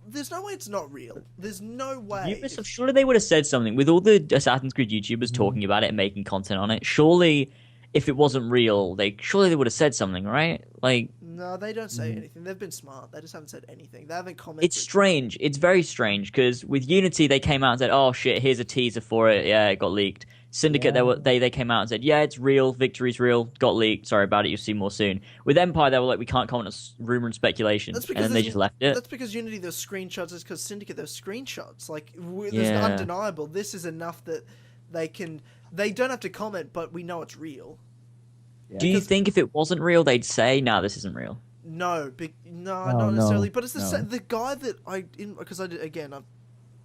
There's no way it's not real. There's no way. Ubisoft, surely they would have said something. With all the Assassin's Creed YouTubers talking about it and making content on it, surely, if it wasn't real, they would have said something, right? Like... No, they don't say anything. They've been smart. They just haven't said anything. They haven't commented. It's strange. It's very strange, because with Unity, they came out and said, oh shit, here's a teaser for it. Yeah, it got leaked. Syndicate, they came out and said, yeah, it's real, Victory's real, got leaked, sorry about it, you'll see more soon. With Empire, they were like, we can't comment on rumor and speculation, and then they just left it. That's because Unity, there's screenshots, it's because Syndicate, there's screenshots. Like, there's undeniable. This is enough that they don't have to comment, but we know it's real. Yeah. Do you think if it wasn't real, they'd say, nah, this isn't real? No, not necessarily, but it's the guy that I've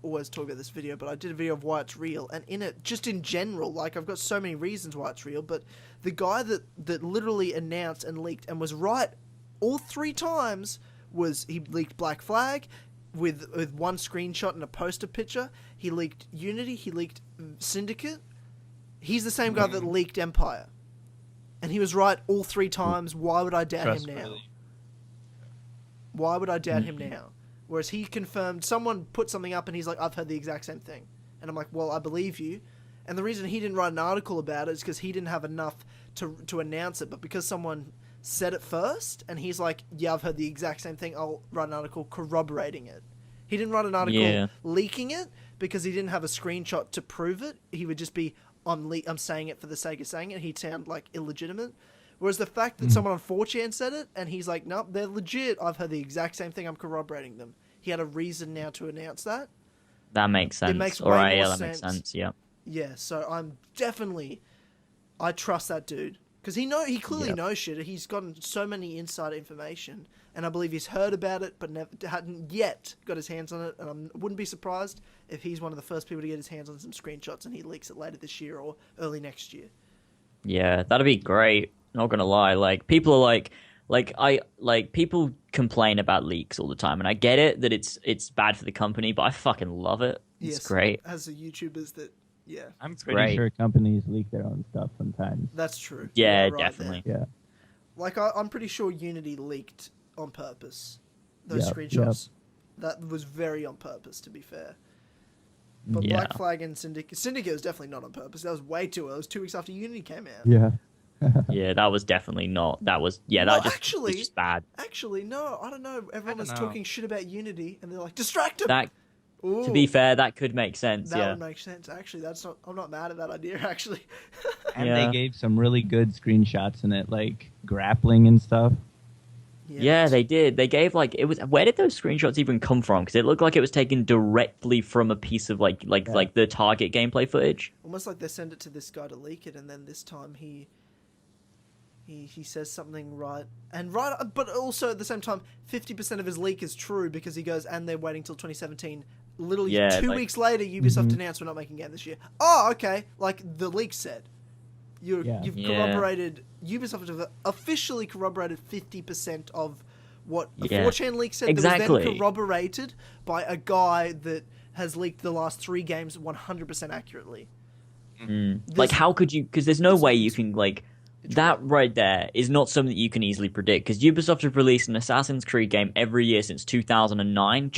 always talk about this video, but I did a video of why it's real, and in it, just in general, like, I've got so many reasons why it's real, but the guy that literally announced and leaked and was right all 3 times he leaked Black Flag with one screenshot and a poster picture. He leaked Unity, he leaked Syndicate. He's the same guy that leaked Empire, and he was right all 3 times. Why would I doubt him now? Why would I doubt him now? Whereas he confirmed, someone put something up and he's like, I've heard the exact same thing. And I'm like, well, I believe you. And the reason he didn't write an article about it is because he didn't have enough to announce it. But because someone said it first, and he's like, yeah, I've heard the exact same thing, I'll write an article corroborating it. He didn't write an article leaking it because he didn't have a screenshot to prove it. He would just be, I'm saying it for the sake of saying it. He'd sound like illegitimate. Whereas the fact that someone on 4chan said it, and he's like, nope, they're legit. I've heard the exact same thing. I'm corroborating them. He had a reason now to announce that. That makes sense. It makes way more sense. That makes sense, yeah. Yeah, so I trust that dude. Because he clearly knows shit. He's gotten so many insider information, and I believe he's heard about it, but hadn't yet got his hands on it, and I wouldn't be surprised if he's one of the first people to get his hands on some screenshots, and he leaks it later this year or early next year. Yeah, that'd be great. Not gonna lie, like, people are people complain about leaks all the time, and I get it that it's bad for the company, but I fucking love it. It's great. As the YouTubers that, I'm pretty sure companies leak their own stuff sometimes. That's true. Yeah, right definitely. There. Yeah. Like, I'm pretty sure Unity leaked on purpose. Those screenshots. That was very on purpose, to be fair. But Black Flag and Syndicate was definitely not on purpose. That was way too early. It was 2 weeks after Unity came out. Yeah. Yeah, that was definitely not. That was was just bad. Actually, no, I don't know. Everyone was talking shit about Unity, and they're like, distract him. To be fair, that could make sense. That would make sense. Actually, I'm not mad at that idea. Actually, and they gave some really good screenshots in it, like grappling and stuff. Yeah, they did. They gave like it was. Where did those screenshots even come from? Because it looked like it was taken directly from a piece of like the Target gameplay footage. Almost like they send it to this guy to leak it, and then this time he says something right, but also at the same time, 50% of his leak is true because he goes, and they're waiting till 2017. Literally 2 weeks later, Ubisoft announced we're not making a game this year. Oh, okay. Like the leak said. You've corroborated. Ubisoft have officially corroborated 50% of what a 4chan leak said. Exactly. That was then corroborated by a guy that has leaked the last 3 games 100% accurately. Like, how could you? Because there's no way you can like. That right there is not something that you can easily predict, because Ubisoft have released an Assassin's Creed game every year since 2009.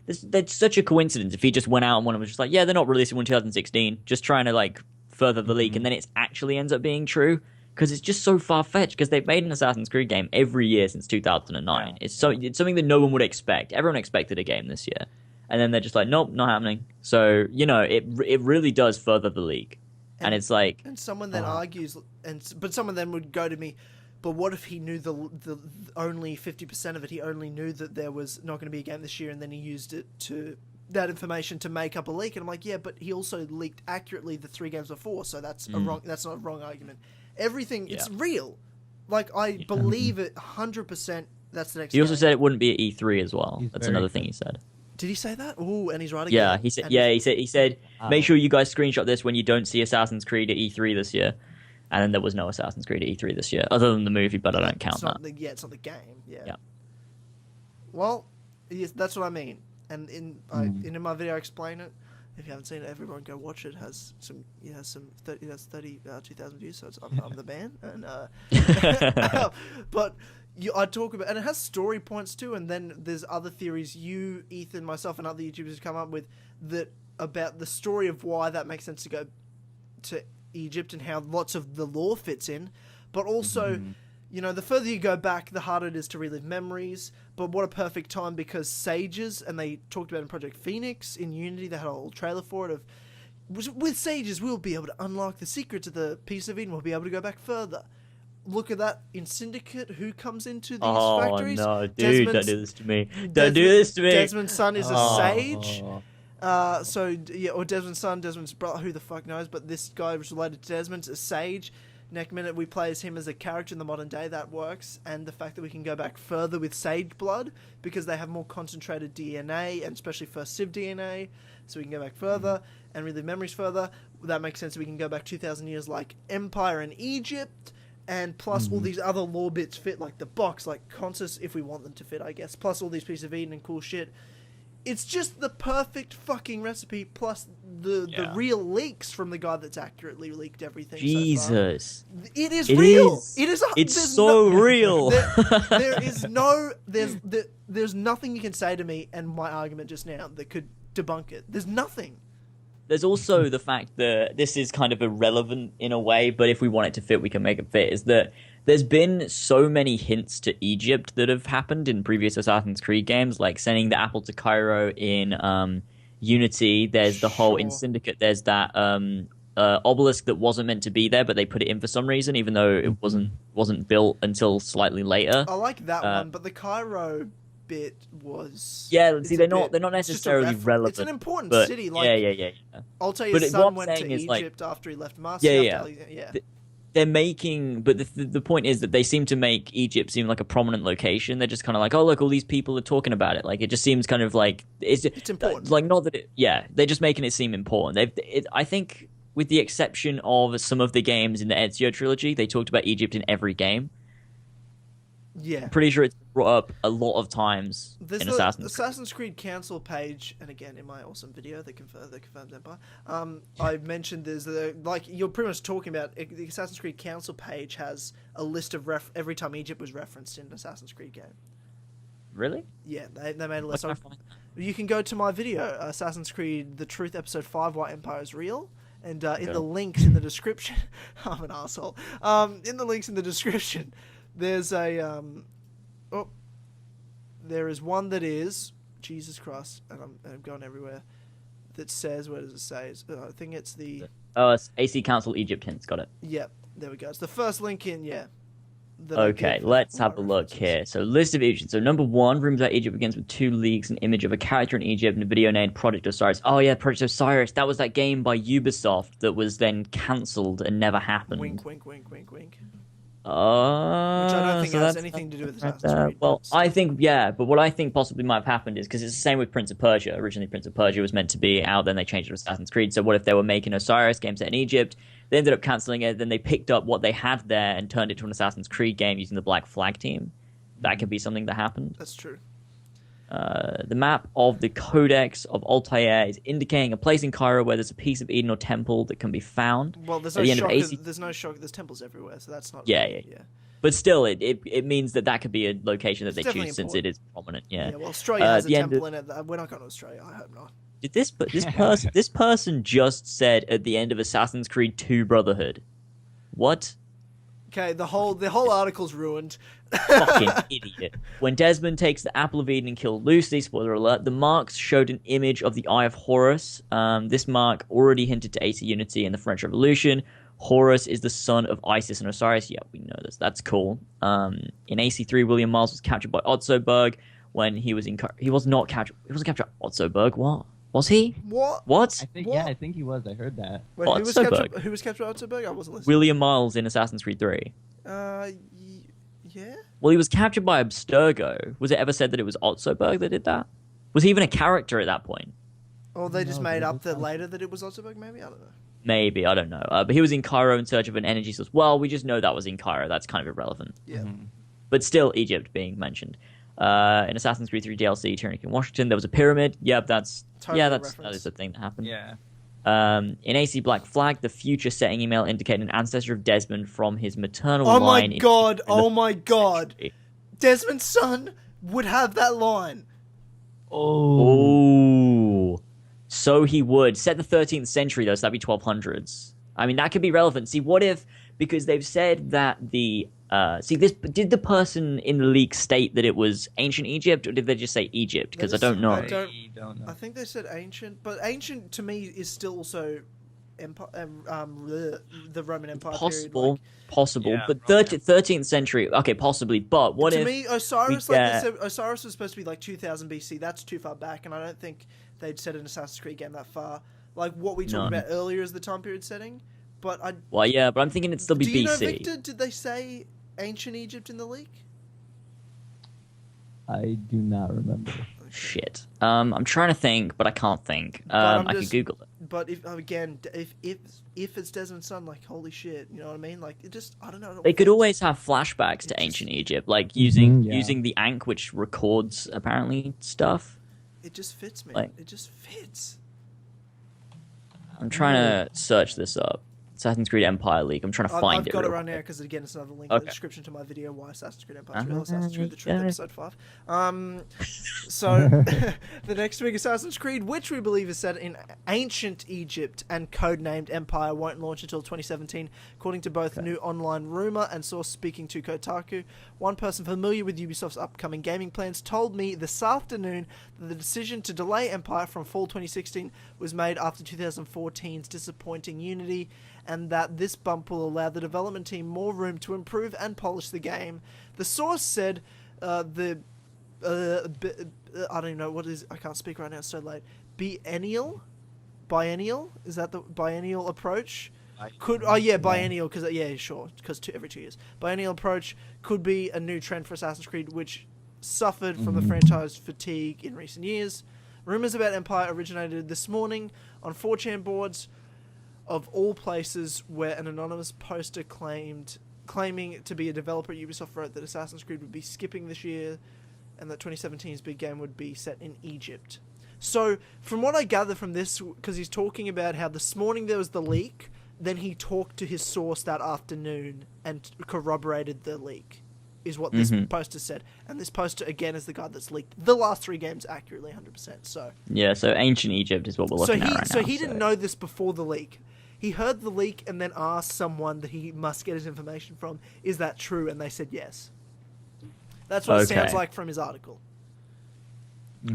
That's such a coincidence if he just went out and one was just like, yeah, they're not releasing one in 2016, just trying to like further the leak, and then it actually ends up being true, because it's just so far-fetched, because they've made an Assassin's Creed game every year since 2009. It's something that no one would expect. Everyone expected a game this year, and then they're just like, nope, not happening. So, it really does further the leak. And it's like, and someone then argues, but someone then would go to me, but what if he knew the only 50% of it? He only knew that there was not going to be a game this year, and then he used that information to make up a leak. And I'm like, yeah, but he also leaked accurately the 3 games before, so that's that's not a wrong argument. Everything, it's real. Like, I believe it 100%. That's the next. He also said it wouldn't be at E3 as well. That's another thing he said. Did he say that? Ooh, and he's right again. Yeah, he said. He said. Make sure you guys screenshot this when you don't see Assassin's Creed at E3 this year. And then there was no Assassin's Creed at E3 this year, other than the movie, but I don't count that. It's not the game. Yeah. Well, yes, that's what I mean. And in my video, I explain it. If you haven't seen it, everyone go watch it. It has 2,000 views, so I'm the man. And but. I talk about, and it has story points too, and then there's other theories you, Ethan, myself, and other YouTubers come up with that about the story of why that makes sense to go to Egypt and how lots of the lore fits in, but also, the further you go back, the harder it is to relive memories. But what a perfect time, because Sages, and they talked about in Project Phoenix in Unity, they had a whole trailer for it with Sages, we'll be able to unlock the secret to the Piece of Eden. We'll be able to go back further. Look at that in Syndicate. Who comes into these factories? Oh no, dude! Don't do this to me! Don't do this to me! Desmond's son is a sage. Or Desmond's son, Desmond's brother. Who the fuck knows? But this guy was related to Desmond's a sage. Next minute, we play as him as a character in the modern day. That works, and the fact that we can go back further with sage blood because they have more concentrated DNA, and especially first Civ DNA, so we can go back further and relive memories further. That makes sense. We can go back 2,000 years, like Empire and Egypt. And plus all these other lore bits fit, like the box, like Consus, if we want them to fit, I guess. Plus all these pieces of Eden and cool shit. It's just the perfect fucking recipe, plus the real leaks from the guy that's accurately leaked everything. Jesus. So far. It is real. It's so real. There's nothing you can say to me and my argument just now that could debunk it. There's nothing. There's also the fact that this is kind of irrelevant in a way, but if we want it to fit, we can make it fit, is that there's been so many hints to Egypt that have happened in previous Assassin's Creed games, like sending the apple to Cairo in Unity. There's the whole, in Syndicate, there's that obelisk that wasn't meant to be there, but they put it in for some reason, even though it wasn't built until slightly later. I like that one, but the Cairo bit was they're not necessarily relevant. It's an important but, city. Like, yeah. I'll tell you, his son went to Egypt after he left Moscow. They're making, but the point is that they seem to make Egypt seem like a prominent location. They're just kind of like, oh look, all these people are talking about it. Like it just seems kind of like it's important. Like not that they're just making it seem important. I think with the exception of some of the games in the Ezio trilogy, they talked about Egypt in every game. Yeah. I'm pretty sure it's brought up a lot of times in Assassin's Creed Council page, and again in my awesome video that confirms Empire, I mentioned there's like you're pretty much talking about the Assassin's Creed Council page has a list of every time Egypt was referenced in an Assassin's Creed game. Really? Yeah, they made a list. You can go to my video, Assassin's Creed The Truth Episode 5, Why Empire is Real. And in the links in the description, I'm an asshole. In the links in the description, there's there is one that is, Jesus Christ, and I'm going everywhere, that says, where does it say? I think it's the... Oh, it's AC Council Egypt hints, got it. Yep, there we go. It's the first link in, Okay, let's have a look here. So, list of Egypt. So, number one, rumors about Egypt begins with 2 leaks, an image of a character in Egypt, and a video named Project Osiris. Oh yeah, Project Osiris. That was that game by Ubisoft that was then cancelled and never happened. Wink, wink, wink, wink, wink. Which I don't think has anything to do with Assassin's Creed. Well, I think, yeah, but what I think possibly might have happened is because it's the same with Prince of Persia. Originally, Prince of Persia was meant to be out, then they changed it to Assassin's Creed. So what if they were making Osiris game set in Egypt? They ended up cancelling it, then they picked up what they had there and turned it to an Assassin's Creed game using the Black Flag team. That could be something that happened. That's true. The map of the Codex of Altair is indicating a place in Cairo where there's a piece of Eden or temple that can be found. Well, there's no shock. There's no shock. There's temples everywhere, so that's not. Yeah. But still, it means that could be a location that they choose important. since it is prominent. Yeah. Yeah. Well, Australia has a temple in it. We're not going to Australia. I hope not. Did this person just said at the end of Assassin's Creed 2 Brotherhood? What? Okay, the whole article's ruined. Fucking idiot. When Desmond takes the Apple of Eden and kills Lucy, spoiler alert, the marks showed an image of the Eye of Horus. This mark already hinted to AC Unity and the French Revolution. Horus is the son of Isis and Osiris. Yeah, we know this. That's cool. In AC3, William Miles was captured by Otzoberg when he was in... He was not captured... He wasn't captured by Otzoberg. What? Was he? What? I think he was. I heard that. Wait, who was captured by Otzoberg? I wasn't listening. William Miles in Assassin's Creed 3. Yeah? Well, he was captured by Abstergo. Was it ever said that it was Otzoberg that did that? Was he even a character at that point? Or they just made up that later that it was Otzoberg, maybe? I don't know. Maybe, I don't know. But he was in Cairo in search of an energy source. Well, we just know that was in Cairo. That's kind of irrelevant. Yeah. But still, Egypt being mentioned. In Assassin's Creed 3 DLC, Tyrannic in Washington, there was a pyramid. Yep, that is a thing that happened. Yeah. In AC Black Flag, the future setting email indicated an ancestor of Desmond from his maternal line. Oh my god! Desmond's son would have that line. Oh. So he would. Set the 13th century, though, so that'd be 1200s. I mean, that could be relevant. See, what if... Because they've said that the... did the person in the leak state that it was ancient Egypt, or did they just say Egypt? Because I don't know. I don't know. I think they said ancient, but ancient to me is still also empire, the Roman Empire period. Possible, Yeah, but 13th century, okay, possibly. But what if... To me, Osiris, they said, Osiris was supposed to be like 2000 BC. That's too far back, and I don't think they'd set an Assassin's Creed game that far. Like what we talked about earlier is the time period setting. But Well, yeah, but I'm thinking it'd still be BC. Do you know, Victor, did they say ancient Egypt in the leak? I do not remember. Shit. I'm trying to think, but I can't think. I could Google it. But if it's Desmond's son, like, holy shit, you know what I mean? Like, it just, I don't know. They could always have flashbacks to ancient Egypt, like using the Ankh, which records apparently stuff. It just fits, man. Like, it just fits. I'm trying to search this up. Assassin's Creed Empire League. I'm trying to find it. I've got it right now because again, it's another link in the description to my video. Why Assassin's Creed Empire is real? Assassin's Creed: The Truth, Episode 5. So the next big Assassin's Creed, which we believe is set in ancient Egypt and codenamed Empire, won't launch until 2017, according to both new online rumor and source speaking to Kotaku. One person familiar with Ubisoft's upcoming gaming plans told me this afternoon that the decision to delay Empire from fall 2016 was made after 2014's disappointing Unity, and that this bump will allow the development team more room to improve and polish the game. The source said I don't even know what it is. I can't speak right now, it's so late. Biennial? Is that the biennial approach? Biennial, because every 2 years. Biennial approach could be a new trend for Assassin's Creed, which suffered from the franchise fatigue in recent years. Rumors about Empire originated this morning on 4chan boards, of all places, where an anonymous poster claiming to be a developer at Ubisoft wrote that Assassin's Creed would be skipping this year and that 2017's big game would be set in Egypt. So, from what I gather from this, because he's talking about how this morning there was the leak, then he talked to his source that afternoon and corroborated the leak, is what this poster said. And this poster, again, is the guy that's leaked the last 3 games accurately, 100%. So yeah, so ancient Egypt is what we're looking at right now. So he didn't know this before the leak. He heard the leak and then asked someone that he must get his information from, is that true? And they said yes. That's what it sounds like from his article.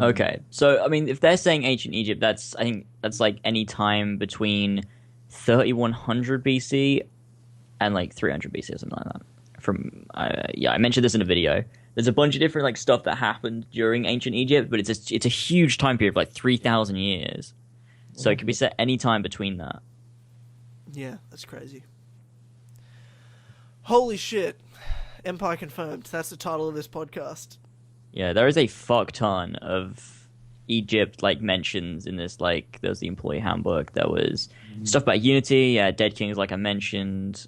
Okay, so I mean, if they're saying ancient Egypt, I think that's like any time between 3100 BC and like 300 BC or something like that I mentioned this in a video. There's a bunch of different like stuff that happened during ancient Egypt, but it's a huge time period of like 3,000 years. So it could be set any time between that. Yeah, that's crazy. Holy shit. Empire confirmed. That's the title of this podcast. Yeah, there is a fuck ton of Egypt like mentions in this. Like, there's the employee handbook. There was stuff about Unity. Yeah, Dead Kings, like I mentioned.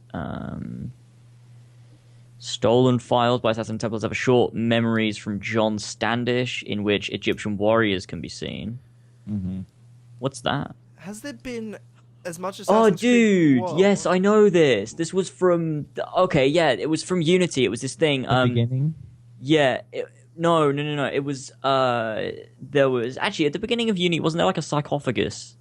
Stolen files by Assassin Templars have a short memories from John Standish in which Egyptian warriors can be seen. Mm-hmm. What's that? Has there been as much as Oh, dude! Yes, I know this. This was from... Okay, yeah, it was from Unity. It was this thing... The beginning? Yeah. No. It was... There was... Actually, at the beginning of Unity, wasn't there like a sarcophagus?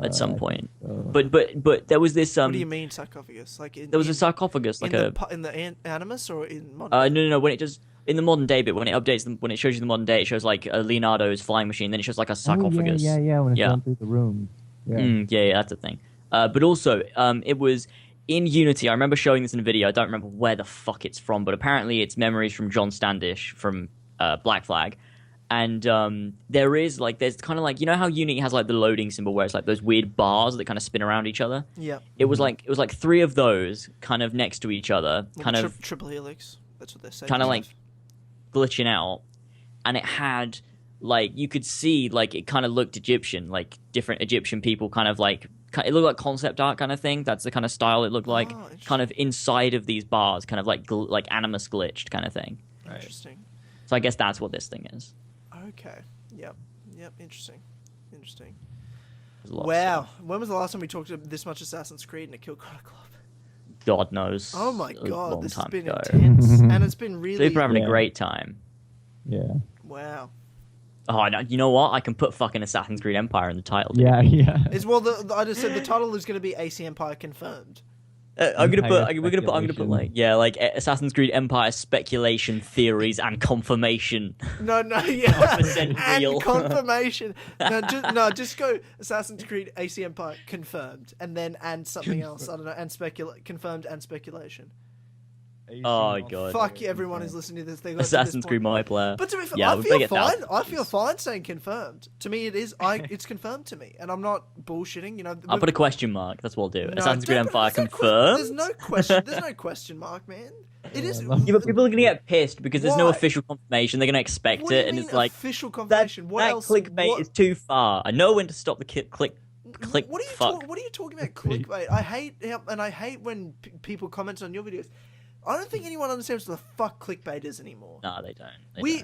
At some point. But there was this... what do you mean sarcophagus? Like there was a sarcophagus, like in the Animus or in modern? No. When it does... In the modern day bit, when it updates them, when it shows you the modern day, it shows like Leonardo's flying machine, then it shows like a sarcophagus. Oh, yeah, when it's going through the room. Yeah, that's a thing. But also, it was in Unity. I remember showing this in a video. I don't remember where the fuck it's from, but apparently it's memories from John Standish from Black Flag. And there's kind of like, you know how Unity has like the loading symbol where it's like those weird bars that kind of spin around each other? Yeah. It was like three of those kind of next to each other, kind of triple helix. That's what they're saying. kind of like glitching out, and it had like, you could see like it kind of looked Egyptian, like different Egyptian people kind of like, it looked like concept art kind of thing. That's the kind of style it looked like, kind of inside of these bars, kind of like Animus glitched kind of thing. Right. Interesting. So I guess that's what this thing is. Okay. Yep. Interesting. Wow. When was the last time we talked this much Assassin's Creed in a Kill Connor Club? God knows. Oh my god, this has been ago. intense, and it's been really. People are having a great time. Yeah. Wow. Oh, you know what? I can put fucking Assassin's Creed Empire in the title. Dude. Yeah. I just said the title is going to be AC Empire confirmed. I'm gonna put like Assassin's Creed Empire speculation, theories, and confirmation. No, yeah, and confirmation. Just go Assassin's Creed AC Empire confirmed, and then something else. I don't know, and confirmed and speculation. Oh god! Fuck everyone who's listening to this. They got Assassin's Creed multiplayer. But to be fair, I feel fine. I feel fine saying confirmed. To me, it is. It's confirmed to me, and I'm not bullshitting. You know, I'll put a question mark. That's what I'll do. No, Assassin's Creed Empire confirmed. There's no question. There's no question mark, man. It is. Yeah, but people are gonna get pissed because there's no official confirmation. They're gonna expect it, and it's like official confirmation. What else? Clickbait is too far. I know when to stop the click. What are you talking about? Clickbait. I hate when people comment on your videos. I don't think anyone understands what the fuck clickbait is anymore. No, they don't.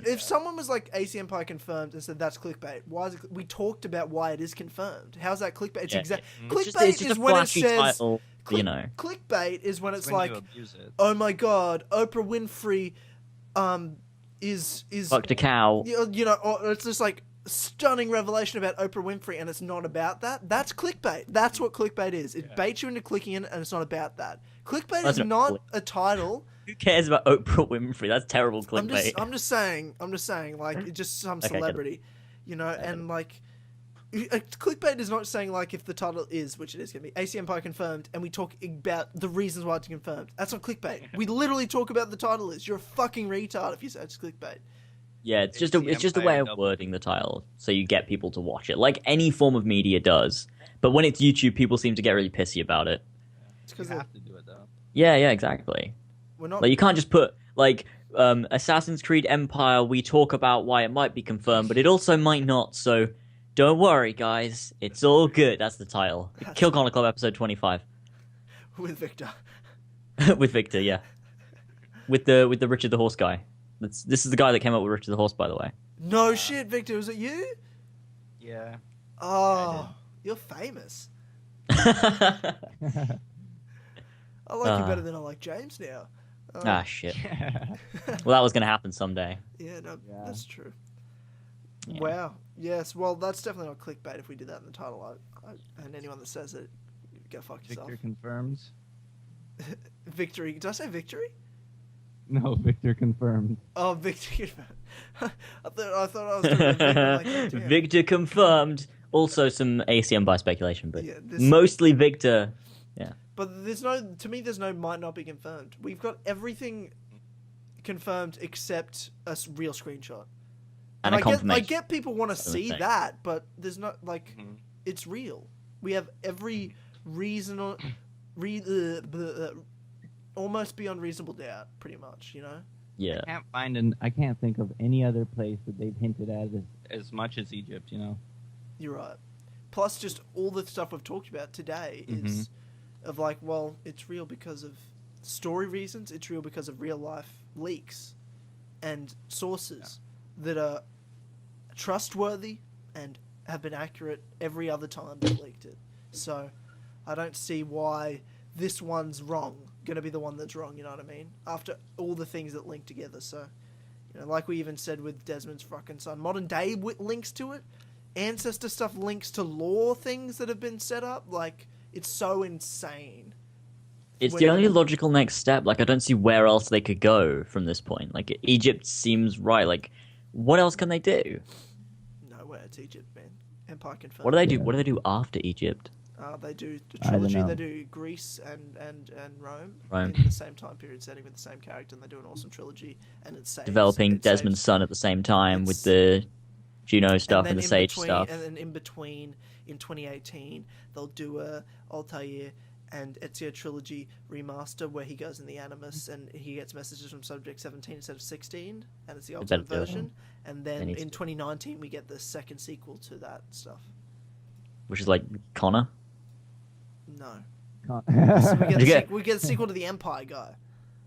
If someone was like AC Empire confirmed and said that's clickbait, why is it? We talked about why it is confirmed. How's that clickbait? Clickbait is when it says title, you know. Clickbait is when it's like, oh my god, Oprah Winfrey, is fucked a cow. You know, or it's just like stunning revelation about Oprah Winfrey, and it's not about that. That's clickbait. That's what clickbait is. It baits you into clicking in, and it's not about that. Clickbait is not a title. Who cares about Oprah Winfrey? That's terrible clickbait. I'm just saying, like, just some celebrity, you know, and like, clickbait is not saying like if the title is, which it is going to be, AC Empire confirmed, and we talk about the reasons why it's confirmed. That's not clickbait. We literally talk about the title is. You're a fucking retard if you say it's clickbait. Yeah, it's just a way of wording the title so you get people to watch it, like any form of media does. But when it's YouTube, people seem to get really pissy about it. It's because you have to do it though. Yeah, exactly. We're not. Like, you can't just put like Assassin's Creed Empire. We talk about why it might be confirmed, but it also might not. So don't worry, guys. It's all good. That's the title. Kill Connor Club episode 25. With Victor. With Victor, yeah. With the Richard the Horse guy. This is the guy that came up with Richard the Horse, by the way. No shit, Victor. Was it you? Yeah. Oh, you're famous. I like you better than I like James now. Shit. Well, that was going to happen someday. Yeah, that's true. Yeah. Wow. Yes, well, that's definitely not clickbait if we did that in the title. And anyone that says it, go fuck yourself. Victor confirms. Victory. Did I say victory? No, Victor confirmed. Oh, Victor confirmed. I thought I was doing Victor. Victor confirmed. Also some ACM by speculation, but yeah, mostly Victor. Yeah. But there's no, to me, there's no might not be confirmed. We've got everything confirmed except a real screenshot. And a confirmation. I get people want to see that, but there's not, like, it's real. We have every reason, almost beyond reasonable doubt, pretty much, you know? Yeah. I can't think of any other place that they've hinted at as much as Egypt, you know? You're right. Plus, just all the stuff we've talked about today is of like, well, it's real because of story reasons. It's real because of real life leaks and sources that are trustworthy and have been accurate every other time they've leaked it. So, I don't see why this one's wrong. Going to be the one that's wrong. You know what I mean? After all the things that link together. So, you know, like we even said with Desmond's fucking son, modern day links to it. Ancestor stuff links to lore things that have been set up. Like, it's so insane. It's the only logical next step. Like, I don't see where else they could go from this point. Like, Egypt seems right. Like, what else can they do? Nowhere. It's Egypt, man. Empire confirmed. What do they do? What do they do after Egypt? They do the trilogy. They do Greece and Rome in the same time period setting with the same character, and they do an awesome trilogy. And it's developing Desmond's son at the same time with the Juno stuff and the Sage stuff. And then in between, in 2018, they'll do a Altair and Ezio trilogy remaster where he goes in the Animus and he gets messages from Subject 17 instead of 16, and it's the ultimate version. And then in 2019, we get the second sequel to that stuff. Which is like Connor? No. So we get a sequel to the Empire guy.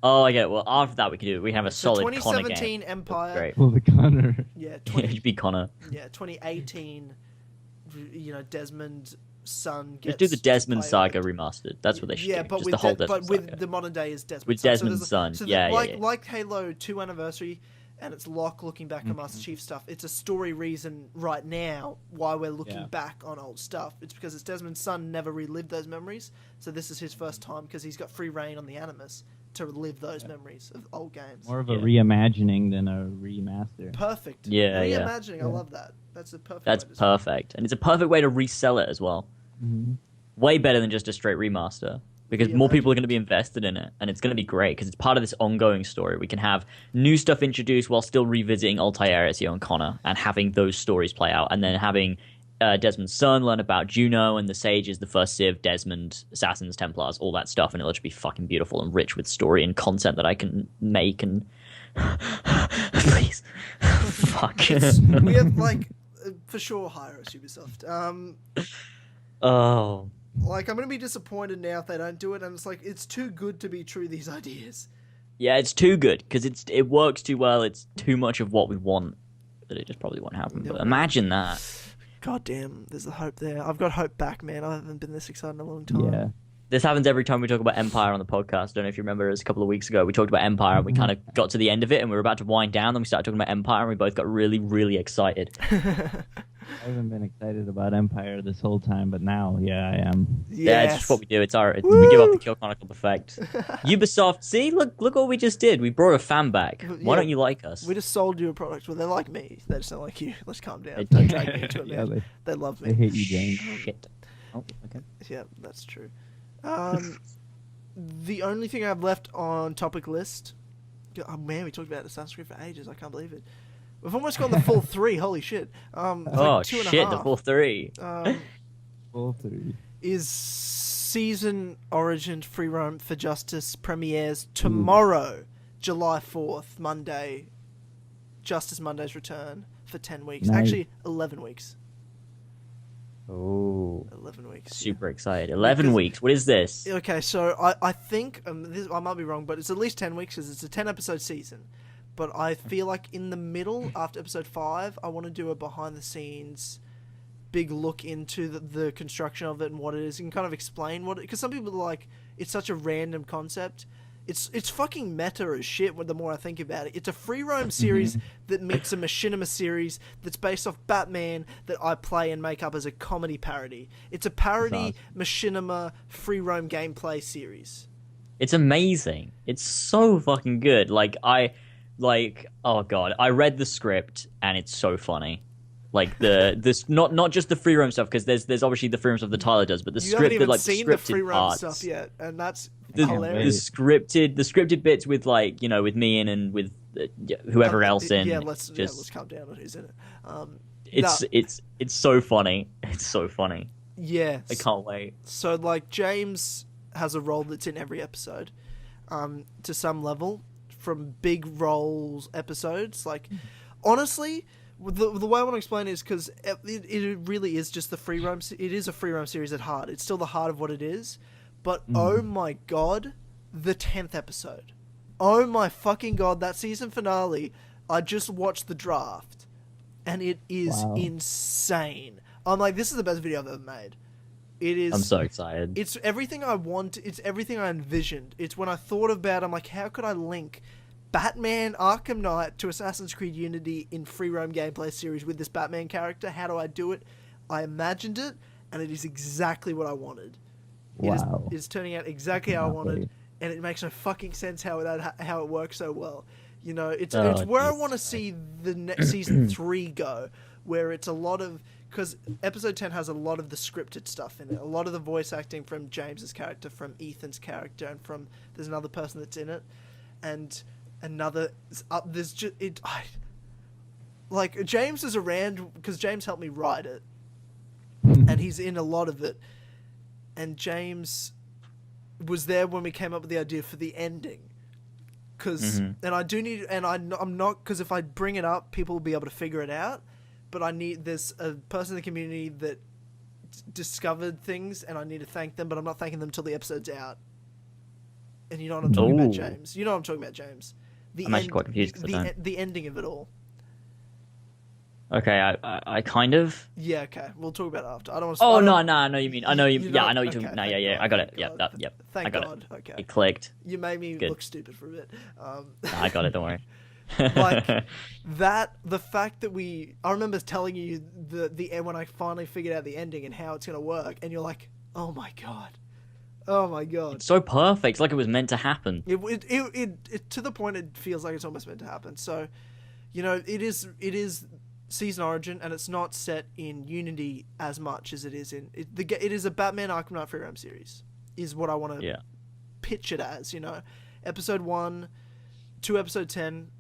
Oh, I get it. Well, after that, we can do it. We have a solid Connor game. 2017 Empire. Great. Well, the Connor. Yeah, It'd be Connor. Yeah, 2018. You know, Desmond's son Just gets. do the Desmond Saga remastered. That's what they should do. But just with the whole Desmond with Saga. the modern day is Desmond's with son. Desmond's son. Like Halo 2 Anniversary, and it's Locke looking back on Master Chief stuff. It's a story reason right now why we're looking back on old stuff. It's because it's Desmond's son never relived those memories, so this is his first time because he's got free reign on the Animus to relive those memories of old games. More of a reimagining than a remaster. Perfect. Yeah, reimagining. I love that. That's a perfect. That's perfect, and it's a perfect way to resell it as well. Way better than just a straight remaster. Because more people are going to be invested in it, and it's going to be great because it's part of this ongoing story. We can have new stuff introduced while still revisiting Altair, Ezio, and Connor, and having those stories play out, and then having Desmond's son learn about Juno and the Sages, the first Civ, Desmond, Assassins, Templars, all that stuff, and it'll just be fucking beautiful and rich with story and content that I can make and... Please. Fuck. We have, like, for sure, hire us, Ubisoft. Oh... Like, I'm going to be disappointed now if they don't do it, and it's like, it's too good to be true, these ideas. Yeah, it's too good, because it works too well, it's too much of what we want, that it just probably won't happen, but imagine that. God damn, there's the hope there. I've got hope back, man. I haven't been this excited in a long time. Yeah. This happens every time we talk about Empire on the podcast. I don't know if you remember, it was a couple of weeks ago, we talked about Empire, and we kind of got to the end of it, and we were about to wind down, then we started talking about Empire, and we both got really, really excited. I haven't been excited about Empire this whole time, but now, yeah, I am. Yes. Yeah, it's just what we do. It's we give off the Kill Chronicle effect. Ubisoft, see, look what we just did. We brought a fan back. Why don't you like us? We just sold you a product. Well, they like me. They just don't like you. Let's calm down. Don't drag me into it, man. Yeah, they love me. They hate you, James. Shit. Oh, okay. Yeah, that's true. The only thing I've left on topic list... Oh, man, we talked about Assassin's Creed for ages. I can't believe it. We've almost gone the full 3. Holy shit. Oh, shit, the full 3. Full 3. Is Season Origin Free Roam for Justice premieres tomorrow, July 4th, Monday. Justice Monday's return for 10 weeks. Nice. Actually, 11 weeks. Oh. 11 weeks. Super excited. 11 weeks. What is this? Okay, so I think, I might be wrong, but it's at least 10 weeks because it's a 10-episode season. But I feel like in the middle, after episode 5, I want to do a behind-the-scenes big look into the construction of it and what it is, and kind of explain what it... Because some people are like, it's such a random concept. It's fucking meta as shit the more I think about it. It's a free roam series that meets a machinima series that's based off Batman that I play and make up as a comedy parody. It's a parody machinima free roam gameplay series. It's amazing. It's so fucking good. Oh god, I read the script and it's so funny. Like this, not just the free roam stuff, because there's obviously the free roam stuff that Tyler does, but the You haven't scripted even like seen scripted the free roam parts. stuff yet, and that's The hilarious. scripted bits with like with me in and with whoever else in. Yeah, let's calm down on who's in it. It's so funny. It's so funny. Yeah, I can't wait. So like James has a role that's in every episode, to some level, from big roles episodes. Like, honestly, the way I want to explain it is because it really is just the free roam. It is a free roam series at heart. It's still the heart of what it is. But oh my god, the 10th episode. Oh my fucking god, that season finale. I just watched the draft, and it is insane. I'm like, this is the best video I've ever made. It is. I'm so excited. It's everything I want. It's everything I envisioned. It's when I thought about it, I'm like, how could I link Batman Arkham Knight to Assassin's Creed Unity in free roam gameplay series with this Batman character? How do I do it? I imagined it, and it is exactly what I wanted. Wow. It's turning out exactly how I wanted, and it makes no fucking sense how it works so well. You know, it's where I want to see the next season 3 go, where it's a lot of, because episode 10 has a lot of the scripted stuff in it, a lot of the voice acting from James's character, from Ethan's character, and from there's another person that's in it, and another there's just like James is around because James helped me write it, and he's in a lot of it, and James was there when we came up with the idea for the ending. Because, and I do need, and I'm not, because if I bring it up, people will be able to figure it out. But there's a person in the community that discovered things, and I need to thank them, but I'm not thanking them until the episode's out. And you know what I'm talking about, James? You know what I'm talking about, James? I'm actually quite confused because I don't. The ending of it all. Okay, I kind of. Yeah, okay. We'll talk about it after. I don't want to. Oh no, I know you mean. I know you. You Yeah, know- I know you. okay, No, yeah, thank yeah. God, I got it. thank Yep, God. yep. Thank I got God. it. Okay. It clicked. You made me Good. look stupid for a bit. No, I got it. Don't worry. Like the fact that I remember telling you the end when I finally figured out the ending and how it's gonna work, and you're like, oh my god. It's so perfect. It's like it was meant to happen. It to the point it feels like it's almost meant to happen. So, you know, it is season origin, and it's not set in Unity as much as it is in it is a Batman Arkham Knight free roam series is what I want to pitch it as. You know, episode 1 to episode 10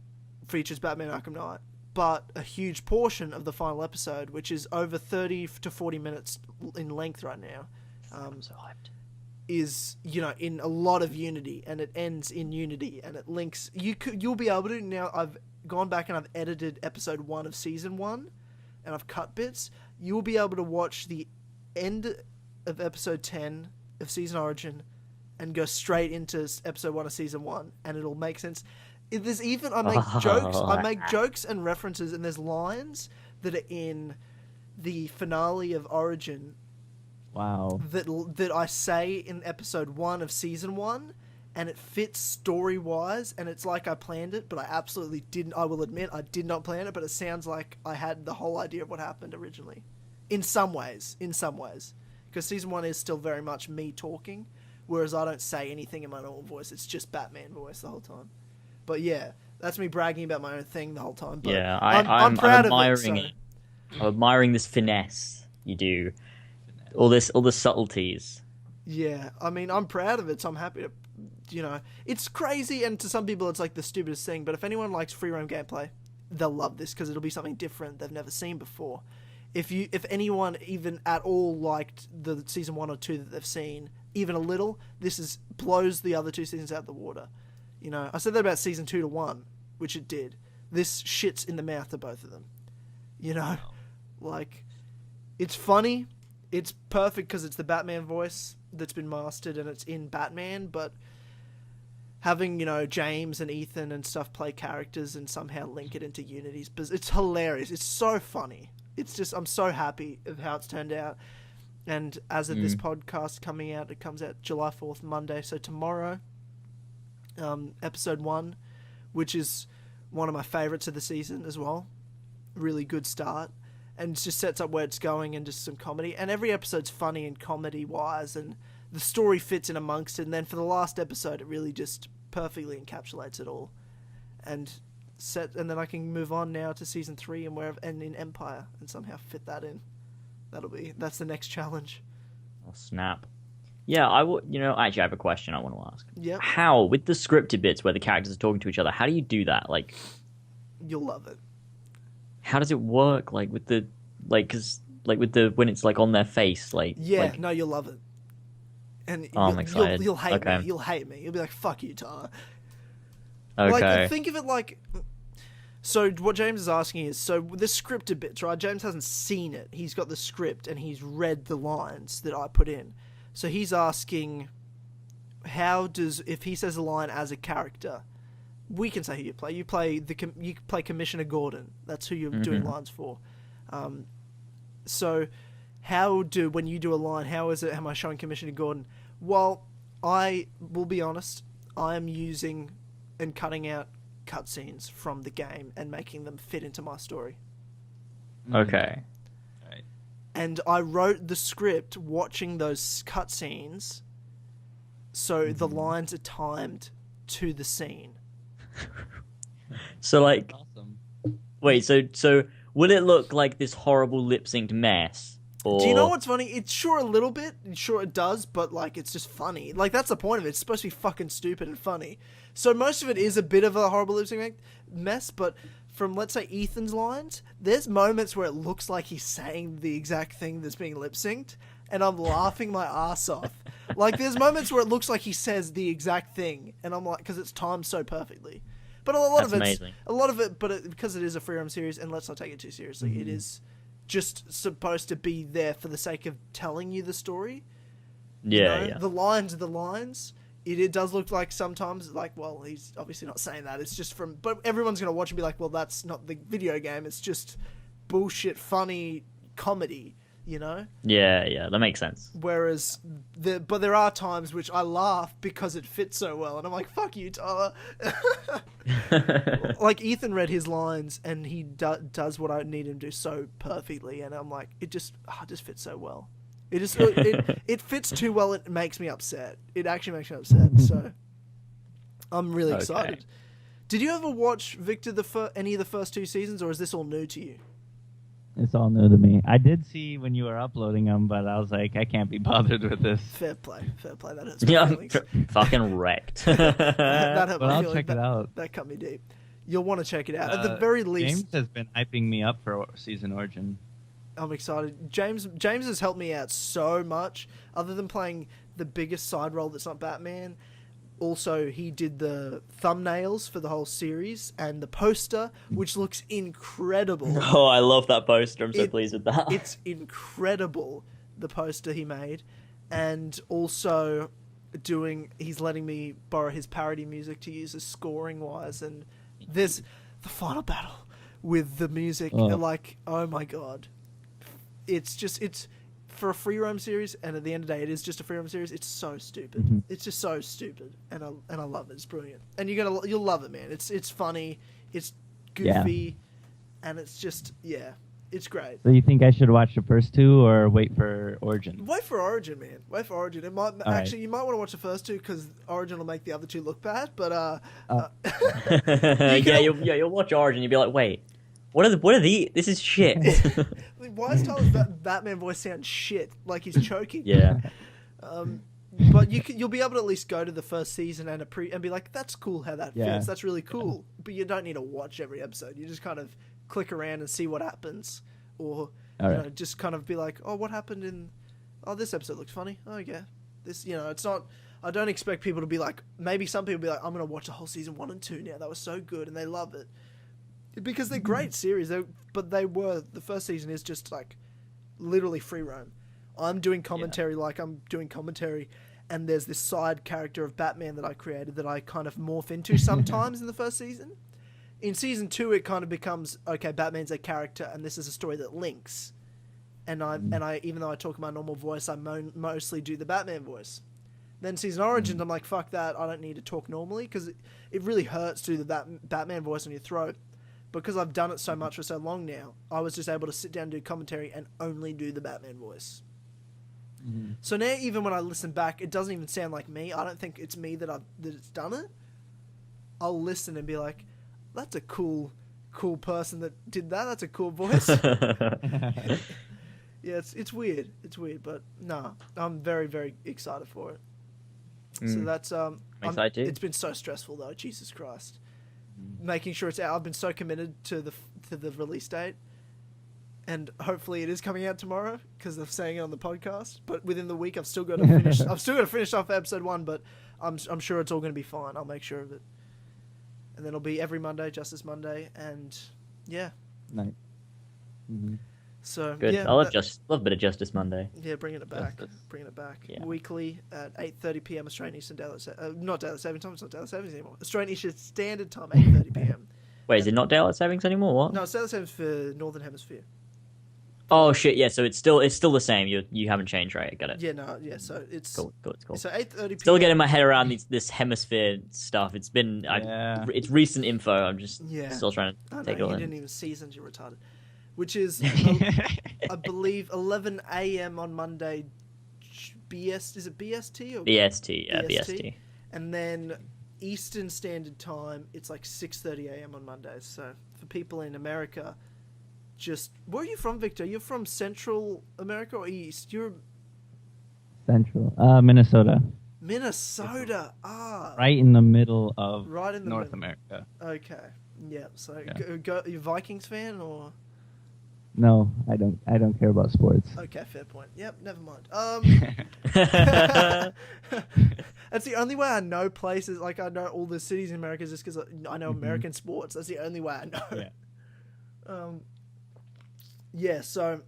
features Batman Arkham Knight, but a huge portion of the final episode, which is over 30 to 40 minutes in length right now, I'm so hyped. is, you know, in a lot of Unity, and it ends in Unity, and it links. You'll be able to now. I've gone back and I've edited episode 1 of season 1, and I've cut bits. You'll be able to watch the end of episode 10 of season origin, and go straight into episode 1 of season 1, and it'll make sense. There's even I make jokes and references, and there's lines that are in the finale of Origin. Wow. That I say in episode 1 of season 1, and it fits story-wise, and it's like I planned it, but I absolutely didn't. I will admit I did not plan it, but it sounds like I had the whole idea of what happened originally. In some ways. Because season 1 is still very much me talking, whereas I don't say anything in my normal voice. It's just Batman voice the whole time. But yeah, that's me bragging about my own thing the whole time. But Yeah, I'm proud of admiring it. So. I'm admiring this finesse you do. All the subtleties. Yeah, I mean, I'm proud of it, so I'm happy to, you know, it's crazy, and to some people it's like the stupidest thing, but if anyone likes free roam gameplay, they'll love this, because it'll be something different they've never seen before. If anyone even at all liked the season 1 or 2 that they've seen, even a little, this blows the other 2 seasons out of the water. You know, I said that about season 2 to 1, which it did. This shits in the mouth to both of them. You know, like, it's funny. It's perfect because it's the Batman voice that's been mastered and it's in Batman, but having, you know, James and Ethan and stuff play characters and somehow link it into Unity's, it's hilarious. It's so funny. It's just, I'm so happy of how it's turned out. And as of this podcast coming out, it comes out July 4th, Monday. So tomorrow, episode 1, which is one of my favorites of the season as well. Really good start. And it just sets up where it's going and just some comedy. And every episode's funny and comedy-wise, and the story fits in amongst it. And then for the last episode, it really just perfectly encapsulates it all. And set, and then I can move on now to season 3 and wherever, and in Empire, and somehow fit that in. That's the next challenge. Oh, snap. Yeah, I would. Actually, I have a question I want to ask. Yep. How, with the scripted bits where the characters are talking to each other, how do you do that? Like, you'll love it. How does it work? Like with the, when it's like on their face, no, you'll love it. And I'm excited. You'll hate Okay. me. You'll hate me. You'll be like, "Fuck you, Tyler." Okay. Like, think of it like. So what James is asking is, so the scripted bits, right? James hasn't seen it. He's got the script and he's read the lines that I put in. So he's asking, if he says a line as a character, we can say who you play. You play Commissioner Gordon. That's who you're doing lines for. So when you do a line, how am I showing Commissioner Gordon? Well, I will be honest, I am using and cutting out cutscenes from the game and making them fit into my story. Okay. Right. And I wrote the script watching those cutscenes, so the lines are timed to the scene. So Awesome. wait, so will it look like this horrible lip synced mess? Or... Do you know what's funny? It's sure a little bit, sure it does, but it's just funny. That's the point of it. It's supposed to be fucking stupid and funny. So most of it is a bit of a horrible lip sync mess, but from, let's say, Ethan's lines, there's moments where it looks like he's saying the exact thing that's being lip synced, and I'm laughing my ass off. There's moments where it looks like he says the exact thing, and I'm like, because it's timed so perfectly. But a lot of it, because it is a free roam series, and let's not take it too seriously, it is just supposed to be there for the sake of telling you the story. Yeah. The lines are the lines. It does look like sometimes, he's obviously not saying that. It's just but everyone's going to watch and be like, well, that's not the video game. It's just bullshit, funny comedy, Yeah, that makes sense. Whereas, but there are times which I laugh because it fits so well. And I'm like, fuck you, Tyler. Ethan read his lines and he does what I need him to do so perfectly. And I'm like, it just fits so well. It fits too well. It makes me upset. It actually makes me upset. So I'm really excited. Did you ever watch, Victor, any of the first 2 seasons, or is this all new to you? It's all new to me. I did see when you were uploading them, but I was like, I can't be bothered with this. Fair play. That hurts my feelings. Fucking wrecked. That hurt But my I'll feelings. check it out. That cut me deep. You'll want to check it out. At the very least, James has been hyping me up for Season Origin. I'm excited. James has helped me out so much. Other than playing the biggest side role that's not Batman, also he did the thumbnails for the whole series and the poster, which looks incredible. Oh, I love that poster. I'm so pleased with that. It's incredible, the poster he made. And also he's letting me borrow his parody music to use as scoring wise, and there's the final battle with the music. Oh my god. It's for a free roam series, and at the end of the day, it is just a free roam series. It's so stupid. It's just so stupid, and I love it. It's brilliant, and you'll love it, man. It's funny, it's goofy, and it's just it's great. So you think I should watch the first 2 or wait for Origin? Wait for Origin, man. Wait for Origin. It might actually you might want to watch the first 2 because Origin will make the other 2 look bad. But you'll watch Origin. You'll be like, wait. What are the? This is shit. Why is Tyler's Batman voice sound shit? Like he's choking. Yeah. But you'll be able to at least go to the first season and be like, that's cool how that fits. That's really cool. But you don't need to watch every episode. You just kind of click around and see what happens, or just kind of be like, oh, what happened in? Oh, this episode looks funny. Oh yeah, this it's not. I don't expect people to be like. Maybe some people be like, I'm gonna watch the whole season 1 and 2 now. That was so good, and they love it. Because they're great series, but the first season is just literally free roam. I'm doing commentary I'm doing commentary, and there's this side character of Batman that I created that I kind of morph into sometimes in the first season. In season 2, it kind of becomes, okay, Batman's a character, and this is a story that links. And I even though I talk in my normal voice, I mostly do the Batman voice. Then season Origins, I'm like, fuck that, I don't need to talk normally, because it really hurts to do the Batman voice on your throat. Because I've done it so much for so long now, I was just able to sit down and do commentary and only do the Batman voice. So now, even when I listen back, it doesn't even sound like me. I don't think it's me that it's done it. I'll listen and be like, that's a cool person that did that. That's a cool voice. Yeah, it's weird. It's weird, but nah, I'm very, very excited for it. So that's I'm excited too. It's been so stressful though. Jesus Christ, making sure it's out. I've been so committed to the release date, and hopefully it is coming out tomorrow because they're saying it on the podcast. But within the week, I've still got to finish. I've still got to finish off episode 1, but I'm sure it's all going to be fine. I'll make sure of it, and then it'll be every Monday, Justice Monday, and yeah. Nice. Mm-hmm. So Good. yeah, I love a bit of Justice Monday. Yeah, bringing it back. Justice. Bringing it back. Yeah. Weekly at 8:30 p.m. Australian Eastern Daylight not Daylight Saving Time. It's not Daylight Savings anymore. Australian Eastern Standard Time, 8:30 p.m. Wait, is it not daylight savings anymore? What? No, it's Daylight Savings for Northern Hemisphere. Oh shit! Yeah, so it's still the same. You haven't changed, right? Got it. Yeah, no, yeah. So it's Cool. So 8:30 p.m. Still getting my head around this hemisphere stuff. It's been it's recent info. I'm just still trying to take it all you in. didn't even see since you're retarded. Which is, I believe, 11 a.m. on Monday. Is it BST or BST? Yeah, BST. And then Eastern Standard Time, it's like 6:30 a.m. on Mondays. So for people in America, where are you from, Victor? You're from Central America or East? You're Central, Minnesota. Minnesota. Right in the middle of North America. Okay. Yeah. So are you a Vikings fan or? No, I don't care about sports. Okay, fair point. Yep, never mind. That's the only way I know places. Like I know all the cities in America is just because I know American sports. That's the only way I know. Yeah. So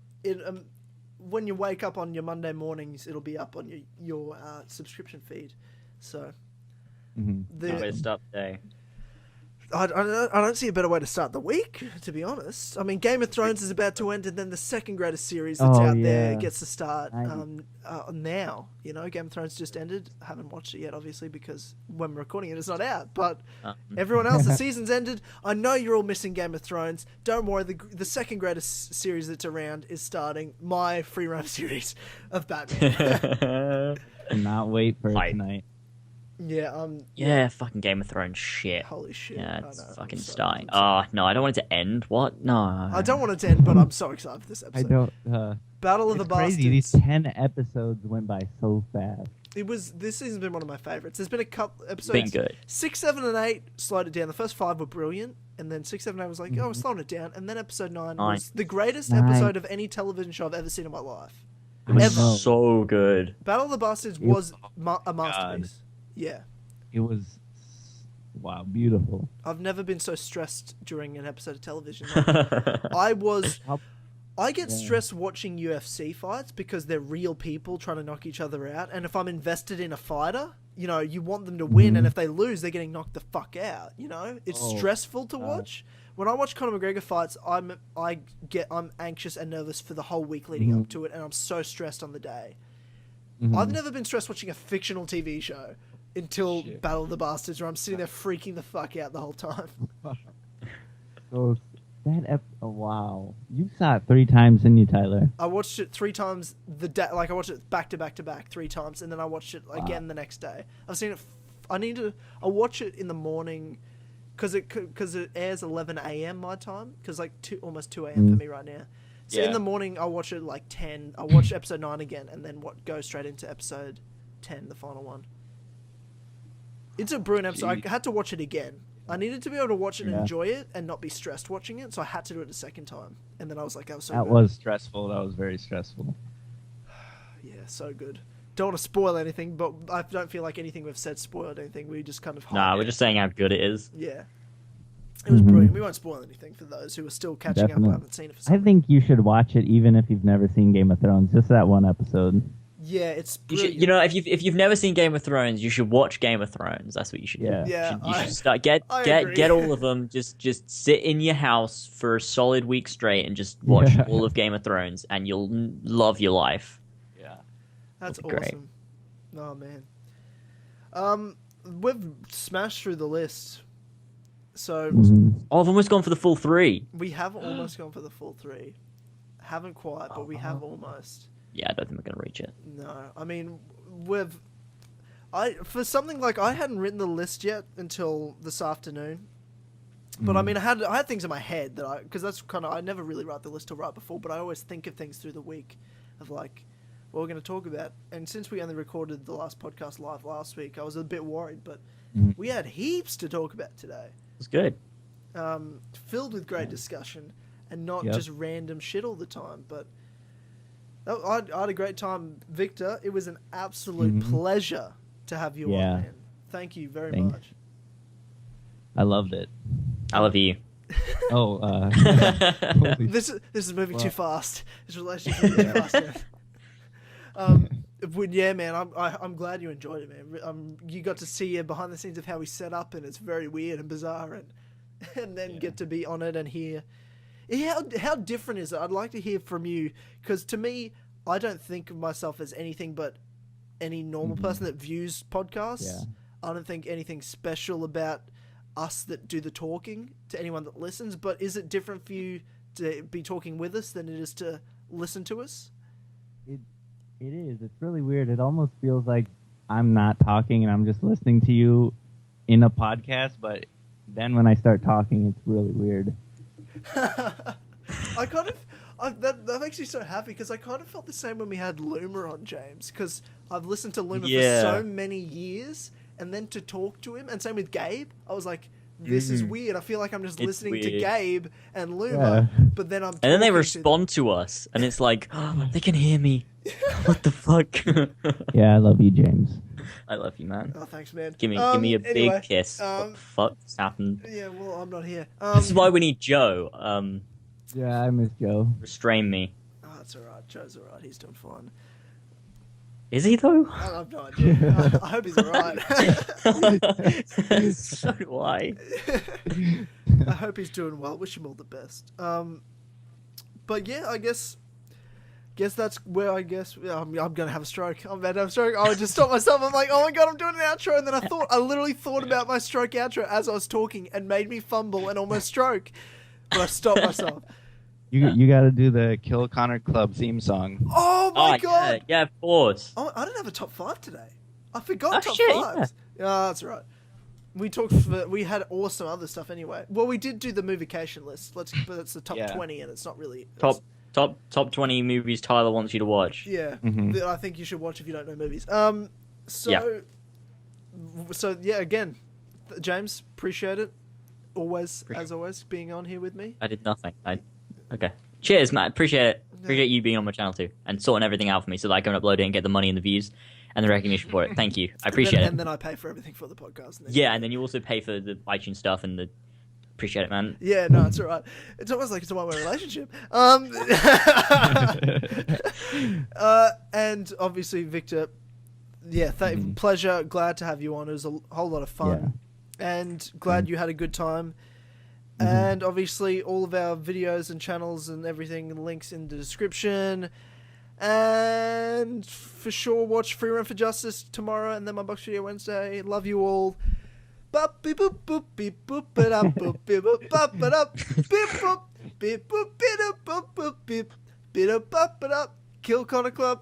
when you wake up on your Monday mornings, it'll be up on your subscription feed. So Way to start the day. I don't see a better way to start the week, to be honest. I mean, Game of Thrones is about to end, and then the second greatest series that's out there gets to start now. You know, Game of Thrones just ended. I haven't watched it yet, obviously, because when we're recording it, it's not out. But everyone else, the season's ended. I know you're all missing Game of Thrones. Don't worry, the second greatest series that's around is starting. My free run series of Batman. Cannot wait for it tonight. Yeah, fucking Game of Thrones shit. Holy shit. Yeah, it's fucking starting. Oh, no, I don't want it to end. What? No. I don't want it to end, but I'm so excited for this episode. I don't. Battle of the Bastards. Crazy. These 10 episodes went by so fast. This season's been one of my favorites. There's been a couple episodes. Been good. 6, 7, and 8 slowed it down. The first 5 were brilliant, and then 6, 7, 8 was like, we're slowing it down. And then episode 9 was the greatest episode of any television show I've ever seen in my life. It was so good. Battle of the Bastards was a masterpiece. Yeah. It was, wow, beautiful. I've never been so stressed during an episode of television. I get stressed watching UFC fights because they're real people trying to knock each other out. And if I'm invested in a fighter, you know, you want them to win. And if they lose, they're getting knocked the fuck out. You know, it's stressful to watch. When I watch Conor McGregor fights, I'm anxious and nervous for the whole week leading up to it. And I'm so stressed on the day. I've never been stressed watching a fictional TV show until Battle of the Bastards, where I'm sitting there freaking the fuck out the whole time. So wow, you saw it 3 times, didn't you, Tyler? I watched it 3 times I watched it back to back to back 3 times, and then I watched it again the next day. I've seen it. I watch it in the morning because it airs 11 a.m. my time, because almost 2 a.m. for me right now. So in the morning I watch it like 10. I watch episode 9 again, and then go straight into episode 10, the final one. It's a brilliant episode. I had to watch it again. I needed to be able to watch it and enjoy it and not be stressed watching it, so I had to do it a second time. And then I was like, that was so good. That was stressful. That was very stressful. Yeah, so good. Don't want to spoil anything, but I don't feel like anything we've said spoiled anything. We just kind of... Nah, we're just saying how good it is. Yeah. It was brilliant. We won't spoil anything for those who are still catching up and haven't seen it for some I think you should watch it even if you've never seen Game of Thrones. Just that one episode. Yeah, it's brilliant. You know, if you've never seen Game of Thrones, you should watch Game of Thrones. That's what you should do. You should start get all of them. Just sit in your house for a solid week straight and just watch all of Game of Thrones, and you'll love your life. Yeah, that's awesome. Great. Oh man, we've smashed through the list. So I've almost gone for the full 3. We have almost gone for the full 3. Haven't quite, but we have almost. Yeah, I don't think we're gonna reach it. No, I mean, for something like I hadn't written the list yet until this afternoon, But I mean, I had things in my head that because that's kind of, I never really write the list till right before, but I always think of things through the week of like what we're going to talk about. And since we only recorded the last podcast live last week, I was a bit worried, but we had heaps to talk about today. It's good. Filled with great discussion and not just random shit all the time. But I had a great time, Victor. It was an absolute pleasure to have you on, man. Thank you very much. I loved it. I love you. This is moving too fast. This relationship is moving fast. Man. I'm glad you enjoyed it, man. You got to see behind the scenes of how we set up, and it's very weird and bizarre, and then get to be on it and hear. How different is it? I'd like to hear from you, because to me, I don't think of myself as anything but any normal person that views podcasts. Yeah. I don't think anything special about us that do the talking to anyone that listens, but is it different for you to be talking with us than it is to listen to us? It is. It's really weird. It almost feels like I'm not talking and I'm just listening to you in a podcast, but then when I start talking, it's really weird. That makes me so happy, because I kind of felt the same when we had Luma on, James, because I've listened to Luma for so many years, and then to talk to him, and same with Gabe, I was like, this is weird. I feel like I'm just listening to Gabe and Luma, but then and then they respond to us, and it's like, oh, they can hear me. What the fuck? Yeah, I love you, James. I love you, man. Oh, thanks, man. Give me a big kiss. What the fuck's happened? Yeah, well, I'm not here. This is why we need Joe. Yeah, I miss Joe. Restrain me. Oh, that's alright. Joe's alright. He's doing fine. Is he, though? I have no idea. I hope he's alright. So do I. I hope he's doing well. Wish him all the best. But yeah, I guess that's where I'm gonna have a stroke. I'm about to have a stroke. I just stopped myself. I'm like, oh my god, I'm doing an outro, and then I literally thought about my stroke outro as I was talking, and made me fumble and almost stroke. But I stopped myself. You got to do the Kill Connor Club theme song. Oh my god! Yeah, of course. Oh, I didn't have a top 5 today. I forgot top 5s. Yeah, that's right. We had awesome other stuff anyway. Well, we did do the movication list. But it's the top 20, and it's not really top 20 movies Tyler wants you to watch. Yeah, that I think you should watch if you don't know movies. So again, James, appreciate it. As always, being on here with me. I did nothing. Okay. Cheers, Matt. Appreciate it. Appreciate you being on my channel too, and sorting everything out for me so that I can upload it and get the money and the views and the recognition for it. Thank you. I appreciate it. And then I pay for everything for the podcast. And then you also pay for the iTunes stuff and the. Appreciate it, man. Yeah, no, it's alright. It's almost like it's a one-way relationship. And obviously, Victor, pleasure. Glad to have you on. It was a whole lot of fun. And glad you had a good time. And obviously all of our videos and channels and everything, links in the description. And for sure watch Free Run for Justice tomorrow, and then my box video Wednesday. Love you all. Bop beep boop boop beep boop ba da boop beep boop bop ba da beep boop beep boop beep boop boop beep beep bop ba da. Kill Connor Club.